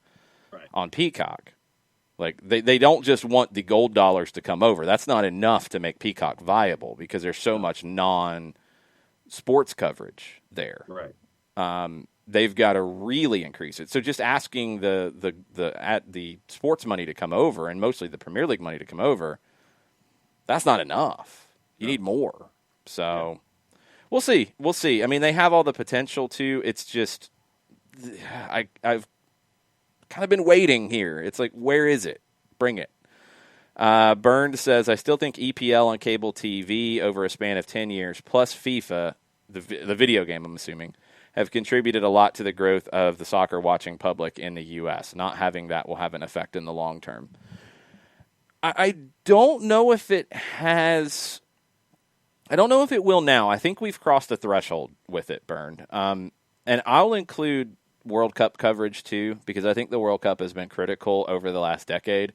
on Peacock. Like, they don't just want the Gold dollars to come over. That's not enough to make Peacock viable because there's so much non-sports coverage there. Right. They've got to really increase it. So just asking the sports money to come over, and mostly the Premier League money to come over, that's not enough. You need more. So we'll see. We'll see. I mean, they have all the potential to. It's just I've kind of been waiting here. It's like, where is it? Bring it. Burned says, I still think EPL on cable TV over a span of 10 years, plus FIFA, the video game, I'm assuming, have contributed a lot to the growth of the soccer watching public in the U.S. Not having that will have an effect in the long term. I don't know if it has. I don't know if it will now. I think we've crossed the threshold with it, Burned. And I'll include World Cup coverage too, because I think the World Cup has been critical over the last decade.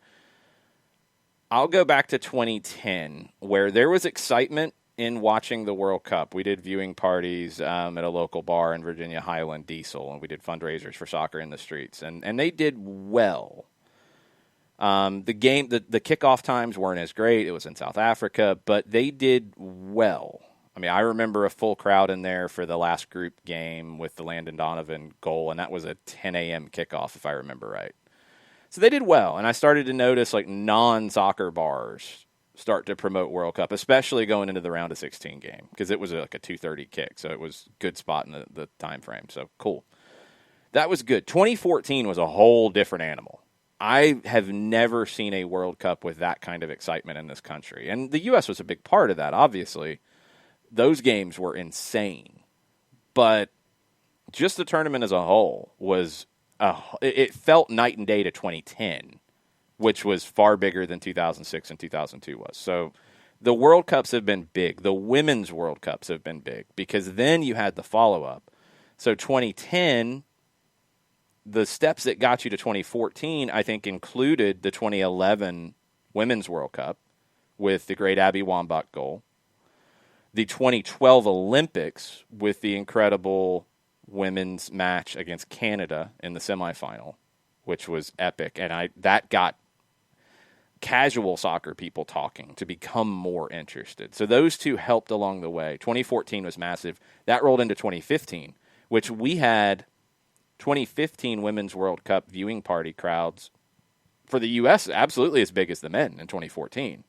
I'll go back to 2010, where there was excitement in watching the World Cup. We did viewing parties at a local bar in Virginia, Highland Diesel, and we did fundraisers for soccer in the streets, and they did well. The kickoff times weren't as great. It was in South Africa, but they did well. I mean, I remember a full crowd in there for the last group game with the Landon Donovan goal, and that was a 10 a.m. kickoff, if I remember right. So they did well, and I started to notice like non-soccer bars start to promote World Cup, especially going into the round of 16 game, because it was like a 2:30 kick, so it was a good spot in the time frame. So cool. That was good. 2014 was a whole different animal. I have never seen a World Cup with that kind of excitement in this country, and the U.S. was a big part of that, obviously. Those games were insane, but just the tournament as a whole was it felt night and day to 2010, which was far bigger than 2006 and 2002 was. So the World Cups have been big. The Women's World Cups have been big because then you had the follow-up. So 2010, the steps that got you to 2014, I think, included the 2011 Women's World Cup with the great Abby Wambach goal, the 2012 Olympics with the incredible women's match against Canada in the semifinal, which was epic, and that got casual soccer people talking to become more interested. So those two helped along the way. 2014 was massive. That rolled into 2015, which we had 2015 Women's World Cup viewing party crowds for the U.S. absolutely as big as the men in 2014.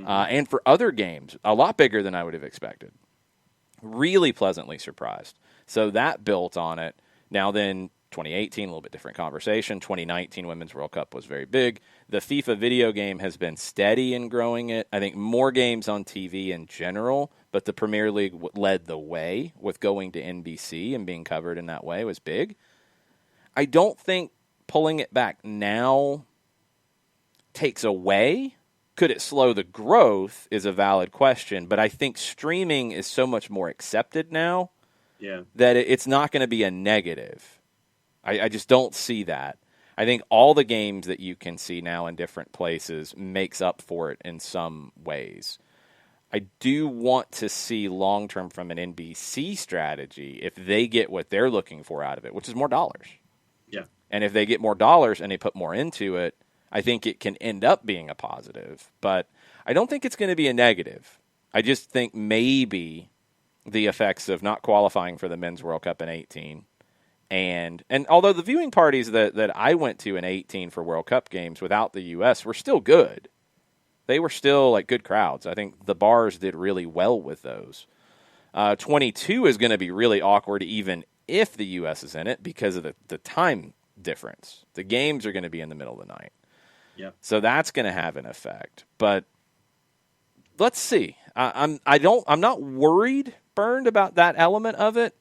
And for other games, a lot bigger than I would have expected. Really pleasantly surprised. So that built on it. Now then, 2018, a little bit different conversation. 2019 Women's World Cup was very big. The FIFA video game has been steady in growing it. I think more games on TV in general, but the Premier League led the way with going to NBC and being covered in that way was big. I don't think pulling it back now takes away. Could it slow the growth is a valid question, but I think streaming is so much more accepted now that it's not going to be a negative. I just don't see that. I think all the games that you can see now in different places makes up for it in some ways. I do want to see long-term from an NBC strategy if they get what they're looking for out of it, which is more dollars. Yeah. And if they get more dollars and they put more into it, I think it can end up being a positive. But I don't think it's going to be a negative. I just think maybe the effects of not qualifying for the Men's World Cup in 18 and although the viewing parties that I went to in 18 for World Cup games without the U.S. were still good. They were still like good crowds. I think the bars did really well with those. 22 is going to be really awkward even if the U.S. is in it because of the time difference. The games are going to be in the middle of the night. Yeah. So that's going to have an effect. But let's see. I'm not worried, Burned, about that element of it.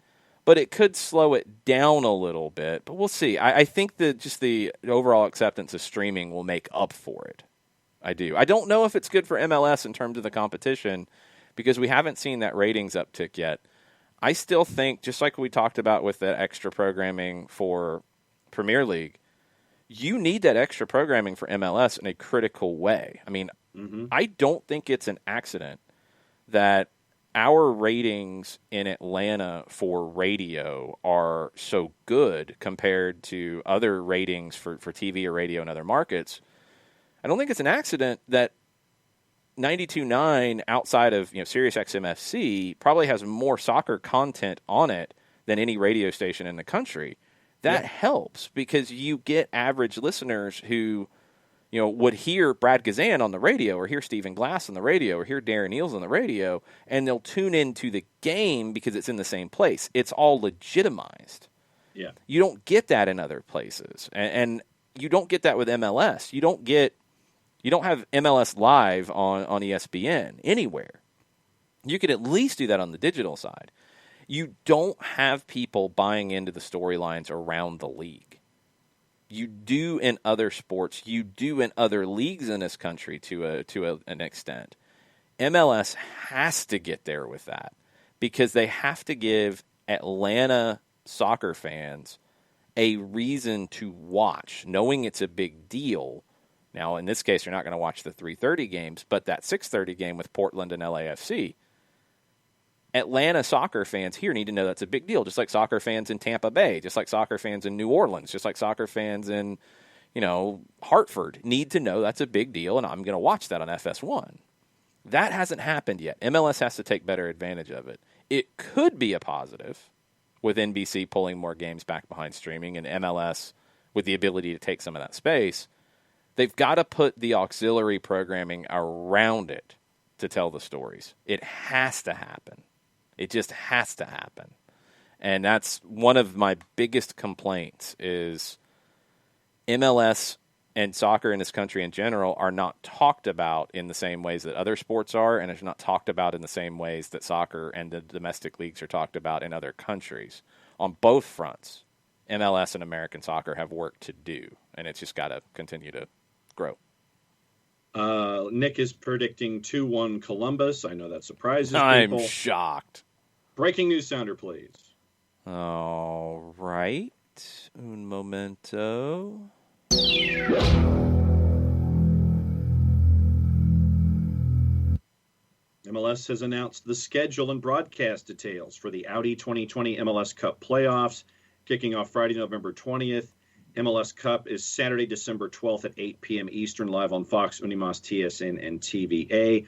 But it could slow it down a little bit. But we'll see. I think that just the overall acceptance of streaming will make up for it. I do. I don't know if it's good for MLS in terms of the competition because we haven't seen that ratings uptick yet. I still think, just like we talked about with the extra programming for Premier League, you need that extra programming for MLS in a critical way. I mean, I don't think it's an accident that our ratings in Atlanta for radio are so good compared to other ratings for TV or radio in other markets. I don't think it's an accident that 92.9 outside of Sirius XM FC probably has more soccer content on it than any radio station in the country. That helps because you get average listeners who would hear Brad Gazan on the radio or hear Stephen Glass on the radio or hear Darren Eales on the radio, and they'll tune into the game because it's in the same place. It's all legitimized. Yeah. You don't get that in other places. And you don't get that with MLS. You don't have MLS Live on ESPN anywhere. You could at least do that on the digital side. You don't have people buying into the storylines around the league. You do in other sports. You do in other leagues in this country to an extent. MLS has to get there with that because they have to give Atlanta soccer fans a reason to watch, knowing it's a big deal. Now, in this case, you're not going to watch the 3:30 games, but that 6:30 game with Portland and LAFC, Atlanta soccer fans here need to know that's a big deal, just like soccer fans in Tampa Bay, just like soccer fans in New Orleans, just like soccer fans in, Hartford need to know that's a big deal, and I'm going to watch that on FS1. That hasn't happened yet. MLS has to take better advantage of it. It could be a positive with NBC pulling more games back behind streaming and MLS with the ability to take some of that space. They've got to put the auxiliary programming around it to tell the stories. It has to happen. It just has to happen. And that's one of my biggest complaints is MLS and soccer in this country in general are not talked about in the same ways that other sports are, and it's not talked about in the same ways that soccer and the domestic leagues are talked about in other countries. On both fronts, MLS and American soccer have work to do, and it's just got to continue to grow. Nick is predicting 2-1 Columbus. I know that surprises people. I'm shocked. Breaking news sounder, please. All right. Un momento. MLS has announced the schedule and broadcast details for the Audi 2020 MLS Cup playoffs, kicking off Friday, November 20th. MLS Cup is Saturday, December 12th at 8 p.m. Eastern, live on Fox, Unimas, TSN, and TVA.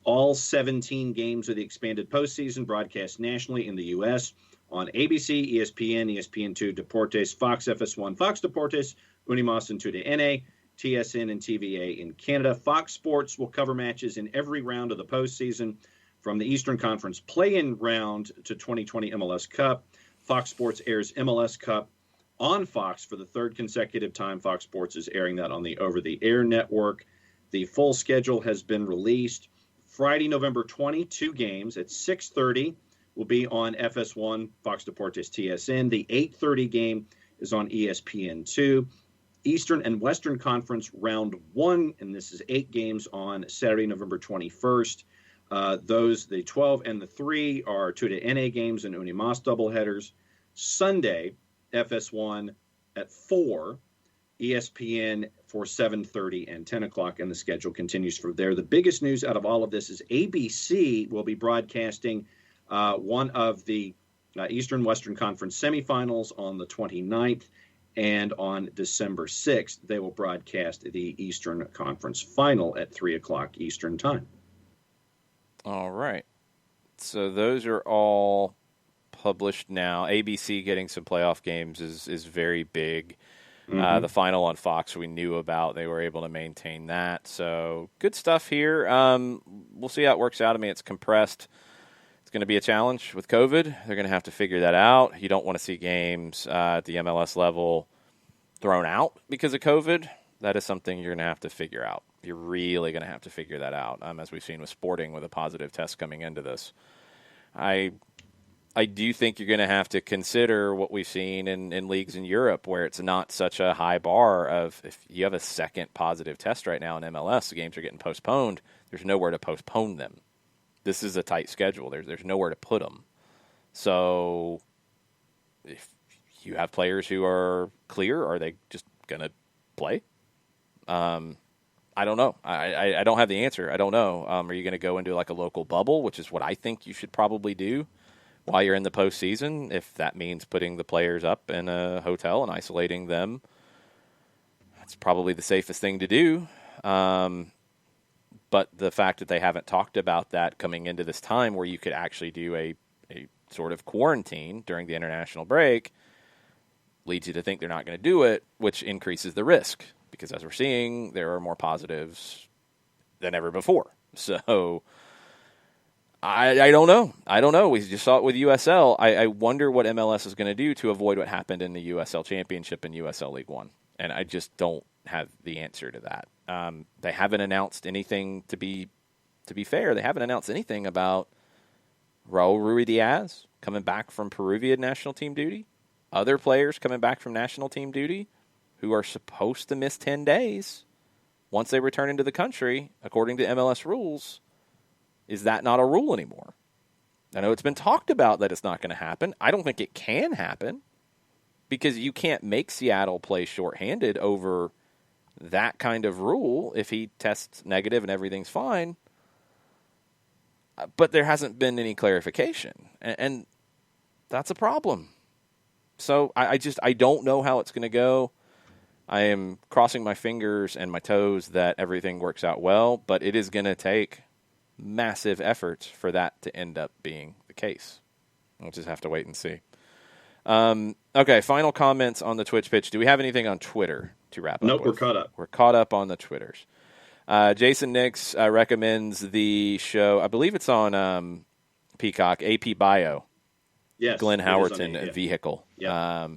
All 17 games of the expanded postseason broadcast nationally in the U.S. on ABC, ESPN, ESPN2, Deportes, Fox FS1, Fox Deportes, Unimas, and TUDN, TSN, and TVA in Canada. Fox Sports will cover matches in every round of the postseason, from the Eastern Conference play-in round to 2020 MLS Cup. Fox Sports airs MLS Cup on Fox for the third consecutive time. Fox Sports is airing that on the over-the-air network. The full schedule has been released. Friday, November 20, 2 games at 6:30 will be on FS1, Fox Deportes, TSN. The 8:30 game is on ESPN2. Eastern and Western Conference round 1, and this is 8 games on Saturday, November 21st. The 12 and the 3 are TUDN games and Unimas doubleheaders. Sunday, FS1 at 4, ESPN for 7:30 and 10 o'clock, and the schedule continues from there. The biggest news out of all of this is ABC will be broadcasting one of the Eastern Western Conference semifinals on the 29th, and on December 6th, they will broadcast the Eastern Conference final at 3 o'clock Eastern time. All right. So those are all published now. ABC getting some playoff games is very big. The final on Fox we knew about. They were able to maintain that. So good stuff here. We'll see how it works out. I mean, it's compressed. It's going to be a challenge with COVID. They're going to have to figure that out. You don't want to see games at the MLS level thrown out because of COVID. That is something you're going to have to figure out. You're really going to have to figure that out, as we've seen with Sporting with a positive test coming into this. I do think you're going to have to consider what we've seen in leagues in Europe, where it's not such a high bar of, if you have a second positive test right now in MLS, the games are getting postponed. There's nowhere to postpone them. This is a tight schedule. There's nowhere to put them. So if you have players who are clear, are they just going to play? I don't know. I don't have the answer. I don't know. Are you going to go into like a local bubble, which is what I think you should probably do while you're in the postseason, if that means putting the players up in a hotel and isolating them? That's probably the safest thing to do. But the fact that they haven't talked about that coming into this time where you could actually do a sort of quarantine during the international break leads you to think they're not going to do it, which increases the risk, because as we're seeing, there are more positives than ever before. So I don't know. I don't know. We just saw it with USL. I wonder what MLS is going to do to avoid what happened in the USL Championship and USL League One. And I just don't have the answer to that. They haven't announced anything, to be fair. They haven't announced anything about Raul Ruidiaz coming back from Peruvian national team duty, other players coming back from national team duty who are supposed to miss 10 days once they return into the country, according to MLS rules. Is that not a rule anymore? I know it's been talked about that it's not going to happen. I don't think it can happen, because you can't make Seattle play shorthanded over that kind of rule if he tests negative and everything's fine. But there hasn't been any clarification, and that's a problem. So I don't know how it's going to go. I am crossing my fingers and my toes that everything works out well, but it is going to take massive efforts for that to end up being the case. We'll just have to wait and see. Okay, final comments on the Twitch pitch. Do we have anything on Twitter to wrap up Nope, with? we're caught up. We're caught up on the Twitters. Jason Nix recommends the show. I believe it's on Peacock, AP Bio. Yes. Glenn Howerton yeah. Vehicle. Yeah.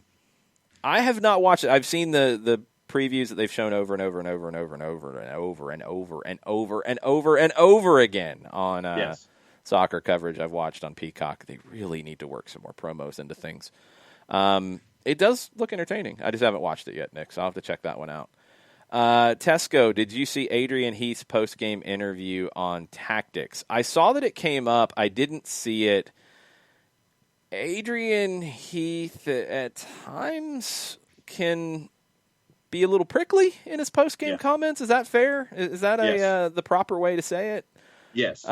I have not watched it. I've seen the previews that they've shown over and over and over and over and over and over and over and over and over and over again on soccer coverage I've watched on Peacock. They really need to work some more promos into things. It does look entertaining. I just haven't watched it yet, Nick, so I'll have to check that one out. Tesco, did you see Adrian Heath's post-game interview on tactics? I saw that it came up. I didn't see it. Adrian Heath at times can be a little prickly in his post-game comments. Is that fair? Is that the proper way to say it? Yes.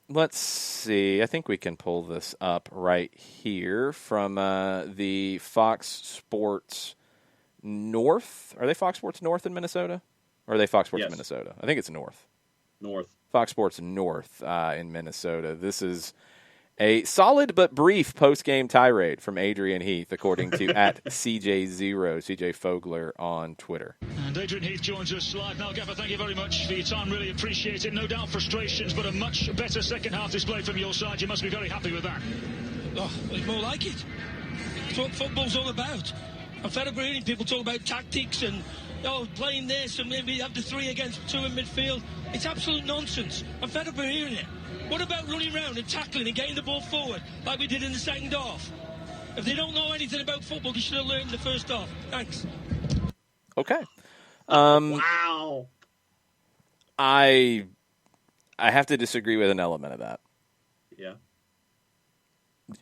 Let's see. I think we can pull this up right here from the Fox Sports North. Are they Fox Sports North in Minnesota? Or are they Fox Sports Minnesota? I think it's North. Fox Sports North in Minnesota. This is a solid but brief post-game tirade from Adrian Heath, according to at CJ Fogler on Twitter. And Adrian Heath joins us live now. Gaffer, thank you very much for your time. Really appreciate it. No doubt frustrations, but a much better second-half display from your side. You must be very happy with that. Oh, it's more like it. It's what football's all about. I'm fed up hearing people talk about tactics and playing this and maybe have the 3 against 2 in midfield. It's absolute nonsense. I'm fed up hearing it. What about running around and tackling and getting the ball forward like we did in the second half? If they don't know anything about football, they should have learned in the first half. Thanks. Okay. Wow. I have to disagree with an element of that. Yeah.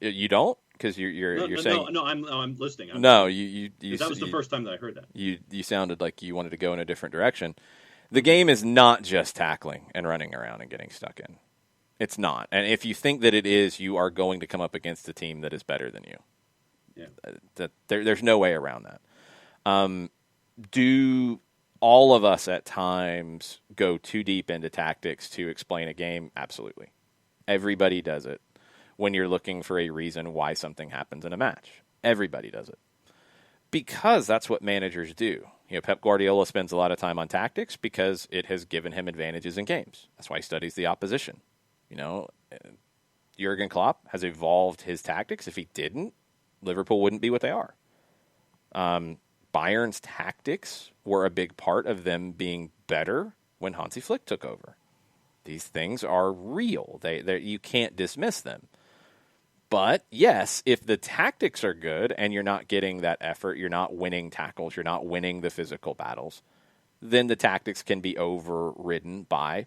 You don't? Because you're saying no. I'm listening. That was the first time that I heard that. You sounded like you wanted to go in a different direction. The game is not just tackling and running around and getting stuck in. It's not. And if you think that it is, you are going to come up against a team that is better than you. Yeah. There's no way around that. Do all of us at times go too deep into tactics to explain a game? Absolutely. Everybody does it when you're looking for a reason why something happens in a match. Everybody does it. Because that's what managers do. Pep Guardiola spends a lot of time on tactics because it has given him advantages in games. That's why he studies the opposition. Jurgen Klopp has evolved his tactics. If he didn't, Liverpool wouldn't be what they are. Bayern's tactics were a big part of them being better when Hansi Flick took over. These things are real. You can't dismiss them. But, yes, if the tactics are good and you're not getting that effort, you're not winning tackles, you're not winning the physical battles, then the tactics can be overridden by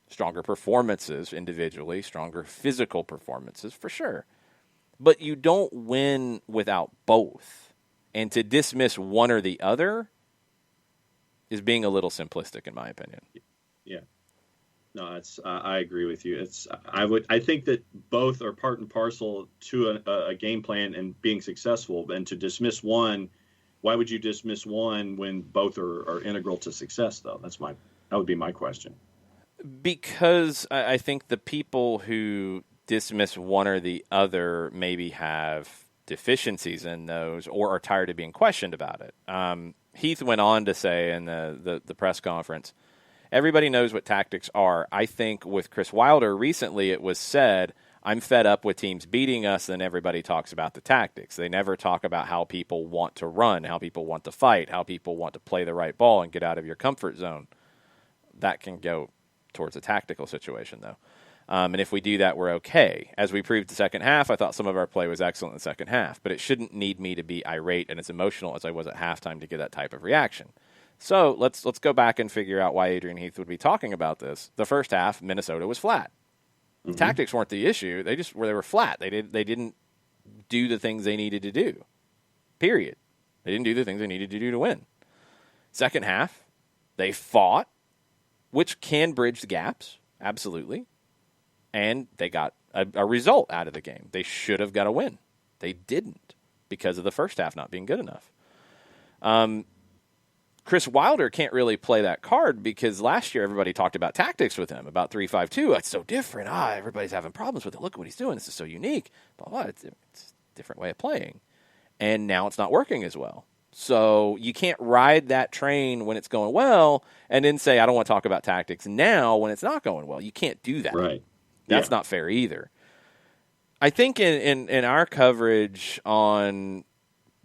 stronger performances individually, stronger physical performances for sure. But you don't win without both. And to dismiss one or the other is being a little simplistic, in my opinion. Yeah. No, I agree with you. I think that both are part and parcel to a game plan and being successful. And to dismiss one, why would you dismiss one when both are integral to success? Though that would be my question. Because I think the people who dismiss one or the other maybe have deficiencies in those or are tired of being questioned about it. Heath went on to say in the press conference, everybody knows what tactics are. I think with Chris Wilder recently it was said, I'm fed up with teams beating us, then everybody talks about the tactics. They never talk about how people want to run, how people want to fight, how people want to play the right ball and get out of your comfort zone. That can go towards a tactical situation, though. And if we do that, we're okay. As we proved the second half, I thought some of our play was excellent in the second half, but it shouldn't need me to be irate and as emotional as I was at halftime to get that type of reaction. So let's go back and figure out why Adrian Heath would be talking about this. The first half, Minnesota was flat. Mm-hmm. Tactics weren't the issue. They were flat. They didn't do the things they needed to do. Period. They didn't do the things they needed to do to win. Second half, they fought, which can bridge the gaps, absolutely. And they got a result out of the game. They should have got a win. They didn't because of the first half not being good enough. Chris Wilder can't really play that card because last year everybody talked about tactics with him, about 3-5-2. It's so different. Everybody's having problems with it. Look what he's doing. This is so unique. Blah, blah. It's a different way of playing. And now it's not working as well. So you can't ride that train when it's going well and then say, I don't want to talk about tactics now when it's not going well. You can't do that. Right. That's not fair either. I think in our coverage on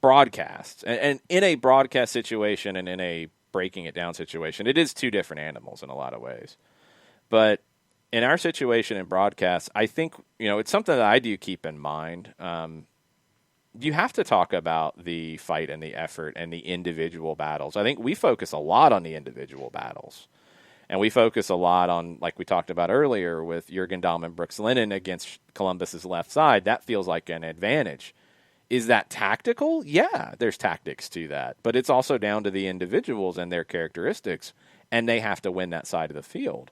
broadcast, and in a broadcast situation and in a breaking it down situation, it is two different animals in a lot of ways. But in our situation in broadcast, I think, it's something that I do keep in mind. You have to talk about the fight and the effort and the individual battles. I think we focus a lot on the individual battles. And we focus a lot on, like we talked about earlier, with Jurgen Damm and Brooks Lennon against Columbus's left side. That feels like an advantage. Is that tactical? Yeah, there's tactics to that. But it's also down to the individuals and their characteristics, and they have to win that side of the field.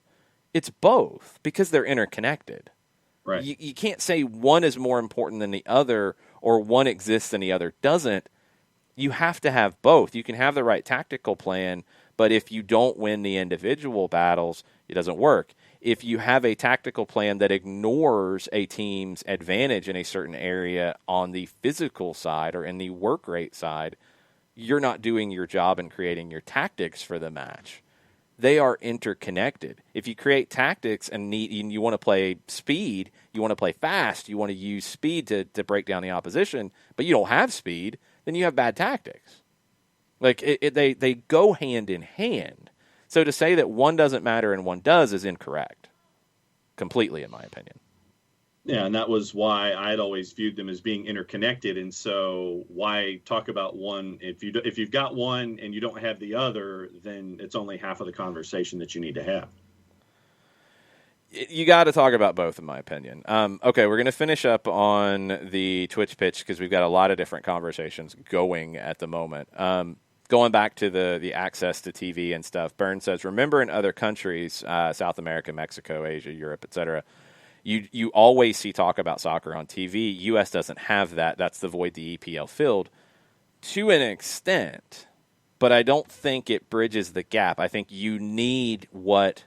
It's both, because they're interconnected. Right. You can't say one is more important than the other, or one exists and the other doesn't. You have to have both. You can have the right tactical plan, but if you don't win the individual battles, it doesn't work. If you have a tactical plan that ignores a team's advantage in a certain area on the physical side or in the work rate side, you're not doing your job in creating your tactics for the match. They are interconnected. If you create tactics and you want to play speed, you want to play fast, you want to use speed to break down the opposition, but you don't have speed, then you have bad tactics. Like they go hand in hand. So to say that one doesn't matter and one does is incorrect, completely, in my opinion. Yeah, and that was why I'd always viewed them as being interconnected. And so why talk about one? If you've got one and you don't have the other, then it's only half of the conversation that you need to have. You got to talk about both, in my opinion. Okay, we're going to finish up on the Twitch pitch because we've got a lot of different conversations going at the moment. Going back to the access to TV and stuff, Byrne says, remember in other countries, South America, Mexico, Asia, Europe, etc., you always see talk about soccer on TV. U.S. doesn't have that. That's the void the EPL filled to an extent, but I don't think it bridges the gap. I think you need what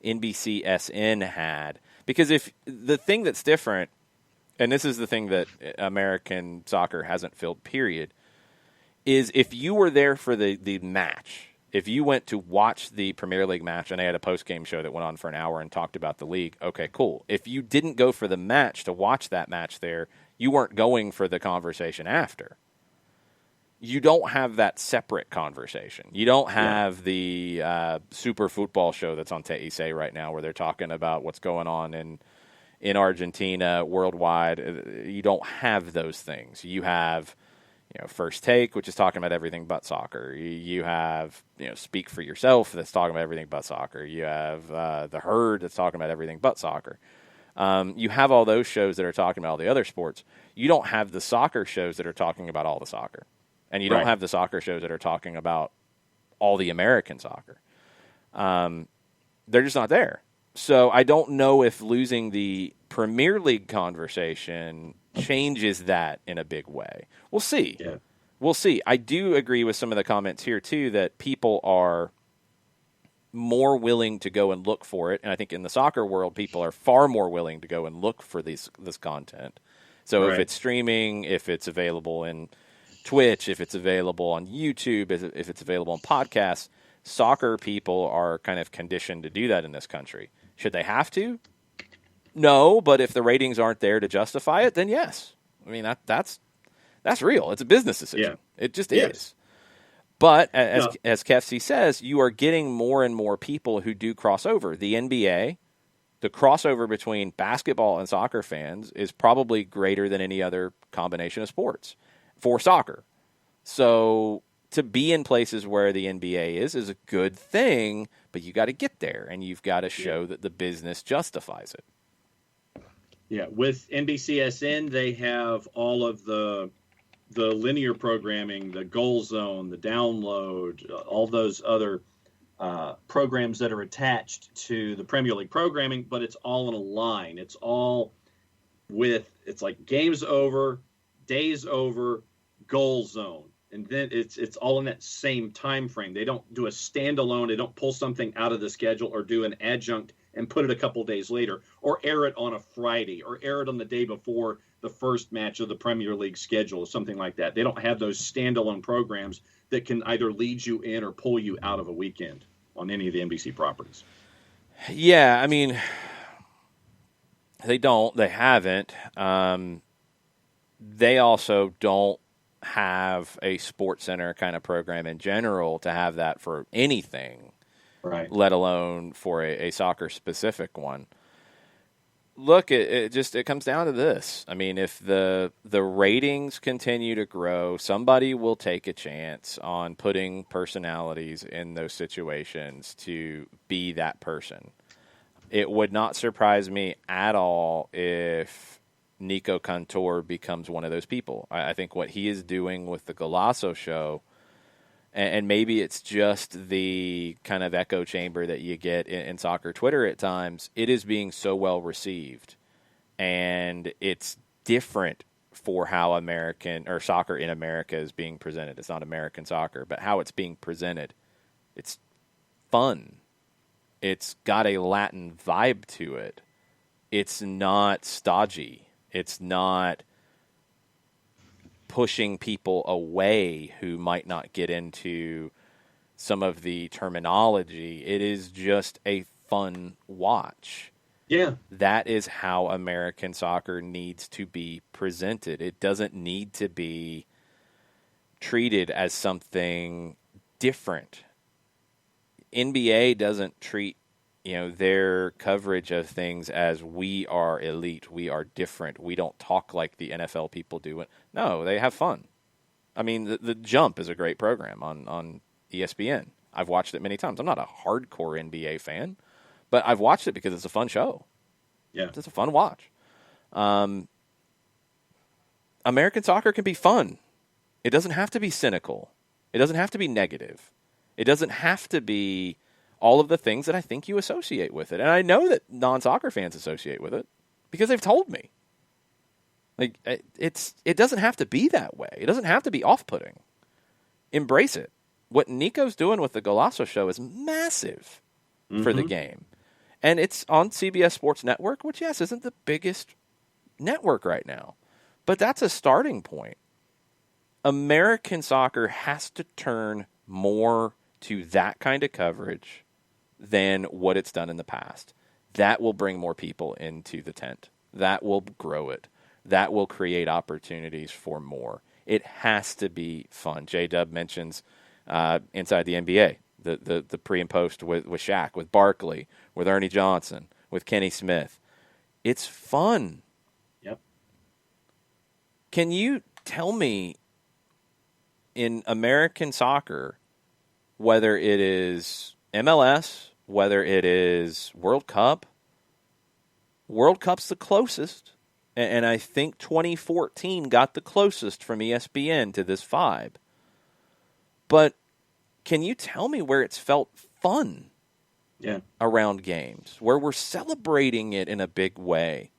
NBCSN had, because if the thing that's different, and this is the thing that American soccer hasn't filled, period, is if you were there for the match, if you went to watch the Premier League match and they had a post-game show that went on for an hour and talked about the league, okay, cool. If you didn't go for the match to watch that match there, you weren't going for the conversation after. You don't have that separate conversation. You don't have the super football show that's on TIC right now where they're talking about what's going on in Argentina, worldwide. You don't have those things. You have First Take, which is talking about everything but soccer. You have Speak for Yourself, that's talking about everything but soccer. You have The Herd, that's talking about everything but soccer. You have all those shows that are talking about all the other sports. You don't have the soccer shows that are talking about all the soccer. And you don't have the soccer shows that are talking about all the American soccer. They're just not there. So I don't know if losing the Premier League conversation changes that in a big way. We'll see. Yeah. We'll see. I do agree with some of the comments here, too, that people are more willing to go and look for it. And I think in the soccer world, people are far more willing to go and look for this content. So if it's streaming, if it's available in Twitch, if it's available on YouTube, if it's available on podcasts, soccer people are kind of conditioned to do that in this country. Should they have to? No, but if the ratings aren't there to justify it, then yes. I mean, that's real. It's a business decision. Yeah. It just is. But as Kefsey says, you are getting more and more people who do crossover. The NBA, the crossover between basketball and soccer fans is probably greater than any other combination of sports for soccer. So to be in places where the NBA is a good thing, but you got to get there, and you've got to show that the business justifies it. Yeah, with NBCSN, they have all of the linear programming, the Goal Zone, the Download, all those other programs that are attached to the Premier League programming, but it's all in a line. It's all it's like games over, days over, Goal Zone. And then it's all in that same time frame. They don't do a standalone. They don't pull something out of the schedule or do an adjunct and put it a couple days later, or air it on a Friday, or air it on the day before the first match of the Premier League schedule, or something like that. They don't have those standalone programs that can either lead you in or pull you out of a weekend on any of the NBC properties. Yeah, I mean, they don't. They haven't. They also don't have a Sports Center kind of program in general to have that for anything, right? Let alone for a soccer-specific one. Look, it comes down to this. I mean, if the ratings continue to grow, somebody will take a chance on putting personalities in those situations to be that person. It would not surprise me at all if Nico Cantor becomes one of those people. I think what he is doing with the Golasso show, and maybe it's just the kind of echo chamber that you get in soccer Twitter at times, it is being so well received. And it's different for how American or soccer in America is being presented. It's not American soccer, but how it's being presented. It's fun. It's got a Latin vibe to it. It's not stodgy. It's not pushing people away who might not get into some of the terminology. It is just a fun watch. Yeah. That is how American soccer needs to be presented. It doesn't need to be treated as something different. NBA doesn't treat, their coverage of things as we are elite, we are different, we don't talk like the NFL people do. No, they have fun. I mean, the Jump is a great program on ESPN. I've watched it many times. I'm not a hardcore NBA fan, but I've watched it because it's a fun show. Yeah. It's a fun watch. American soccer can be fun. It doesn't have to be cynical. It doesn't have to be negative. It doesn't have to be all of the things that I think you associate with it. And I know that non-soccer fans associate with it because they've told me. Like, it doesn't have to be that way. It doesn't have to be off-putting. Embrace it. What Nico's doing with the Golasso show is massive for the game. And it's on CBS Sports Network, which, yes, isn't the biggest network right now. But that's a starting point. American soccer has to turn more to that kind of coverage than what it's done in the past. That will bring more people into the tent. That will grow it. That will create opportunities for more. It has to be fun. J-Dub mentions inside the NBA, the pre and post with Shaq, with Barkley, with Ernie Johnson, with Kenny Smith. It's fun. Yep. Can you tell me in American soccer, whether it is MLS, whether it is World Cup, World Cup's the closest, and I think 2014 got the closest from ESPN to this vibe. But can you tell me where it's felt fun around games, where we're celebrating it in a big way,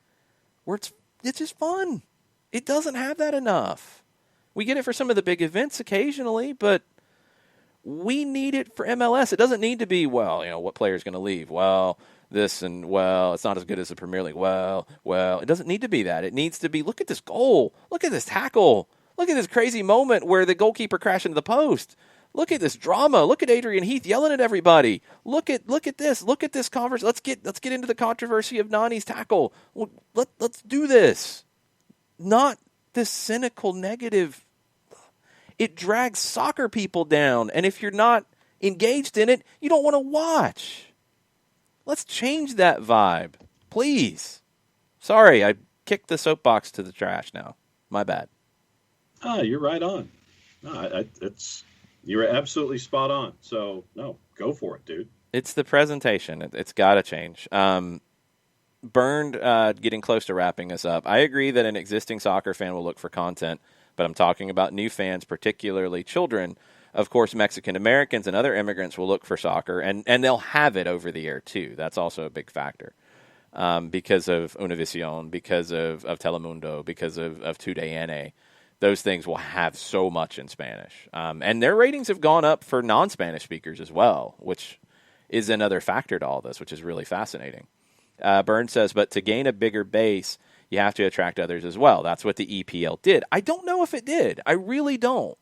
where it's just fun? It doesn't have that enough. We get it for some of the big events occasionally, but we need it for MLS. It doesn't need to be, what player's going to leave? Well, this and, it's not as good as the Premier League. Well, it doesn't need to be that. It needs to be, look at this goal. Look at this tackle. Look at this crazy moment where the goalkeeper crashed into the post. Look at this drama. Look at Adrian Heath yelling at everybody. Look at this. Look at this conversation. Let's get into the controversy of Nani's tackle. Let's do this. Not this cynical, negative. It drags soccer people down, and if you're not engaged in it, you don't want to watch. Let's change that vibe, please. Sorry, I kicked the soapbox to the trash now. My bad. You're right on. No, you're absolutely spot on. So, no, go for it, dude. It's the presentation. It's got to change. Burned, getting close to wrapping us up. I agree that an existing soccer fan will look for content, but I'm talking about new fans, particularly children. Of course, Mexican Americans and other immigrants will look for soccer, and they'll have it over the air, too. That's also a big factor because of Univision, because of Telemundo, because of TUDN. Those things will have so much in Spanish. And their ratings have gone up for non-Spanish speakers as well, which is another factor to all this, which is really fascinating. Byrne says, but to gain a bigger base, you have to attract others as well. That's what the EPL did. I don't know if it did. I really don't.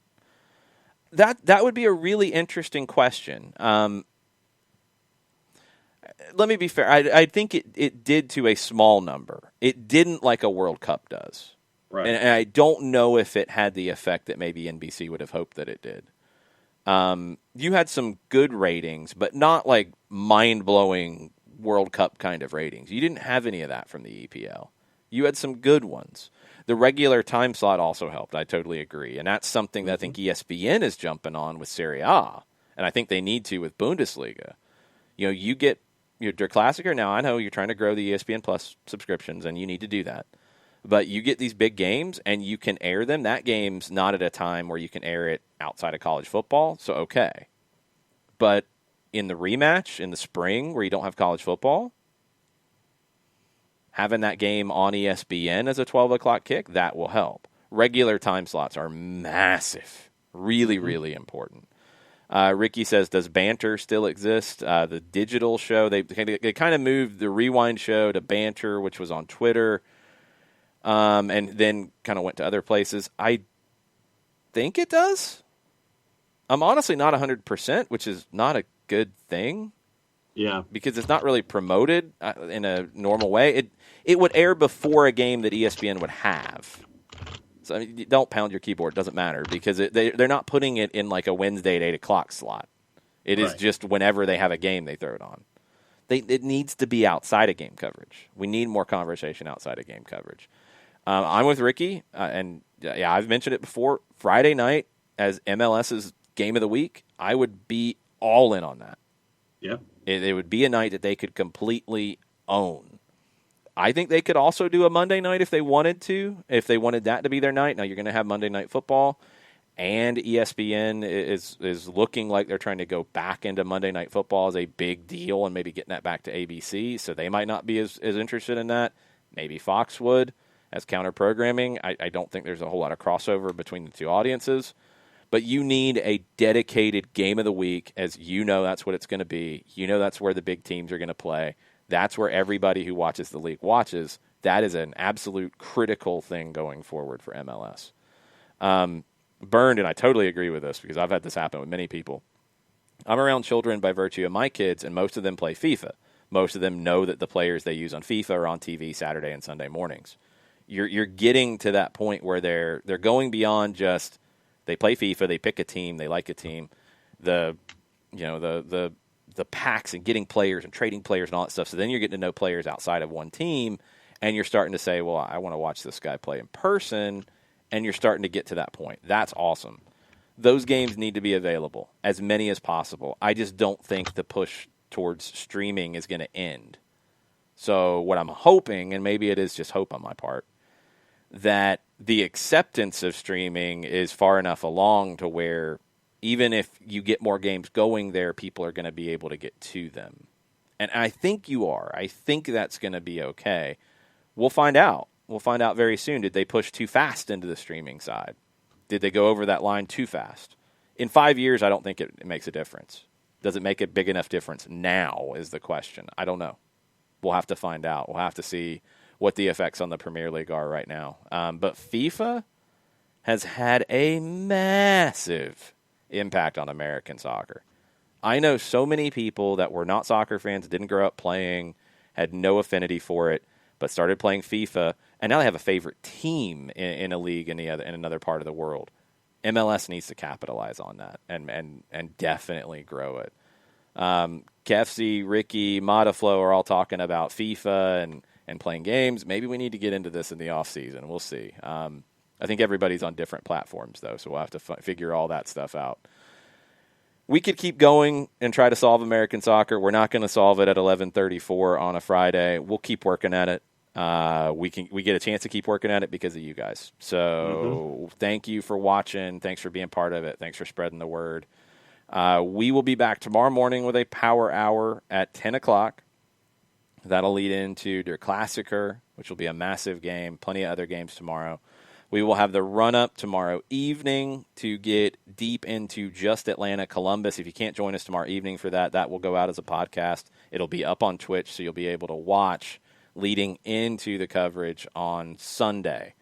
That would be a really interesting question. Let me be fair. I think it did to a small number. It didn't like a World Cup does. Right. And I don't know if it had the effect that maybe NBC would have hoped that it did. You had some good ratings, but not like mind-blowing World Cup kind of ratings. You didn't have any of that from the EPL. You had some good ones. The regular time slot also helped. I totally agree. And that's something that I think ESPN is jumping on with Serie A. And I think they need to with Bundesliga. You get your Klassiker. Now, I know you're trying to grow the ESPN Plus subscriptions, and you need to do that. But you get these big games, and you can air them. That game's not at a time where you can air it outside of college football, so okay. But in the rematch in the spring where you don't have college football, having that game on ESPN as a 12 o'clock kick, that will help. Regular time slots are massive. Really, really important. Ricky says, does Banter still exist? The digital show, they kind of moved the Rewind show to Banter, which was on Twitter, and then kind of went to other places. I think it does. I'm honestly not 100%, which is not a good thing. Yeah. Because it's not really promoted in a normal way. It would air before a game that ESPN would have. So don't pound your keyboard. It doesn't matter because they're not putting it in like a Wednesday at 8 o'clock slot. It is just whenever they have a game, they throw it on. It needs to be outside of game coverage. We need more conversation outside of game coverage. I'm with Ricky, and I've mentioned it before. Friday night as MLS's game of the week, I would be all in on that. Yeah. It would be a night that they could completely own. I think they could also do a Monday night if they wanted to, if they wanted that to be their night. Now, you're going to have Monday Night Football, and ESPN is looking like they're trying to go back into Monday Night Football as a big deal and maybe getting that back to ABC, so they might not be as interested in that. Maybe Fox would as counter-programming. I don't think there's a whole lot of crossover between the two audiences. But you need a dedicated game of the week, as you know that's what it's going to be. You know that's where the big teams are going to play. That's where everybody who watches the league watches. That is an absolute critical thing going forward for MLS. Burned, and I totally agree with this because I've had this happen with many people. I'm around children by virtue of my kids, and most of them play FIFA. Most of them know that the players they use on FIFA are on TV Saturday and Sunday mornings. You're getting to that point where they're going beyond just they play FIFA, they pick a team, they like a team. The packs and getting players and trading players and all that stuff. So then you're getting to know players outside of one team, and you're starting to say, well, I want to watch this guy play in person, and you're starting to get to that point. That's awesome. Those games need to be available, as many as possible. I just don't think the push towards streaming is going to end. So what I'm hoping, and maybe it is just hope on my part, that the acceptance of streaming is far enough along to where even if you get more games going there, people are going to be able to get to them. And I think you are. I think that's going to be okay. We'll find out. We'll find out very soon. Did they push too fast into the streaming side? Did they go over that line too fast? In 5 years, I don't think it makes a difference. Does it make a big enough difference now is the question. I don't know. We'll have to find out. We'll have to see what the effects on the Premier League are right now. But FIFA has had a massive impact on American soccer. I know so many people that were not soccer fans, didn't grow up playing, had no affinity for it, but started playing FIFA, and now they have a favorite team in a league in another part of the world. MLS needs to capitalize on that and definitely grow it. KFC, Ricky, Modaflow are all talking about FIFA and playing games. Maybe we need to get into this in the off season. We'll see. I think everybody's on different platforms, though, so we'll have to figure all that stuff out. We could keep going and try to solve American soccer. We're not going to solve it at 11:34 on a Friday. We'll keep working at it. We get a chance to keep working at it because of you guys. So Thank you for watching. Thanks for being part of it. Thanks for spreading the word. We will be back tomorrow morning with a power hour at 10 o'clock. That'll lead into their Klassiker, which will be a massive game. Plenty of other games tomorrow. We will have the run-up tomorrow evening to get deep into just Atlanta, Columbus. If you can't join us tomorrow evening for that, that will go out as a podcast. It'll be up on Twitch, so you'll be able to watch leading into the coverage on Sunday.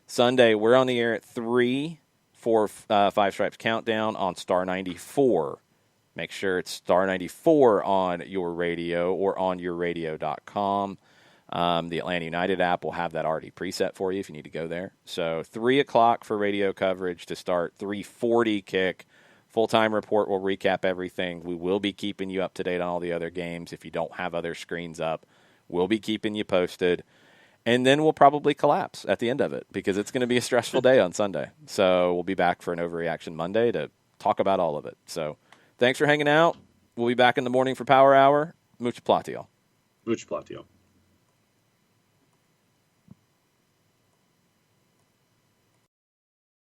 Sunday, we're on the air at 3 for Five Stripes Countdown on Star 94. Make sure it's Star 94 on your radio or on yourradio.com. The Atlanta United app will have that already preset for you if you need to go there. So 3 o'clock for radio coverage to start, 3:40 kick Full-time report will recap everything. We will be keeping you up to date on all the other games. If you don't have other screens up, we'll be keeping you posted. And then we'll probably collapse at the end of it because it's going to be a stressful day on Sunday. So we'll be back for an Overreaction Monday to talk about all of it. So thanks for hanging out. We'll be back in the morning for Power Hour. Mucho platio. Mucho platio.